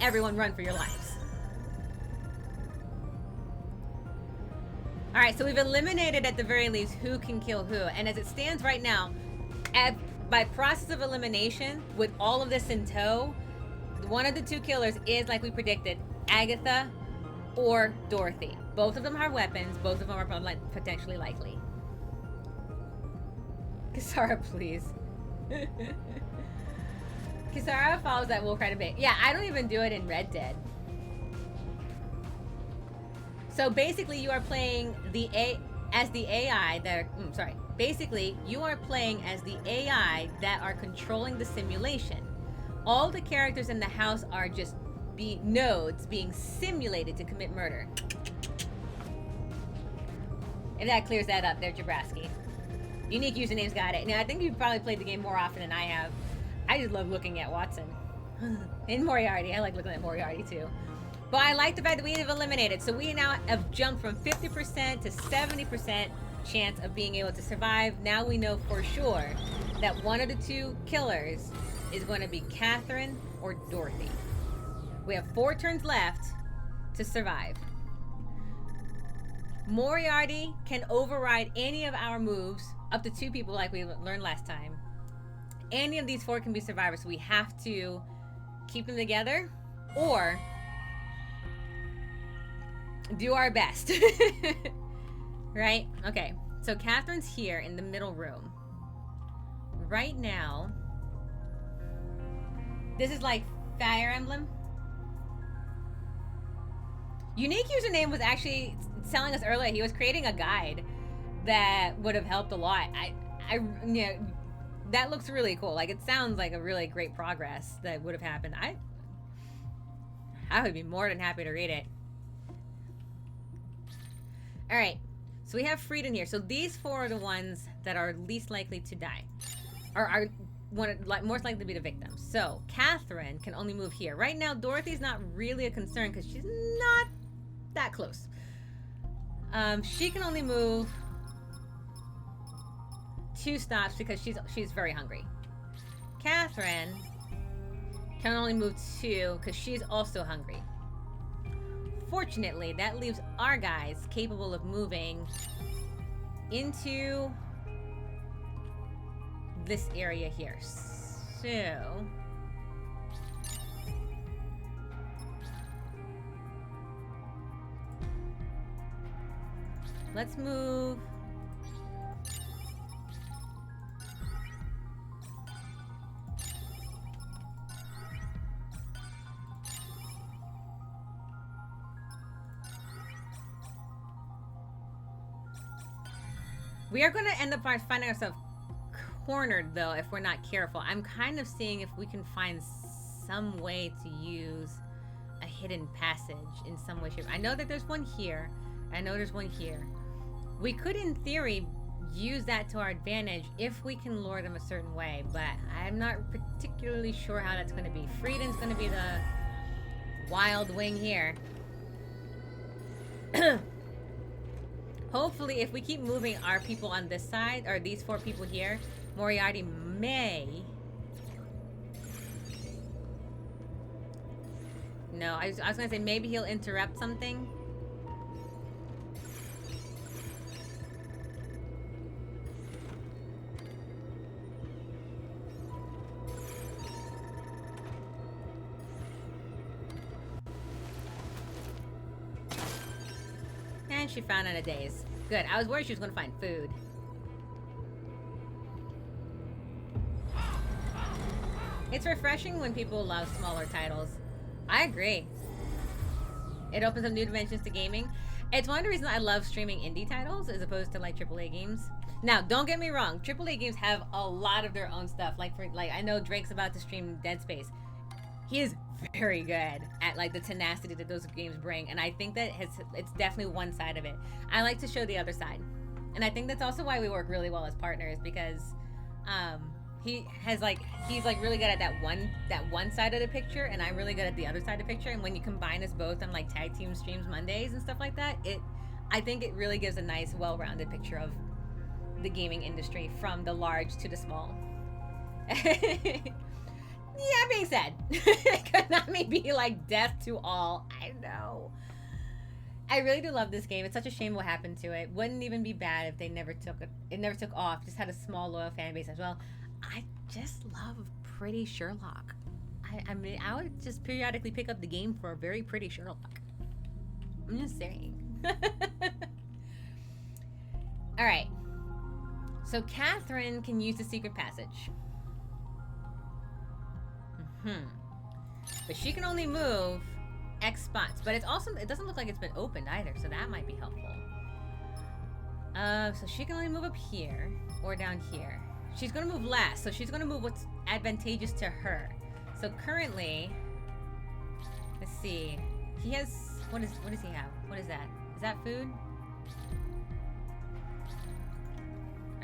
Everyone run for your lives. Alright, so we've eliminated at the very least who can kill who. And as it stands right now, by process of elimination, with all of this in tow, one of the 2 killers is, like we predicted, Agatha or Dorothy. Both of them have weapons. Both of them are potentially likely. Kisara, please. Kisara follows that wolf quite a bit. Yeah, I don't even do it in Red Dead. So basically, you are playing as the AI that are, basically, you are playing as the AI that are controlling the simulation. All the characters in the house are just nodes being simulated to commit murder. If that clears that up there, Jabrowski. Unique Username's got it. Now, I think you've probably played the game more often than I have. I just love looking at Watson. And Moriarty. I like looking at Moriarty, too. But I like the fact that we have eliminated. So we now have jumped from 50% to 70% chance of being able to survive. Now we know for sure that one of the 2 killers is going to be Catherine or Dorothy. We have 4 turns left to survive. Moriarty can override any of our moves, up to 2 people like we learned last time. Any of these four can be survivors, so we have to keep them together or do our best. Right? Okay. So Catherine's here in the middle room. Right now, this is like Fire Emblem. Unique username was actually telling us earlier he was creating a guide that would have helped a lot. You know, that looks really cool. Like, it sounds like a really great progress that would have happened. I would be more than happy to read it. All right, so we have Frieden here. So these four are the ones that are least likely to die, or are most likely to be the victims. So Catherine can only move here. Right now, Dorothy's not really a concern because she's not that close. She can only move 2 stops because she's very hungry. Catherine can only move 2 because she's also hungry. Fortunately, that leaves our guys capable of moving into this area here. So let's move. We are going to end up finding ourselves cornered, though, if we're not careful. I'm kind of seeing if we can find some way to use a hidden passage in some way, shape. I know that there's one here. I know there's one here. We could, in theory, use that to our advantage if we can lure them a certain way, but I'm not particularly sure how that's going to be. Frieden's going to be the wild wing here. Hopefully, if we keep moving our people on this side, or these 4 people here, Moriarty may... No, I was going to say maybe he'll interrupt something. And she found out a daze. Good. I was worried she was going to find food. It's refreshing when people love smaller titles. I agree. It opens up new dimensions to gaming. It's one of the reasons I love streaming indie titles as opposed to like AAA games. Now, don't get me wrong. AAA games have a lot of their own stuff. Like I know Drake's about to stream Dead Space. He is very good at like the tenacity that those games bring, and I think that it's definitely one side of it. I like to show the other side, and I think that's also why we work really well as partners, because he's really good at that one side of the picture, and I'm really good at the other side of the picture. And when you combine us both on like tag team streams Mondays and stuff like that, I think it really gives a nice, well-rounded picture of the gaming industry from the large to the small. Yeah, being said, Konami be like death to all. I know. I really do love this game. It's such a shame what happened to it. Wouldn't even be bad if they never took it. It never took off. Just had a small loyal fan base as well. I just love pretty Sherlock. I mean, I would just periodically pick up the game for a very pretty Sherlock. I'm just saying. All right. So Catherine can use the secret passage. But she can only move X spots. But it doesn't look like it's been opened either, so that might be helpful. So she can only move up here or down here. She's gonna move last, so she's gonna move what's advantageous to her. So currently, let's see. He has what does he have? What is that? Is that food?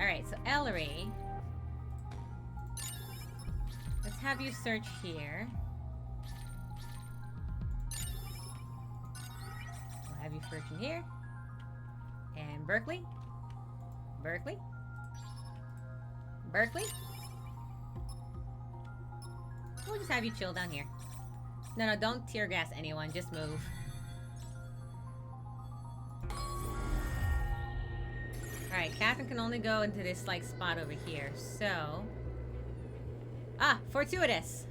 Alright, so Ellery. Let's have you search here. We'll have you search in here. And Berkeley. Berkeley. Berkeley. We'll just have you chill down here. No, don't tear gas anyone. Just move. Alright, Catherine can only go into this, like, spot over here. So... Ah, fortuitous.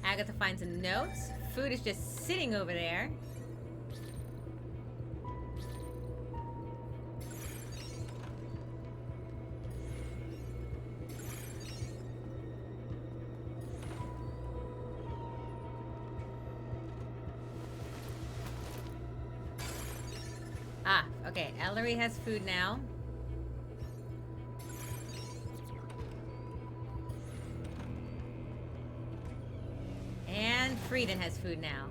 Agatha finds a note. Food is just sitting over there. Ah, okay. Ellery has food now. And Frieden has food now.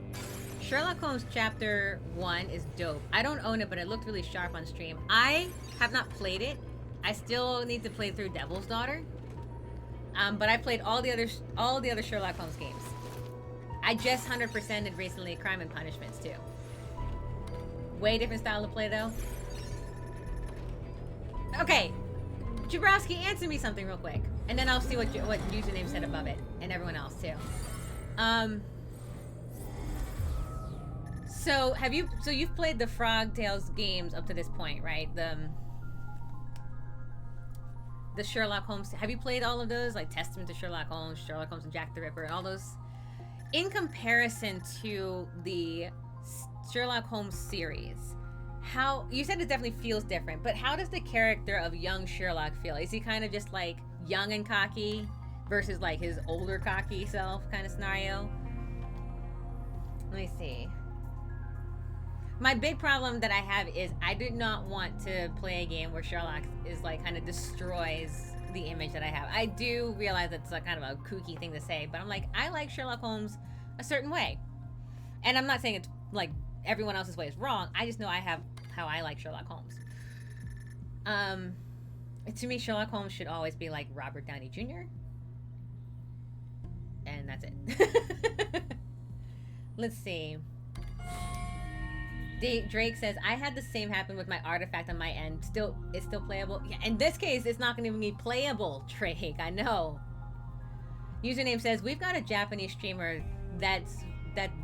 Sherlock Holmes Chapter 1 is dope. I don't own it, but it looked really sharp on stream. I have not played it. I still need to play through Devil's Daughter. But I played all the other Sherlock Holmes games. I just 100%ed recently Crime and Punishments too. Way different style of play though. Okay, Jabrowski, answer me something real quick, and then I'll see what username said above it, and everyone else too. So you've played the Frog Tales games up to this point, right? The Sherlock Holmes. Have you played all of those, like Testament to Sherlock Holmes and Jack the Ripper, and all those? In comparison to the Sherlock Holmes series, how you said it definitely feels different, but how does the character of young Sherlock feel? Is he kind of just like young and cocky versus like his older cocky self kind of scenario? Let me see. My big problem that I have is I do not want to play a game where Sherlock is like kind of destroys the image that I have. I do realize that's like kind of a kooky thing to say, but I'm like, I like Sherlock Holmes a certain way. And I'm not saying it's like everyone else's way is wrong. I just know I have how I like Sherlock Holmes. To me, Sherlock Holmes should always be like Robert Downey Jr. And that's it. Let's see. Drake says, I had the same happen with my artifact on my end. It's still playable. Yeah, in this case, it's not going to even be playable, Drake. I know. Username says, we've got a Japanese streamer that's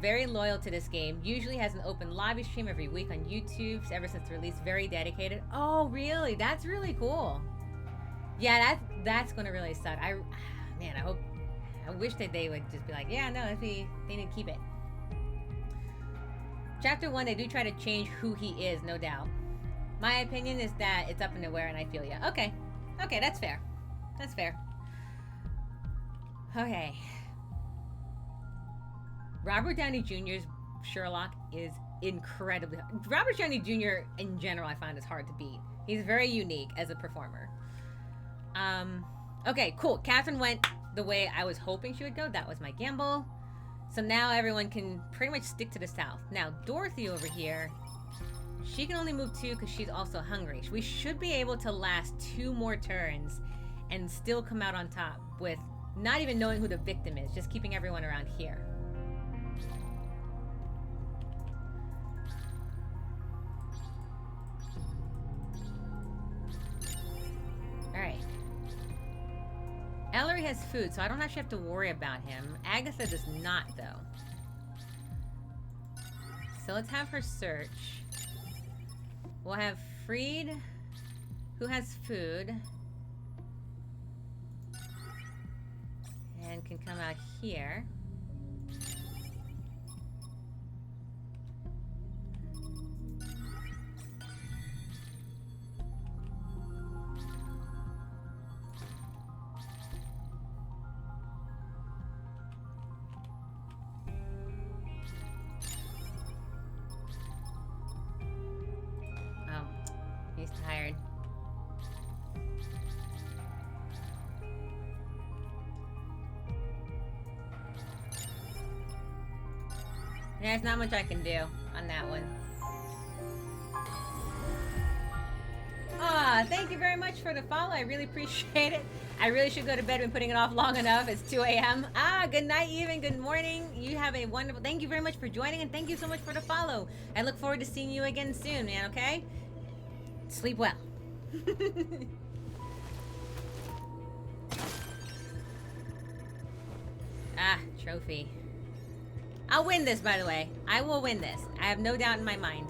very loyal to this game. Usually has an open lobby stream every week on YouTube ever since the release. Very dedicated. Oh, really? That's really cool. Yeah, that's going to really suck. I wish that they would just be like, yeah, no, they need to keep it. Chapter 1, they do try to change who he is, no doubt. My opinion is that it's up in the air, and I feel ya. Okay, that's fair. That's fair. Okay. Robert Downey Jr.'s Sherlock is incredibly... Robert Downey Jr. in general, I find is hard to beat. He's very unique as a performer. Okay, cool. Catherine went the way I was hoping she would go. That was my gamble. So now everyone can pretty much stick to the south. Now, Dorothy over here, she can only move 2 because she's also hungry. We should be able to last 2 more turns and still come out on top with not even knowing who the victim is, just keeping everyone around here. Alright. Ellery has food, so I don't actually have to worry about him. Agatha does not, though. So let's have her search. We'll have Freed, who has food. And can come out here. He's tired. Yeah, there's not much I can do on that one. Ah, thank you very much for the follow. I really appreciate it. I really should go to bed. Been putting it off long enough. It's 2 a.m. Good night, even. Good morning. You have a wonderful... Thank you very much for joining, and thank you so much for the follow. I look forward to seeing you again soon, man, okay? Sleep well. Trophy. I'll win this, by the way. I will win this. I have no doubt in my mind.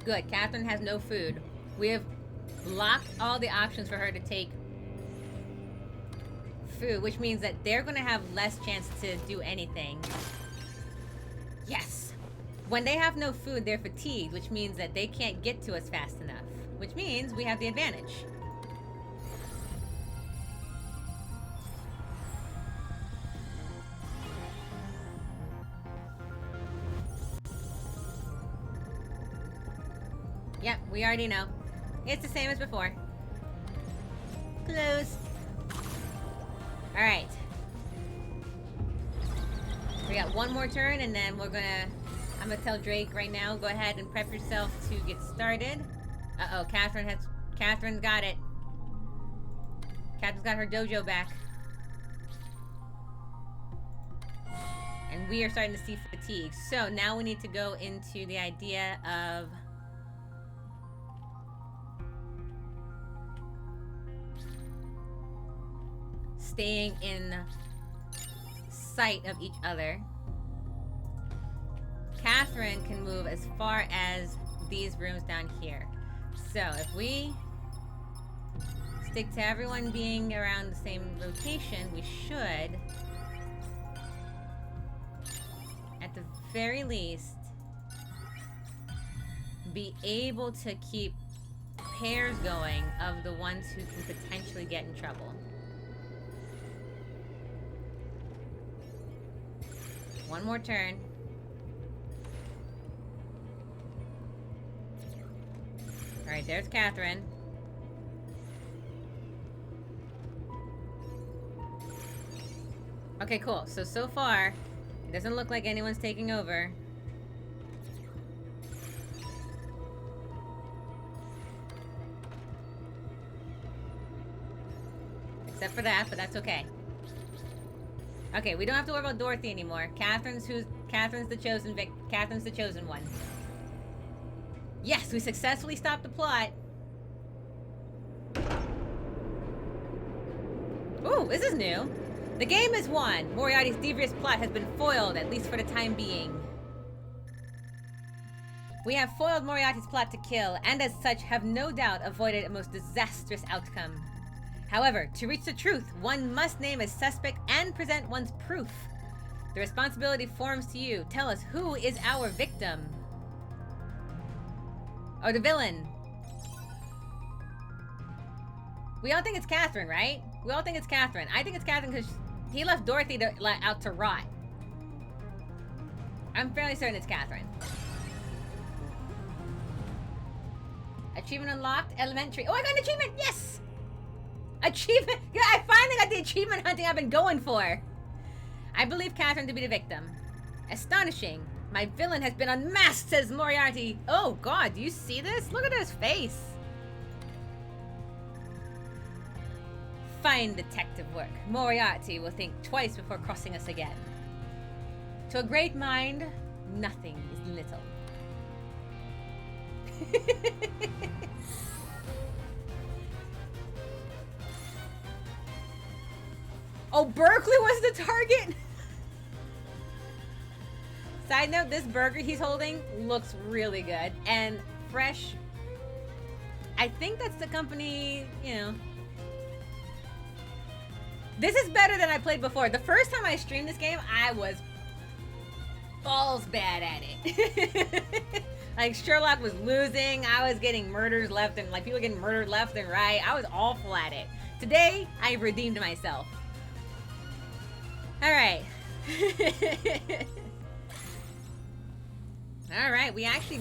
Good. Catherine has no food. We have locked all the options for her to take food, which means that they're going to have less chance to do anything. Yes. When they have no food, they're fatigued, which means that they can't get to us fast enough, which means we have the advantage. Yep, we already know. It's the same as before. Close. Alright. We got one more turn and then I'm gonna tell Drake right now, go ahead and prep yourself to get started. Uh-oh, Catherine's got it. Catherine's got her dojo back. And we are starting to see fatigue. So now we need to go into the idea of staying in sight of each other. Catherine can move as far as these rooms down here. So if we stick to everyone being around the same location, we should, at the very least, be able to keep pairs going of the ones who can potentially get in trouble. One more turn. Alright, there's Catherine. Okay, cool. So far, it doesn't look like anyone's taking over. Except for that, but that's okay. Okay, we don't have to worry about Dorothy anymore. Catherine's the chosen one. Yes, we successfully stopped the plot. Ooh, this is new. The game is won. Moriarty's devious plot has been foiled, at least for the time being. We have foiled Moriarty's plot to kill, and as such have no doubt avoided a most disastrous outcome. However, to reach the truth, one must name a suspect and present one's proof. The responsibility forms to you. Tell us, who is our victim? Or the villain? We all think it's Catherine, right? We all think it's Catherine. I think it's Catherine because he left Dorothy out to rot. I'm fairly certain it's Catherine. Achievement unlocked. Elementary. Oh, I got an achievement! Yes! Achievement! Yeah, I finally got the achievement hunting I've been going for. I believe Catherine to be the victim. Astonishing. My villain has been unmasked, says Moriarty. Oh, God, do you see this? Look at his face. Fine detective work. Moriarty will think twice before crossing us again. To a great mind, nothing is little. Oh, Berkeley was the target? Side note, this burger he's holding looks really good. And fresh. I think that's the company, you know. This is better than I played before. The first time I streamed this game, I was balls bad at it. Like, Sherlock was losing. I was getting murders left and, like, people getting murdered left and right. I was awful at it. Today, I redeemed myself. Alright. Alright, we actually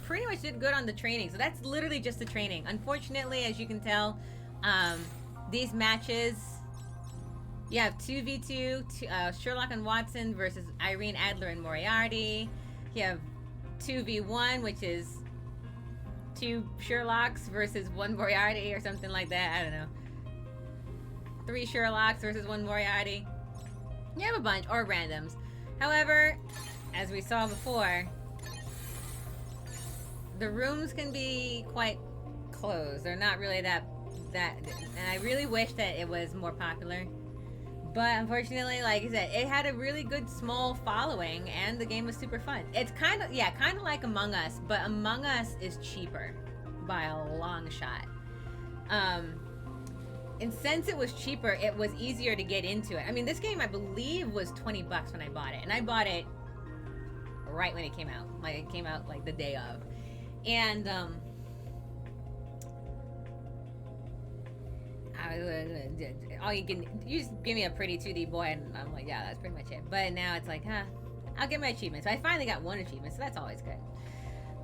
pretty much did good on the training. So that's literally just the training. Unfortunately, as you can tell, these matches, you have 2v2, Sherlock and Watson versus Irene Adler and Moriarty. You have 2v1, which is 2 Sherlocks versus 1 Moriarty or something like that. I don't know. 3 Sherlocks versus 1 Moriarty. You have a bunch, or randoms. However, as we saw before, the rooms can be quite closed. They're not really that, and I really wish that it was more popular. But unfortunately, like I said, it had a really good small following, and the game was super fun. It's kind of like Among Us, but Among Us is cheaper by a long shot. And since it was cheaper, it was easier to get into it. I mean, this game I believe was $20 when I bought it, and I bought it right when it came out. Like it came out like the day of, and all you just give me a pretty 2D boy, and I'm like, yeah, that's pretty much it. But now it's like, I'll get my achievement. So I finally got one achievement, so that's always good.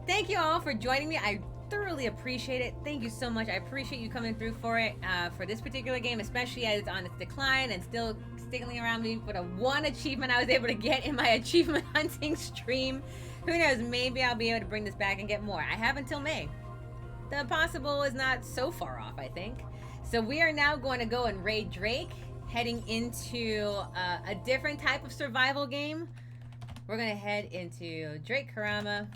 Thank you all for joining me. I thoroughly appreciate it. Thank you so much. I appreciate you coming through for it, for this particular game, especially as it's on its decline and still sticking around me for the one achievement I was able to get in my achievement hunting stream. Who knows, maybe I'll be able to bring this back and get more. I have until May. The possible is not so far off, I think. So we are now going to go and raid Drake, heading into a different type of survival game. We're going to head into Drake Kurama.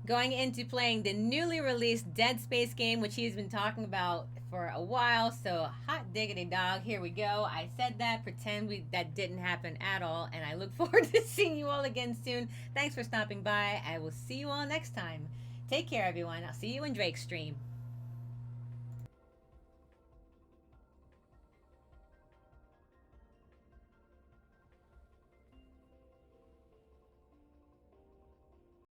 Going into playing the newly released Dead Space game, which he's been talking about for a while. So hot diggity dog, here we go. I said that, pretend that didn't happen at all, and I look forward to seeing you all again soon. Thanks for stopping by. I will see you all next time. Take care, everyone. I'll see you in Drake's stream.